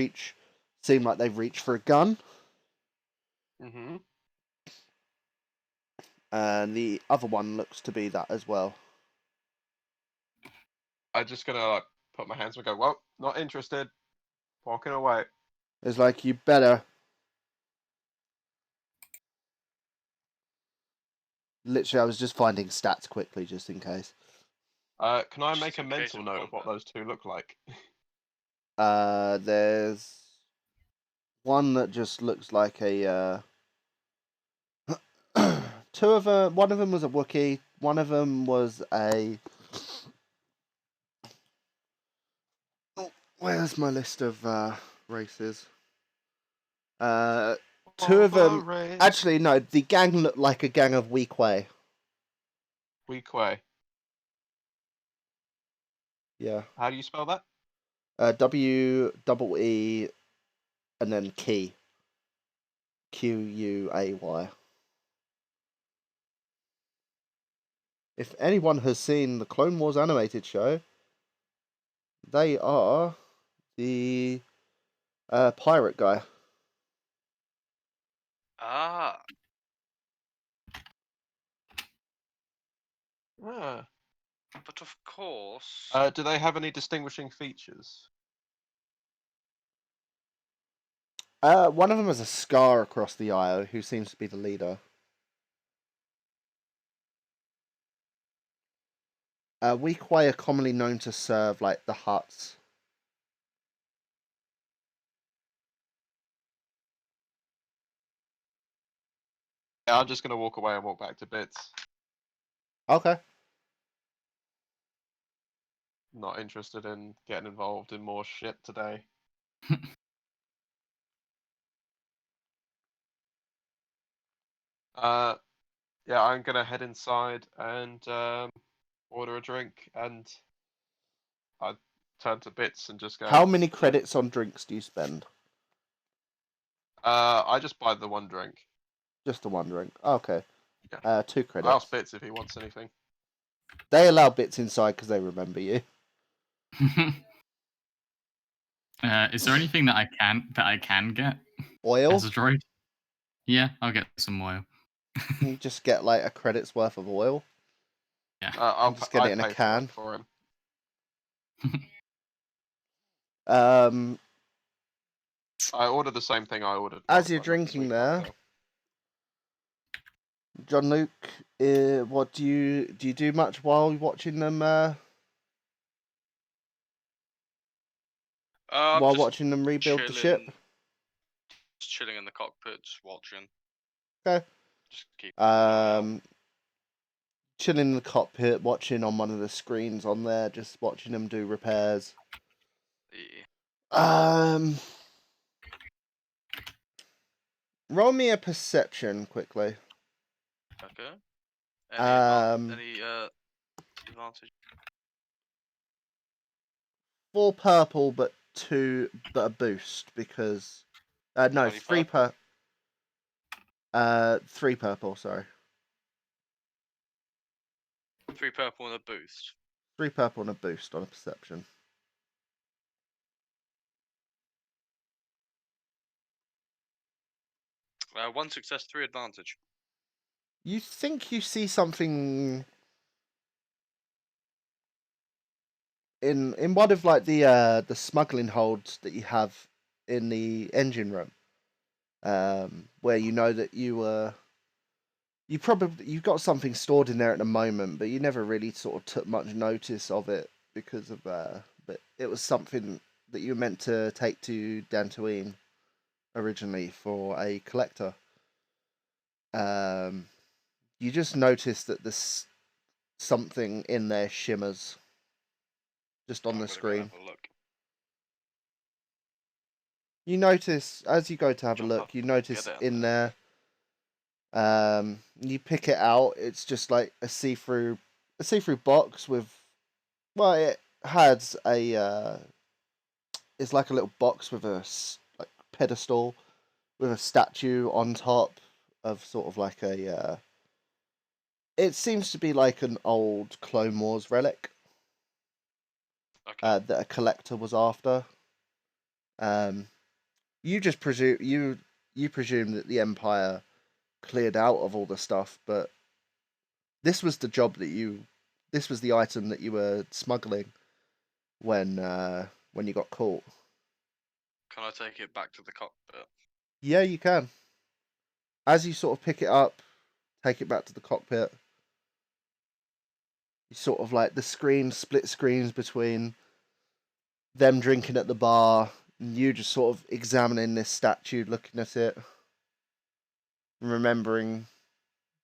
seem like they've reached for a gun, Mm-hmm. and the other one looks to be that as well. I'm just gonna like put my hands up and go, well, not interested. Walking away. It's like you better. Literally, I was just finding stats quickly just in case. Can I Just make a in case mental of note of what combat. those two look like? There's one that just looks like a. Two of them. One of them was a Wookiee. One of them was a. Oh, where's my list of races? Two of them. Wolverine. Actually, no. The gang looked like a gang of Weequay. Weequay. Yeah. How do you spell that? WEE and then Key. QUAY. If anyone has seen the Clone Wars animated show, they are the pirate guy. Ah, Ah. but of course. Do they have any distinguishing features? One of them has a scar across the eye, who seems to be the leader. Weequay are commonly known to serve like the huts. Yeah, I'm just gonna walk away and walk back to bits. Okay. Not interested in getting involved in more shit today. Yeah, I'm gonna head inside and order a drink, and I turn to bits and just go. How many credits on drinks do you spend? I just buy the one drink. Just the one drink. Okay. Yeah. 2 I credits. ask Bits if he wants anything. They allow bits inside because they remember you. Is there anything that I can get Oil. as a droid? Yeah, I'll get some oil. You just get like a credit's worth of oil. Yeah. I'll just get it in a pay can. for him. Um, I ordered the same thing I ordered. As last you're time, not the drinking sweet there, cocktail. John Luke, what do you do much while watching them? I'm While just watching them rebuild the ship. Just chilling in the cockpit, just watching. Okay. Just keep an eye out. Chilling in the cockpit, watching on one of the screens on there, just watching them do repairs. Yeah. Roll me a perception quickly. Okay. Any advantage? 4 purple, but a boost because no, Only 3 purple? 3 purple. Sorry, 3 purple and a boost. 3 purple and a boost on a perception. One success, 3 advantage. You think you see something in one of like the smuggling holds that you have in the engine room, where you know that you've got something stored in there at the moment, but you never really sort of took much notice of it because of but it was something that you were meant to take to Tattooine originally for a collector. You just notice that there's something in there shimmers just on I'm the gonna go screen. have a look. You notice as you go to have a Jump look, up, you get notice it in there. there. You pick it out. It's just like a see-through box with. Well, it has a. It's like a little box with a like pedestal, with a statue on top of sort of like a. It seems to be like an old Clone Wars relic. Okay. That a collector was after. You just presume you presume that the Empire cleared out of all the stuff, but this was the job that this was the item that you were smuggling when you got caught. Can I take it back to the cockpit? Yeah, you can. As you sort of pick it up, take it back to the cockpit. You sort of like the split screens between them drinking at the bar and you just sort of examining this statue, looking at it, and remembering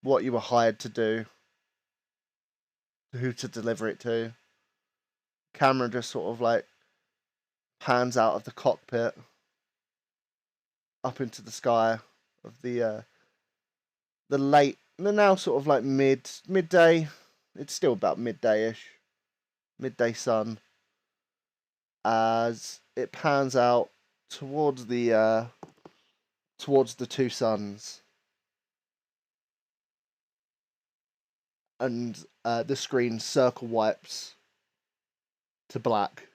what you were hired to do, who to deliver it to. Camera just sort of like pans out of the cockpit up into the sky of the now sort of like midday. It's still about midday-ish, midday sun. As it pans out towards the two suns, and the screen circle wipes to black.